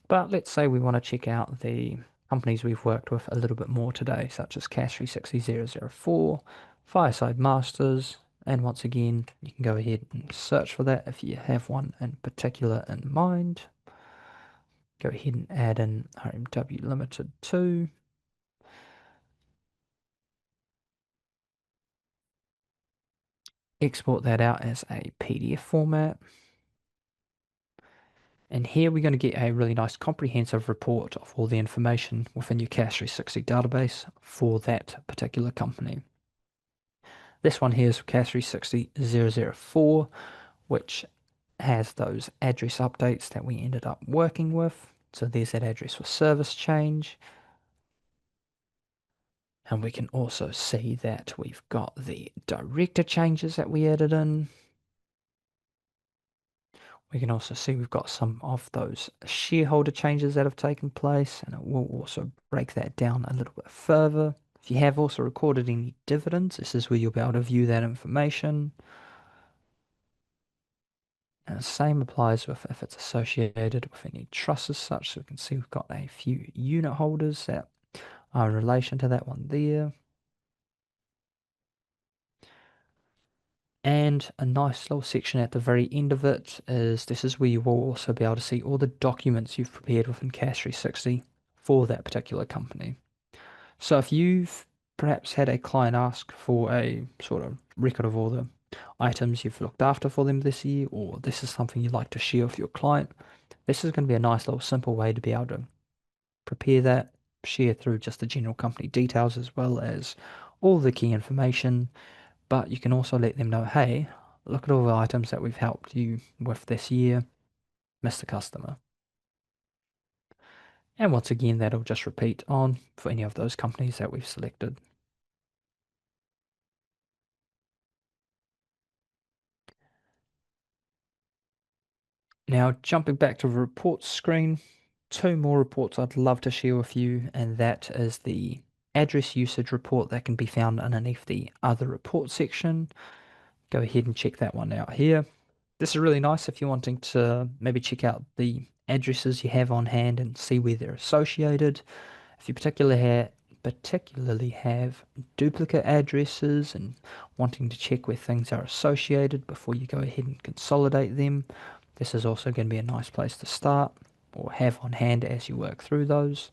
[SPEAKER 1] but let's say we want to check out the companies we've worked with a little bit more today, such as CAS 360004, Fireside Masters, and once again, you can go ahead and search for that if you have one in particular in mind. Go ahead and add in RMW Limited too. export that out as a PDF format. And here we're going to get a really nice comprehensive report of all the information within your CAS 360 database for that particular company. This one here is CAS 360 004, which has those address updates that we ended up working with. So there's that address for service change. And we can also see that we've got the director changes that we added in. We can also see we've got some of those shareholder changes that have taken place, and it will also break that down a little bit further. If you have also recorded any dividends, this is where you'll be able to view that information. And the same applies with if it's associated with any trusts as such. So we can see we've got a few unit holders that are in relation to that one there. And a nice little section at the very end of it is this is where you will also be able to see all the documents you've prepared within CAS 360 for that particular company. So if you've perhaps had a client ask for a sort of record of all the items you've looked after for them this year, or this is something you'd like to share with your client, this is going to be a nice little simple way to be able to prepare that, share through just the general company details as well as all the key information. But you can also let them know, hey, look at all the items that we've helped you with this year, Mr. Customer. And once again, that'll just repeat on for any of those companies that we've selected. Now, jumping back to the reports screen, two more reports I'd love to share with you, and that is the address usage report that can be found underneath the other report section. Go ahead and check that one out here. This is really nice if you're wanting to maybe check out the addresses you have on hand and see where they're associated. If you particularly have duplicate addresses and wanting to check where things are associated before you go ahead and consolidate them, this is also going to be a nice place to start or have on hand as you work through those.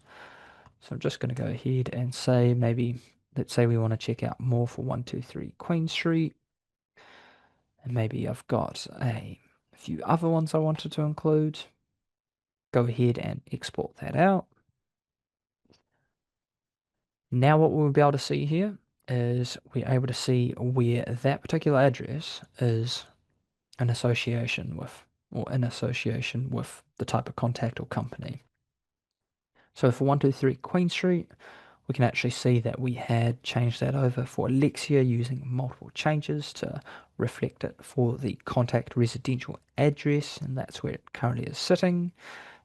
[SPEAKER 1] So I'm just going to go ahead and say maybe, let's say we want to check out more for 123 Queen Street. And maybe I've got a few other ones I wanted to include. Go ahead and export that out. Now what we'll be able to see here is we're able to see where that particular address is an association with, or in association with the type of contact or company. So for 123 Queen Street, we can actually see that we had changed that over for Alexia using multiple changes to reflect it for the contact residential address, and that's where it currently is sitting.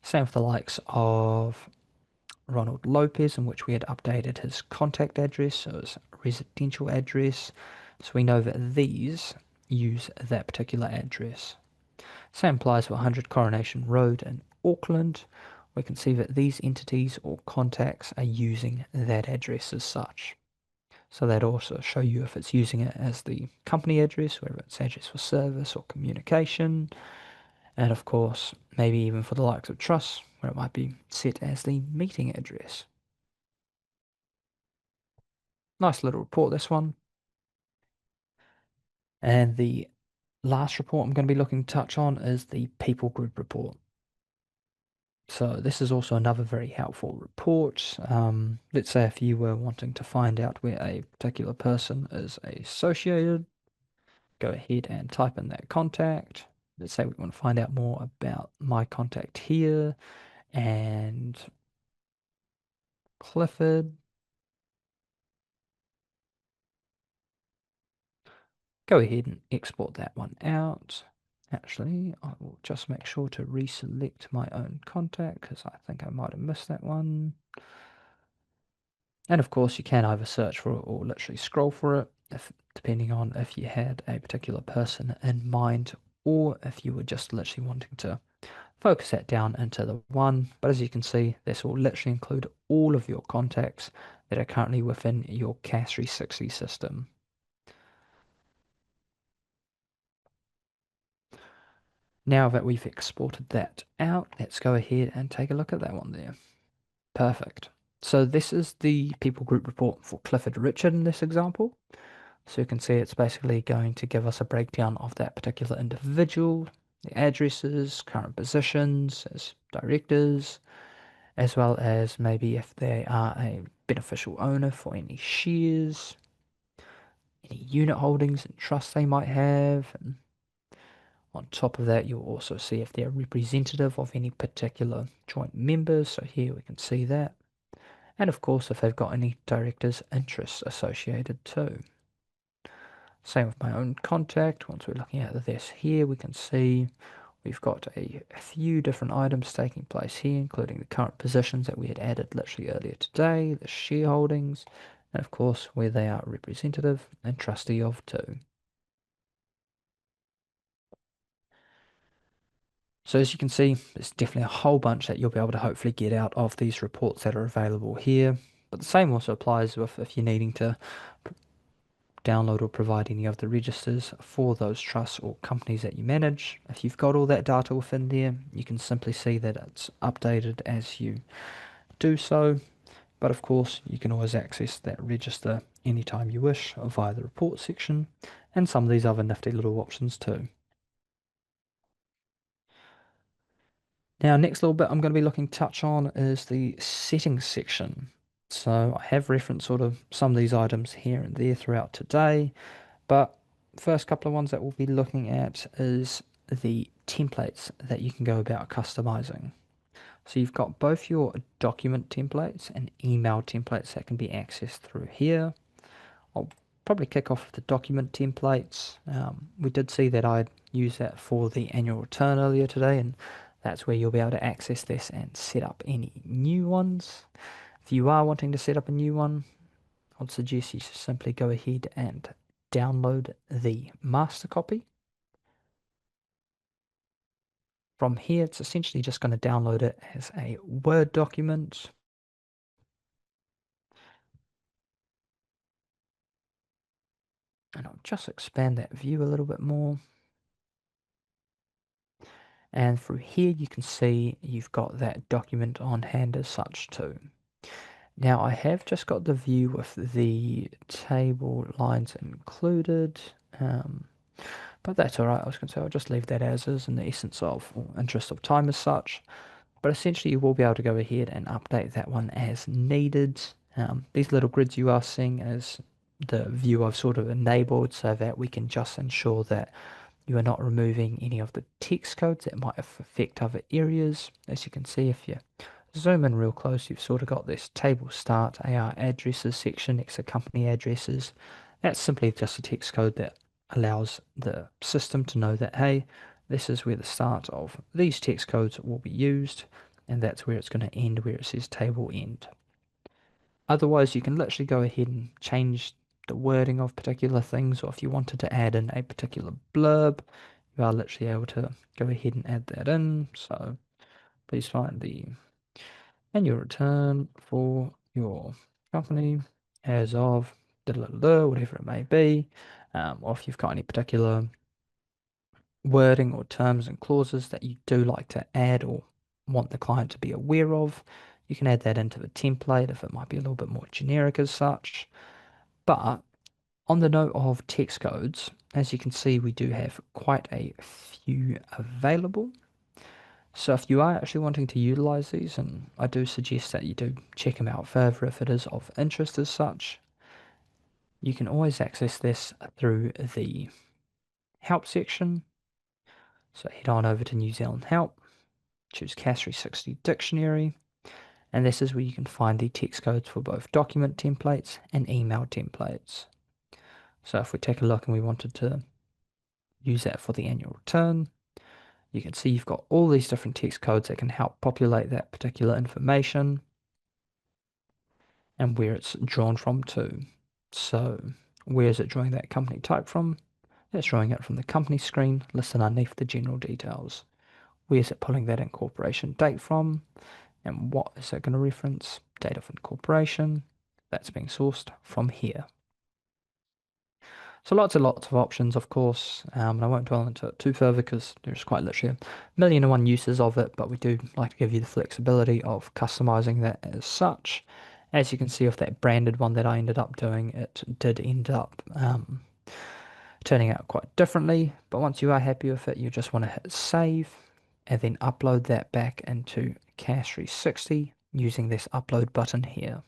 [SPEAKER 1] Same with the likes of Ronald Lopez, in which we had updated his contact address, so his residential address. So we know that these use that particular address. Same applies for 100 Coronation Road in Auckland. We can see that these entities or contacts are using that address as such. So that also show you if it's using it as the company address, whether it's address for service or communication. And of course, maybe even for the likes of trusts, where it might be set as the meeting address. Nice little report, this one. And the last report I'm going to be looking to touch on is the people group report. So this is also another very helpful report. Let's say if you were wanting to find out where a particular person is associated, go ahead and type in that contact. Let's say we want to find out more about my contact here and Clifford. Go ahead and export that one out. Actually, I will just make sure to reselect my own contact because I think I might have missed that one. And of course, you can either search for it or literally scroll for it, depending on if you had a particular person in mind or if you were just literally wanting to focus that down into the one. But as you can see, this will literally include all of your contacts that are currently within your CAS 360 system. Now that we've exported that out, let's go ahead and take a look at that one there. Perfect. So this is the people group report for Clifford Richard in this example. So you can see it's basically going to give us a breakdown of that particular individual, the addresses, current positions as directors, as well as maybe if they are a beneficial owner for any shares, any unit holdings and trusts they might have. And on top of that, you'll also see if they're representative of any particular joint members. So here we can see that. And of course, if they've got any directors' interests associated too. Same with my own contact. Once we're looking at this here, we can see we've got a few different items taking place here, including the current positions that we had added literally earlier today, the shareholdings, and of course where they are representative and trustee of too. So as you can see, there's definitely a whole bunch that you'll be able to hopefully get out of these reports that are available here. But the same also applies with if you're needing to download or provide any of the registers for those trusts or companies that you manage. If you've got all that data within there, you can simply see that it's updated as you do so. But of course, you can always access that register anytime you wish via the report section and some of these other nifty little options too. Now, next little bit I'm going to be looking to touch on is the settings section. So I have referenced sort of some of these items here and there throughout today, but first couple of ones that we'll be looking at is the templates that you can go about customizing. So you've got both your document templates and email templates that can be accessed through here. I'll probably kick off with the document templates. We did see that I'd use that for the annual return earlier today, and that's where you'll be able to access this and set up any new ones. If you are wanting to set up a new one, I'd suggest you simply go ahead and download the master copy. From here, it's essentially just going to download it as a Word document. And I'll just expand that view a little bit more. And through here, you can see you've got that document on hand as such too. Now I have just got the view with the table lines included, but that's all right. I was going to say I'll just leave that as is in the essence of, or interest of time as such. But essentially you will be able to go ahead and update that one as needed. These little grids you are seeing as the view I've sort of enabled so that we can just ensure that you are not removing any of the text codes that might affect other areas. As you can see, if you zoom in real close, you've sort of got this table start AR addresses section next to company addresses. That's simply just a text code that allows the system to know that, hey, this is where the start of these text codes will be used, and that's where it's going to end, where it says table end. Otherwise, you can literally go ahead and change the wording of particular things, or if you wanted to add in a particular blurb, you are literally able to go ahead and add that in. So please find the annual return for your company as of whatever it may be, or if you've got any particular wording or terms and clauses that you do like to add or want the client to be aware of, you can add that into the template if it might be a little bit more generic as such. But on the note of text codes, as you can see, we do have quite a few available. So if you are actually wanting to utilize these, and I do suggest that you do check them out further if it is of interest as such, you can always access this through the help section. So head on over to New Zealand Help, choose CAS 360 Dictionary, and this is where you can find the text codes for both document templates and email templates. So if we take a look and we wanted to use that for the annual return, you can see you've got all these different text codes that can help populate that particular information and where it's drawn from too. So where is it drawing that company type from? It's drawing it from the company screen listed underneath the general details. Where is it pulling that incorporation date from? And what is it going to reference? Date of incorporation. That's being sourced from here. So lots and lots of options, of course, and I won't dwell into it too further because there's quite literally a million and one uses of it, but we do like to give you the flexibility of customizing that as such. As you can see with that branded one that I ended up doing, it did end up turning out quite differently. But once you are happy with it, you just want to hit save and then upload that back into CAS 360 using this upload button here.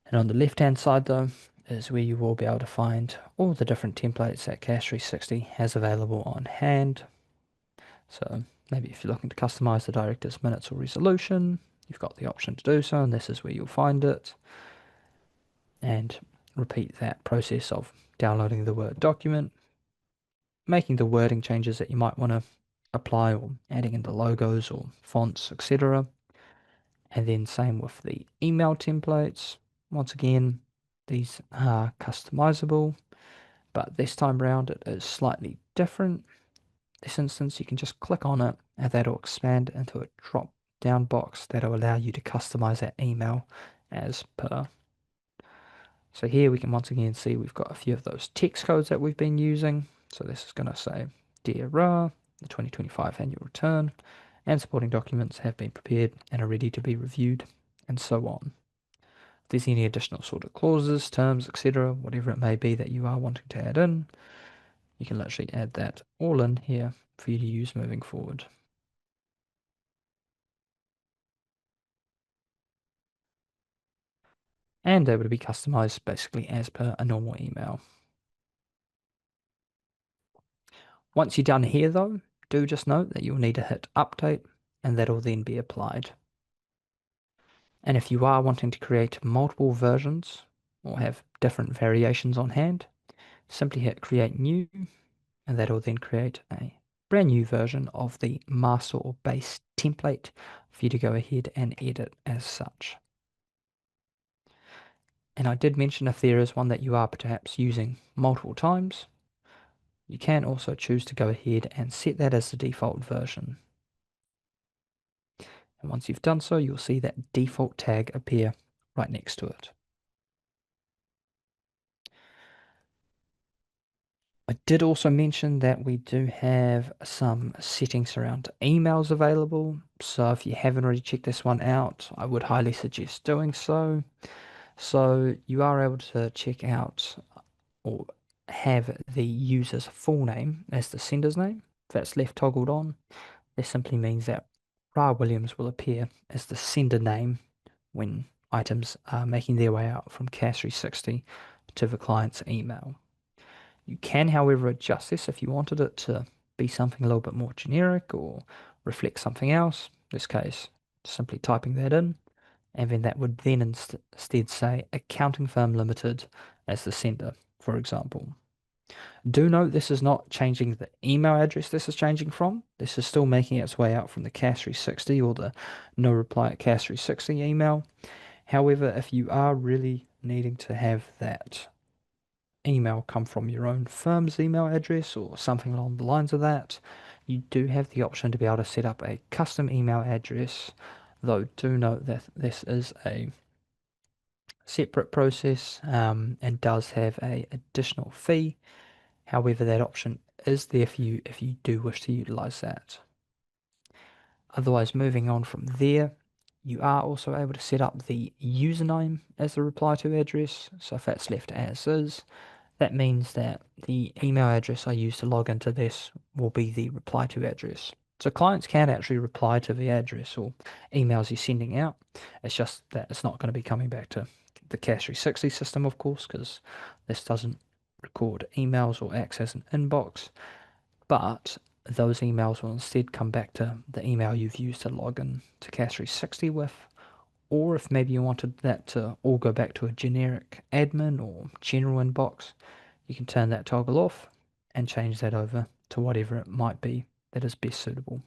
[SPEAKER 1] And on the left hand side though is where you will be able to find all the different templates that CAS 360 has available on hand. So maybe if you're looking to customize the director's minutes or resolution, you've got the option to do so, and this is where you'll find it. And repeat that process of downloading the Word document, making the wording changes that you might want to apply, or adding in the logos or fonts, etc. And then same with the email templates. Once again, these are customizable, but this time around it is slightly different. This instance, you can just click on it and that'll expand into a drop down box that'll allow you to customize that email as per. So here we can once again see we've got a few of those text codes that we've been using. So this is going to say, Dear Ra, the 2025 annual return and supporting documents have been prepared and are ready to be reviewed, and so on. If there's any additional sort of clauses, terms, etc., whatever it may be that you are wanting to add in, you can literally add that all in here for you to use moving forward. And able to be customized basically as per a normal email. Once you're done here though, do just note that you'll need to hit update and that'll then be applied. And if you are wanting to create multiple versions or have different variations on hand, simply hit create new and that'll then create a brand new version of the master or base template for you to go ahead and edit as such. And I did mention if there is one that you are perhaps using multiple times, you can also choose to go ahead and set that as the default version. And once you've done so, you'll see that default tag appear right next to it. I did also mention that we do have some settings around emails available. So if you haven't already checked this one out, I would highly suggest doing so. So you are able to check out or have the user's full name as the sender's name. If that's left toggled on, this simply means that Ra Williams will appear as the sender name when items are making their way out from CAS 360 to the client's email. You can, however, adjust this if you wanted it to be something a little bit more generic or reflect something else. In this case, simply typing that in, and then that would then instead say Accounting Firm Limited as the sender, for example. Do note this is not changing the email address this is changing from. This is still making its way out from the CAS 360 or the no reply at CAS 360 email. However, if you are really needing to have that email come from your own firm's email address or something along the lines of that, you do have the option to be able to set up a custom email address, though do note that this is a separate process and does have a additional fee. However, that option is there for you if you do wish to utilize that. Otherwise, moving on from there, you are also able to set up the username as the reply to address. So if that's left as is, that means that the email address I use to log into this will be the reply to address. So clients can actually reply to the address or emails you're sending out. It's just that it's not going to be coming back to the CAS 360 system, of course, because this doesn't record emails or acts as an inbox. But those emails will instead come back to the email you've used to log in to CAS 360 with. Or if maybe you wanted that to all go back to a generic admin or general inbox, you can turn that toggle off and change that over to whatever it might be that is best suitable.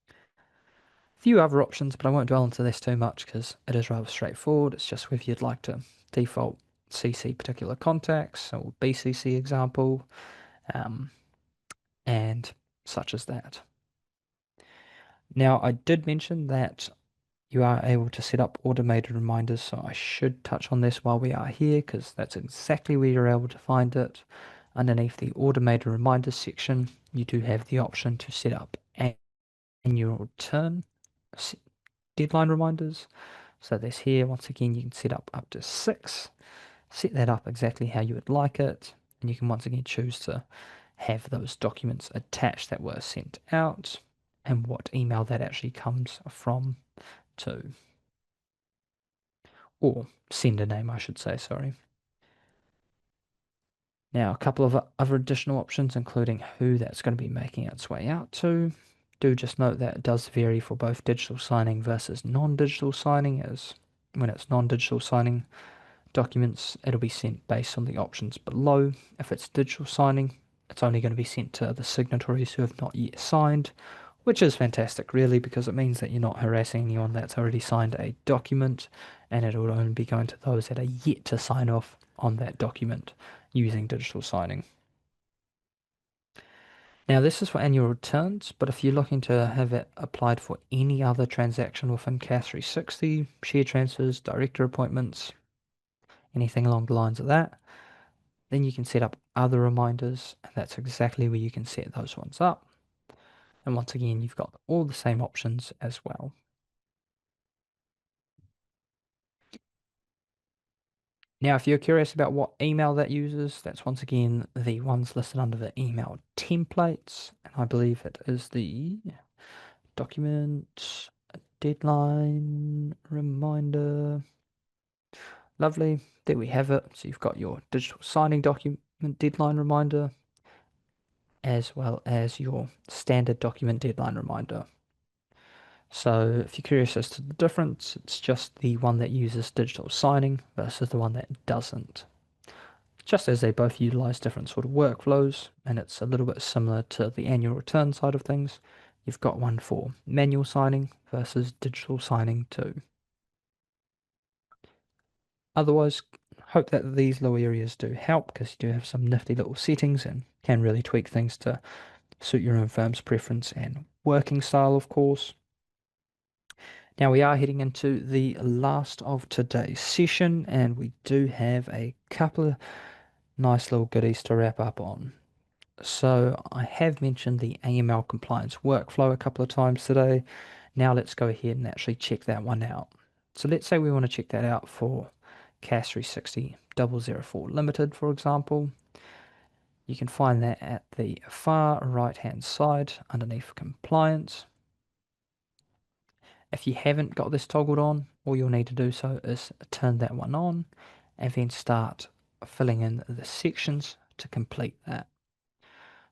[SPEAKER 1] A few other options, but I won't dwell into this too much because it is rather straightforward. It's just whether you'd like to default CC particular contacts or BCC example, um, and such as that. Now, I did mention that you are able to set up automated reminders, so I should touch on this while we are here because that's exactly where you're able to find it. Underneath the automated reminders section, you do have the option to set up annual return deadline reminders. So this here, once again, you can set up to 6. Set that up exactly how you would like it. And you can once again choose to have those documents attached that were sent out and what email that actually comes from to, or sender name, I should say, sorry. Now, a couple of other additional options, including who that's going to be making its way out to. Do just note that it does vary for both digital signing versus non-digital signing, as when it's non-digital signing documents, it'll be sent based on the options below. If it's digital signing, it's only going to be sent to the signatories who have not yet signed, which is fantastic, really, because it means that you're not harassing anyone that's already signed a document, and it will only be going to those that are yet to sign off on that document using digital signing. Now, this is for annual returns, but if you're looking to have it applied for any other transaction within CAS 360, share transfers, director appointments, anything along the lines of that, then you can set up other reminders, and that's exactly where you can set those ones up. And once again, you've got all the same options as well. Now, if you're curious about what email that uses, that's once again the ones listed under the email templates. And I believe it is the document deadline reminder. Lovely. There we have it. So you've got your digital signing document deadline reminder as well as your standard document deadline reminder. So if you're curious as to the difference, it's just the one that uses digital signing versus the one that doesn't. Just as they both utilize different sort of workflows, and it's a little bit similar to the annual return side of things, you've got one for manual signing versus digital signing too. Otherwise, hope that these little areas do help because you do have some nifty little settings and can really tweak things to suit your own firm's preference and working style, of course. Now we are heading into the last of today's session, and we do have a couple of nice little goodies to wrap up on. So I have mentioned the AML compliance workflow a couple of times today. Now let's go ahead and actually check that one out. So let's say we want to check that out for CAS 360 004 Limited, for example. You can find that at the far right hand side underneath compliance. If you haven't got this toggled on, all you'll need to do so is turn that one on and then start filling in the sections to complete that.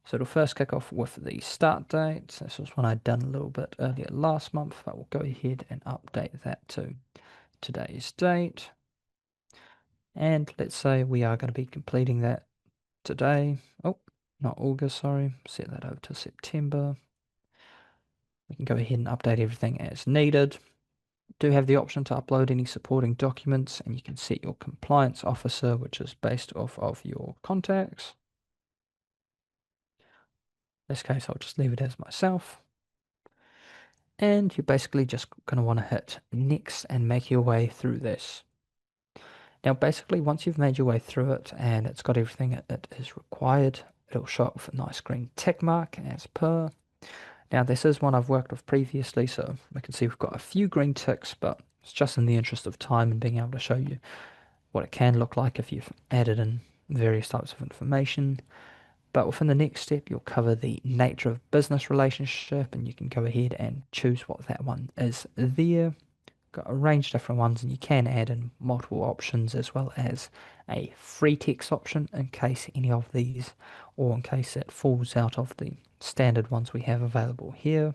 [SPEAKER 1] So it'll first kick off with the start date. This was one I'd done a little bit earlier last month, but we'll go ahead and update that to today's date. And let's say we are going to be completing that today. Oh, not August, sorry. Set that over to September. We can go ahead and update everything as needed. Do have the option to upload any supporting documents, and you can set your compliance officer, which is based off of your contacts. In this case, I'll just leave it as myself. And you're basically just going to want to hit next and make your way through this. Now, basically, once you've made your way through it and it's got everything that is required, it'll show up with a nice green tick mark as per. Now, this is one I've worked with previously, so we can see we've got a few green ticks, but it's just in the interest of time and being able to show you what it can look like if you've added in various types of information. But within the next step, you'll cover the nature of business relationship, and you can go ahead and choose what that one is there. Got a range of different ones, and you can add in multiple options as well as a free text option in case any of these, or in case it falls out of the standard ones we have available here.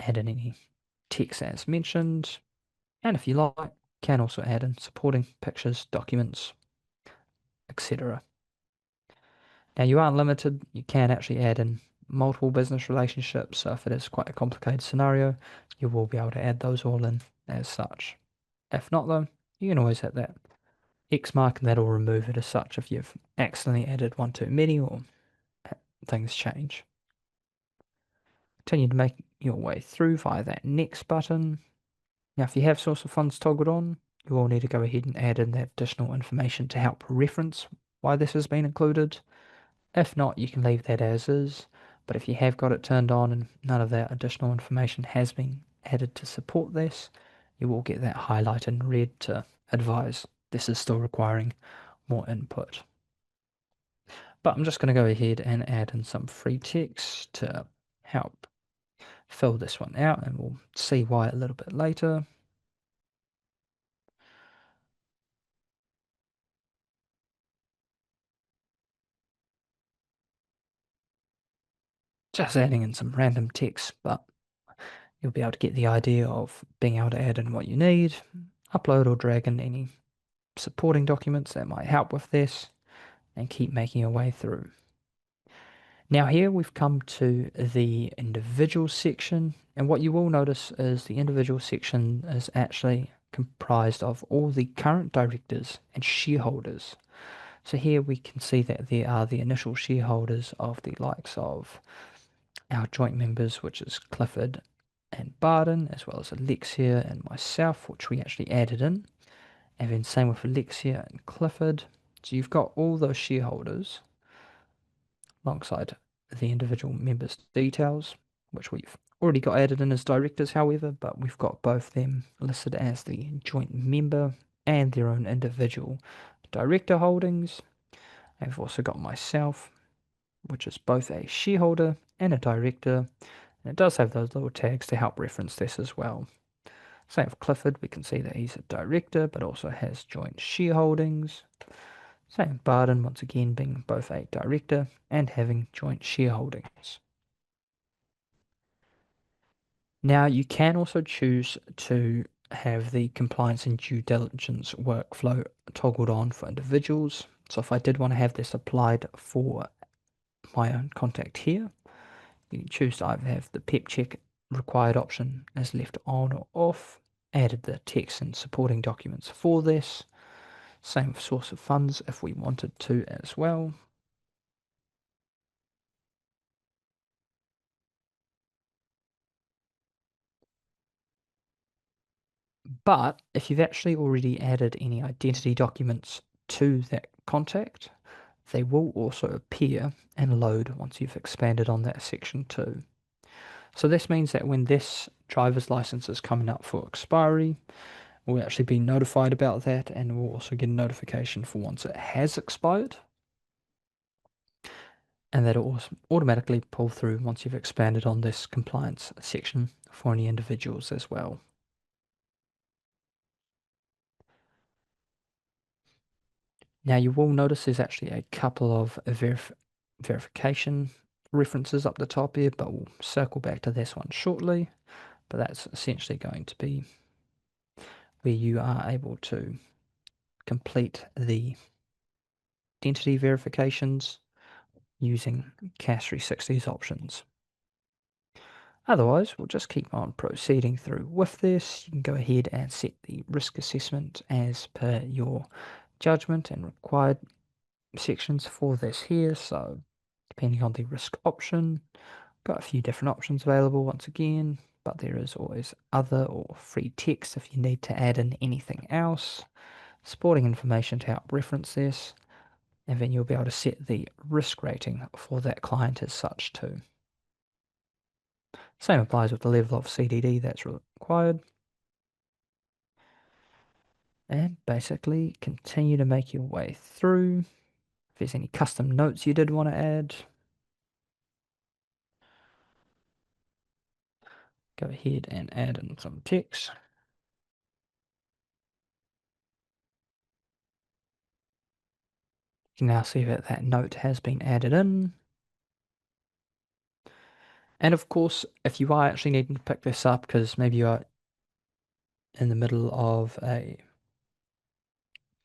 [SPEAKER 1] Add in any text as mentioned, and if you like, can also add in supporting pictures, documents, etc. Now, you aren't limited. You can actually add in multiple business relationships. So if it is quite a complicated scenario, you will be able to add those all in as such. If not, though, you can always hit that X mark and that'll remove it as such if you've accidentally added one too many or things change. Continue to make your way through via that next button. Now, if you have source of funds toggled on, you will need to go ahead and add in that additional information to help reference why this has been included. If not, you can leave that as is. But if you have got it turned on and none of that additional information has been added to support this, you will get that highlight in red to advise this is still requiring more input. But I'm just going to go ahead and add in some free text to help fill this one out, and we'll see why a little bit later. Just adding in some random text, but you'll be able to get the idea of being able to add in what you need, upload or drag in any supporting documents that might help with this, and keep making your way through. Now here we've come to the individual section, and what you will notice is the individual section is actually comprised of all the current directors and shareholders. So here we can see that there are the initial shareholders of the likes of our joint members, which is Clifford and Barden, as well as Alexia and myself, which we actually added in. And then same with Alexia and Clifford. So you've got all those shareholders alongside the individual members' details, which we've already got added in as directors, however, but we've got both them listed as the joint member and their own individual director holdings. I've also got myself, which is both a shareholder and a director, and it does have those little tags to help reference this as well. Same with Clifford, we can see that he's a director but also has joint shareholdings. Same with Barden, once again being both a director and having joint shareholdings. Now you can also choose to have the compliance and due diligence workflow toggled on for individuals. So if I did want to have this applied for my own contact here, you can choose to either have the PEP check required option as left on or off, added the text and supporting documents for this, same with source of funds if we wanted to as well. But if you've actually already added any identity documents to that contact, they will also appear and load once you've expanded on that section too. So this means that when this driver's license is coming up for expiry, we'll actually be notified about that, and we'll also get a notification for once it has expired. And that'll automatically pull through once you've expanded on this compliance section for any individuals as well. Now you will notice there's actually a couple of verification references up the top here, but we'll circle back to this one shortly. But that's essentially going to be where you are able to complete the identity verifications using CAS 360's options. Otherwise, we'll just keep on proceeding through with this. You can go ahead and set the risk assessment as per your judgment and required sections for this here. So depending on the risk option, got a few different options available once again, but there is always other or free text if you need to add in anything else, supporting information to help reference this, and then you'll be able to set the risk rating for that client as such too. Same applies with the level of CDD that's required. And basically continue to make your way through. If there's any custom notes you did want to add, go ahead and add in some text. You can now see that that note has been added in. And of course, if you are actually needing to pick this up because maybe you are in the middle of a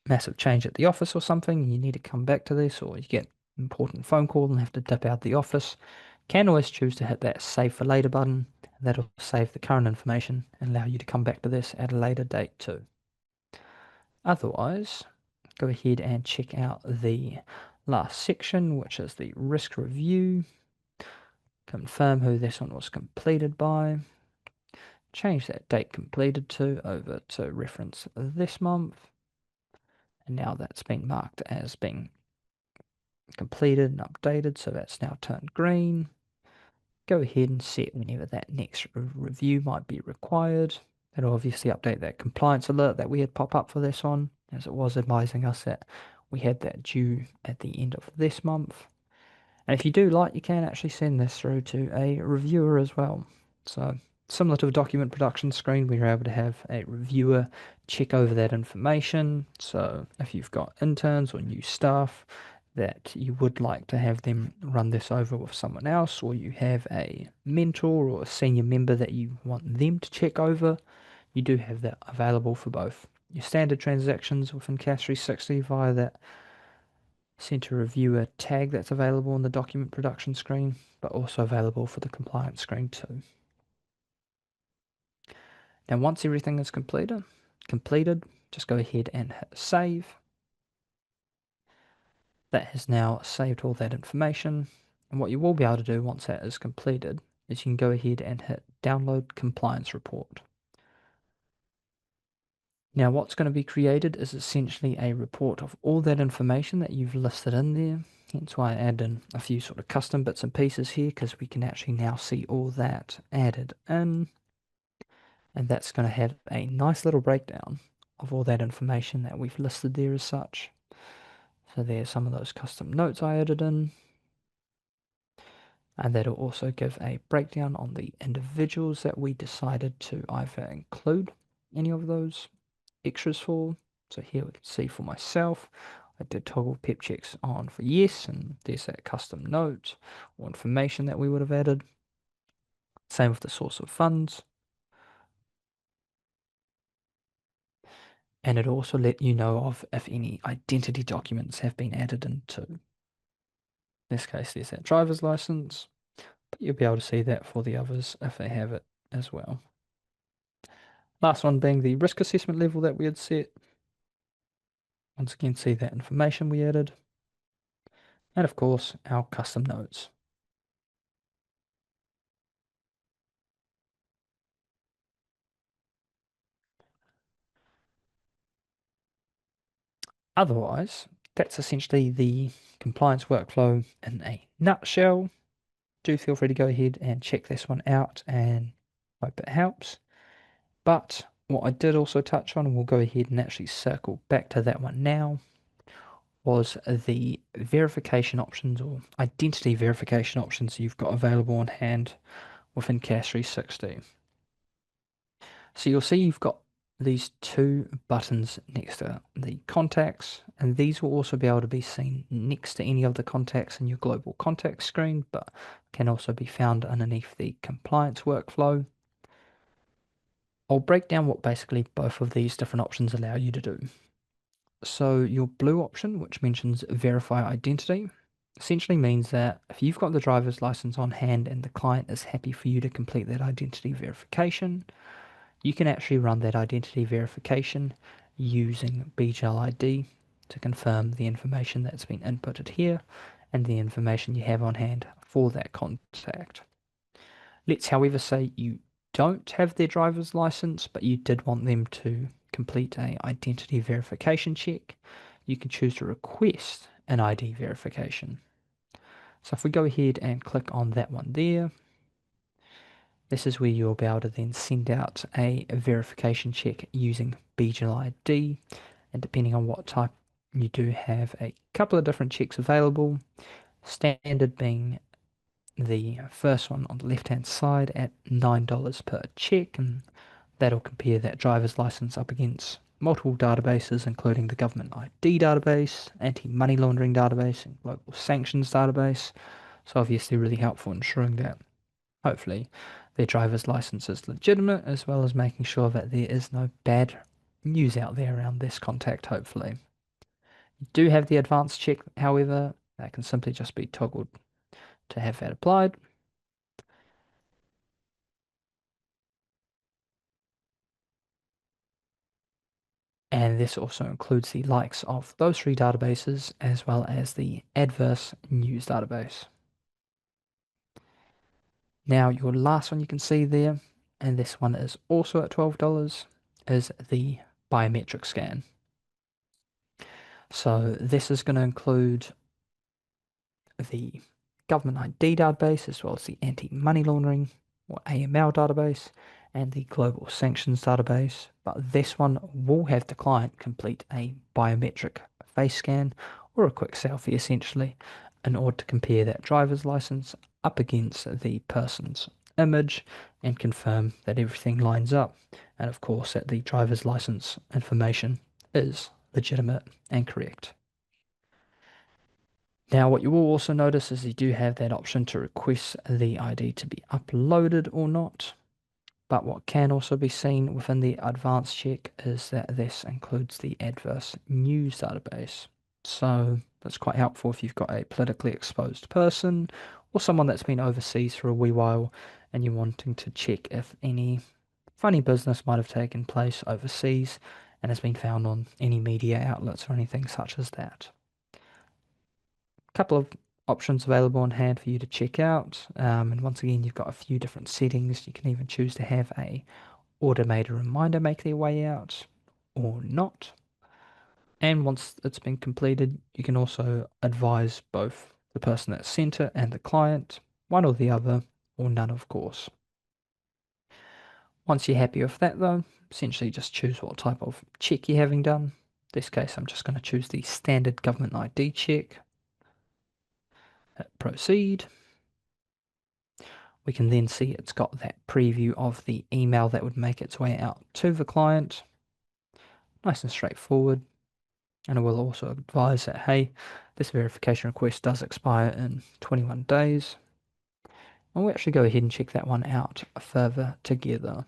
[SPEAKER 1] massive change at the office or something, you need to come back to this, or you get an important phone call and have to dip out the office, can always choose to hit that save for later button. That'll save the current information and allow you to come back to this at a later date too. Otherwise, go ahead and check out the last section, which is the risk review. Confirm who this one was completed by. Change that date completed to over to reference this month. And now that's been marked as being completed and updated, so that's now turned green. Go ahead and set whenever that next review might be required. It'll obviously update that compliance alert that we had pop up for this one, as it was advising us that we had that due at the end of this month. And if you do like, you can actually send this through to a reviewer as well. So similar to the document production screen, we are able to have a reviewer check over that information. So if you've got interns or new staff that you would like to have them run this over with someone else, or you have a mentor or a senior member that you want them to check over, you do have that available for both your standard transactions within CAS 360 via that center reviewer tag that's available on the document production screen, but also available for the compliance screen too. Now, once everything is completed, just go ahead and hit save. That has now saved all that information. And what you will be able to do once that is completed is you can go ahead and hit download compliance report. Now, what's going to be created is essentially a report of all that information that you've listed in there. Hence why I add in a few sort of custom bits and pieces here, because we can actually now see all that added in. And that's going to have a nice little breakdown of all that information that we've listed there as such. So there's some of those custom notes I added in. And that'll also give a breakdown on the individuals that we decided to either include any of those extras for. So here we can see for myself, I did toggle pep checks on for yes, and there's that custom note or information that we would have added. Same with the source of funds. And it also let you know of if any identity documents have been added into. In this case, there's that driver's license, but you'll be able to see that for the others if they have it as well. Last one being the risk assessment level that we had set. Once again, see that information we added. And of course, our custom notes. Otherwise, that's essentially the compliance workflow in a nutshell. Do feel free to go ahead and check this one out and hope it helps. But what I did also touch on, and we'll go ahead and actually circle back to that one now, was the verification options or identity verification options you've got available on hand within CAS 360. So you'll see you've got these two buttons next to the contacts, and these will also be able to be seen next to any of the contacts in your global contact screen, but can also be found underneath the compliance workflow. I'll break down what basically both of these different options allow you to do. So your blue option, which mentions verify identity, essentially means that if you've got the driver's license on hand and the client is happy for you to complete that identity verification, you can actually run that identity verification using BGL ID to confirm the information that's been inputted here and the information you have on hand for that contact. Let's, however, say you don't have their driver's license, but you did want them to complete a identity verification check. You can choose to request an ID verification. So if we go ahead and click on that one there, this is where you'll be able to then send out a verification check using BGL ID. And depending on what type, you do have a couple of different checks available. Standard being the first one on the left hand side at $9 per check, and that'll compare that driver's license up against multiple databases, including the government ID database, anti-money laundering database, and global sanctions database. So obviously really helpful ensuring that hopefully their driver's license is legitimate, as well as making sure that there is no bad news out there around this contact, hopefully. You do have the advanced check, however, that can simply just be toggled to have that applied. And this also includes the likes of those three databases, as well as the adverse news database. Now, your last one you can see there, and this one is also at $12, is the biometric scan. So this is going to include the government ID database, as well as the anti-money laundering or AML database, and the global sanctions database. But this one will have the client complete a biometric face scan or a quick selfie essentially in order to compare that driver's license up against the person's image and confirm that everything lines up. And of course, that the driver's license information is legitimate and correct. Now, what you will also notice is you do have that option to request the ID to be uploaded or not. But what can also be seen within the advanced check is that this includes the adverse news database. So that's quite helpful if you've got a politically exposed person or someone that's been overseas for a wee while and you're wanting to check if any funny business might have taken place overseas and has been found on any media outlets or anything such as that. Couple of options available on hand for you to check out. And once again, you've got a few different settings. You can even choose to have a automated reminder make their way out or not. And once it's been completed, you can also advise both the person that sent it and the client, one or the other, or none, of course. Once you're happy with that, though, essentially just choose what type of check you're having done. In this case, I'm just going to choose the standard government ID check. Hit proceed. We can then see it's got that preview of the email that would make its way out to the client. Nice and straightforward. And it will also advise that, hey, this verification request does expire in 21 days. And we'll actually go ahead and check that one out further together.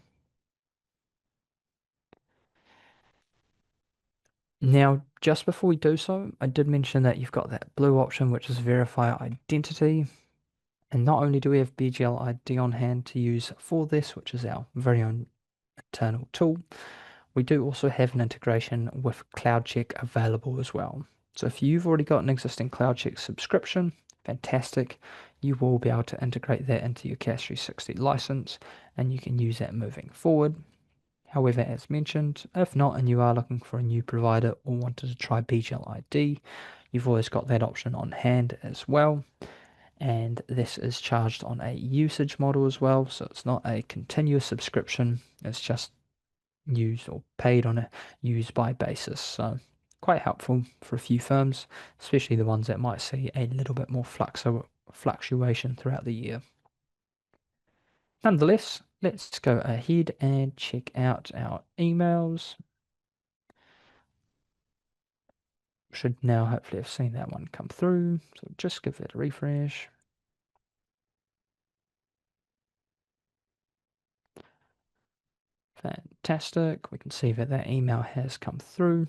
[SPEAKER 1] Now, just before we do so, I did mention that you've got that blue option, which is verify identity. And not only do we have BGL ID on hand to use for this, which is our very own internal tool, we do also have an integration with CloudCheck available as well. So if you've already got an existing CloudCheck subscription, fantastic. You will be able to integrate that into your CAS 360 license and you can use that moving forward. However, as mentioned, if not and you are looking for a new provider or wanted to try BGL ID, you've always got that option on hand as well. And this is charged on a usage model as well, so it's not a continuous subscription, it's just used or paid on a use by basis. So quite helpful for a few firms, especially the ones that might see a little bit more fluctuation throughout the year. Nonetheless, let's go ahead and check out our emails. Should now hopefully have seen that one come through. So just give it a refresh. Fantastic. We can see that that email has come through.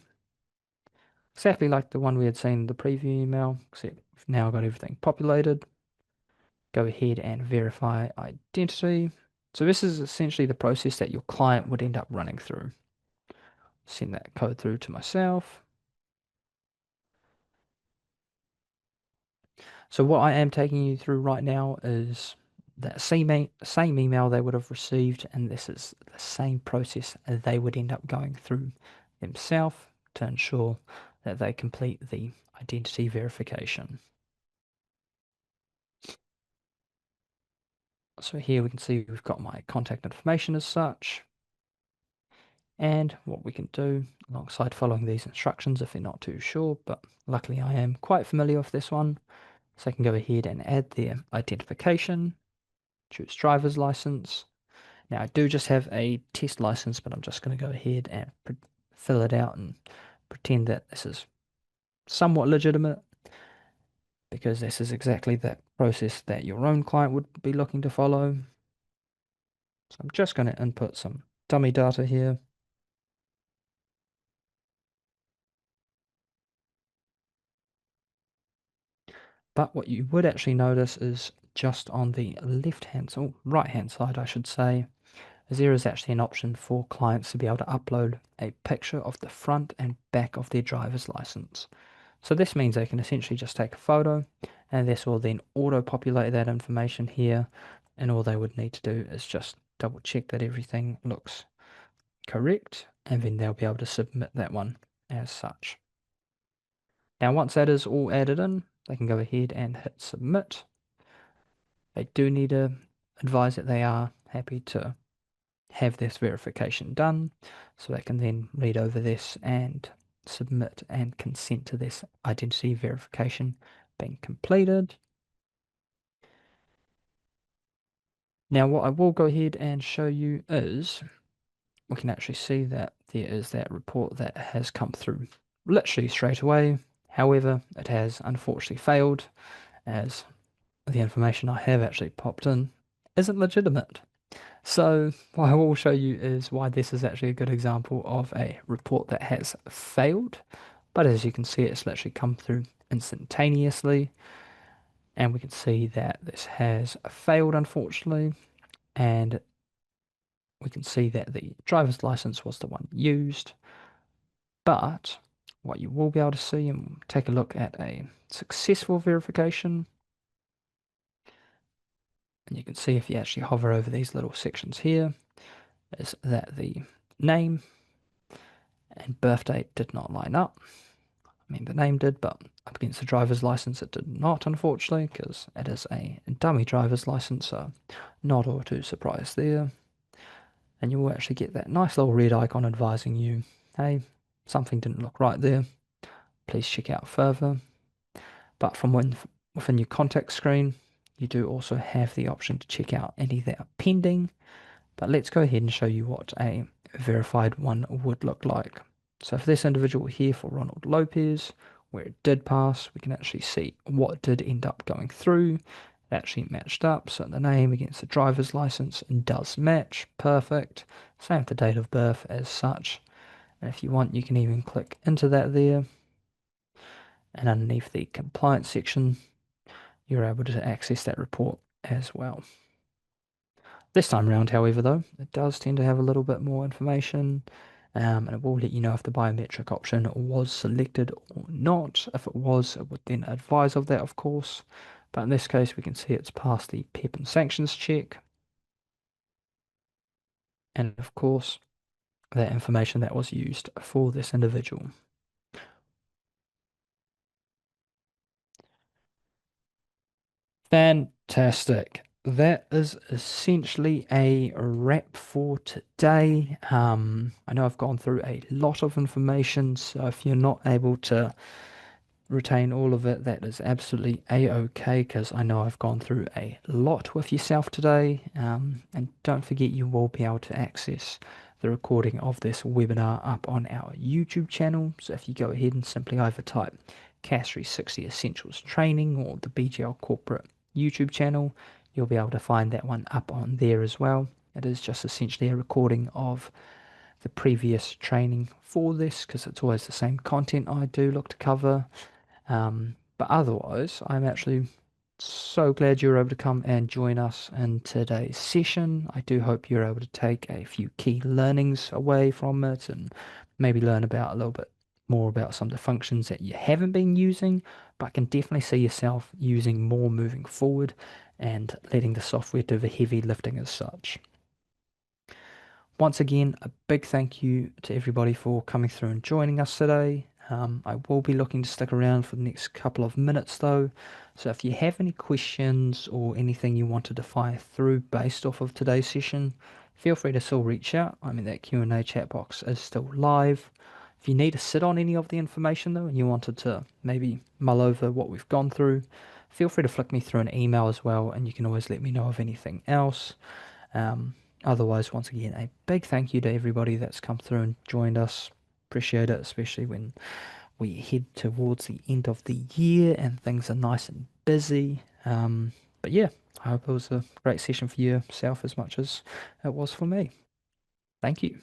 [SPEAKER 1] Exactly like the one we had seen in the preview email, except we've now got everything populated. Go ahead and verify identity. So this is essentially the process that your client would end up running through. Send that code through to myself. So what I am taking you through right now is that same email they would have received, and this is the same process they would end up going through themselves to ensure that they complete the identity verification. So here we can see we've got my contact information as such. And what we can do alongside following these instructions if you're not too sure, but luckily I am quite familiar with this one. So I can go ahead and add their identification, choose driver's license. Now I do just have a test license, but I'm just going to go ahead and fill it out and pretend that this is somewhat legitimate because this is exactly the process that your own client would be looking to follow. So I'm just going to input some dummy data here. But what you would actually notice is just on the left-hand, or right-hand side, I should say, is there is actually an option for clients to be able to upload a picture of the front and back of their driver's license. So this means they can essentially just take a photo and this will then auto-populate that information here, and all they would need to do is just double check that everything looks correct, and then they'll be able to submit that one as such. Now once that is all added in, they can go ahead and hit submit. They do need to advise that they are happy to have this verification done so they can then read over this and submit and consent to this identity verification being completed. Now, what I will go ahead and show you is we can actually see that there is that report that has come through literally straight away. However, it has unfortunately failed as the information I have actually popped in isn't legitimate. So, what I will show you is why this is actually a good example of a report that has failed. But as you can see, it's literally come through instantaneously. And we can see that this has failed, unfortunately. And we can see that the driver's license was the one used. But what you will be able to see, and we'll take a look at a successful verification. And you can see if you actually hover over these little sections here, is that the name and birth date did not line up. I mean, the name did, but up against the driver's license, it did not, unfortunately, because it is a dummy driver's license, so not all too surprised there. And you will actually get that nice little red icon advising you, hey, something didn't look right there. Please check out further. But from within your contact screen, you do also have the option to check out any that are pending. But let's go ahead and show you what a verified one would look like. So for this individual here for Ronald Lopez, where it did pass, we can actually see what did end up going through. It actually matched up, so the name against the driver's license does match, perfect. Same with the date of birth as such. And if you want, you can even click into that there. And underneath the compliance section, you're able to access that report as well. This time around, however, though, it does tend to have a little bit more information, and it will let you know if the biometric option was selected or not. If it was, it would then advise of that, of course. But in this case, we can see it's passed the PEP and sanctions check. And of course, that information that was used for this individual. Fantastic. That is essentially a wrap for today. I know I've gone through a lot of information, so if you're not able to retain all of it, that is absolutely a-okay because I know I've gone through a lot with yourself today. And don't forget you will be able to access the recording of this webinar up on our YouTube channel. So if you go ahead and simply either type CAS 360 Essentials Training or the BGL Corporate YouTube channel, you'll be able to find that one up on there as well. It is just essentially a recording of the previous training for this because it's always the same content I do look to cover. But otherwise, I'm actually so glad you were able to come and join us in today's session. I do hope you're able to take a few key learnings away from it and maybe learn about a little bit more about some of the functions that you haven't been using, but can definitely see yourself using more moving forward and letting the software do the heavy lifting as such. Once again, a big thank you to everybody for coming through and joining us today. I will be looking to stick around for the next couple of minutes though. So if you have any questions or anything you wanted to fire through based off of today's session, feel free to still reach out. I mean, that Q&A chat box is still live. If you need to sit on any of the information though and you wanted to maybe mull over what we've gone through, feel free to flick me through an email as well, and you can always let me know of anything else. Otherwise, once again, a big thank you to everybody that's come through and joined us. Appreciate it, especially when we head towards the end of the year and things are nice and busy. But yeah, I hope it was a great session for yourself as much as it was for me. Thank you.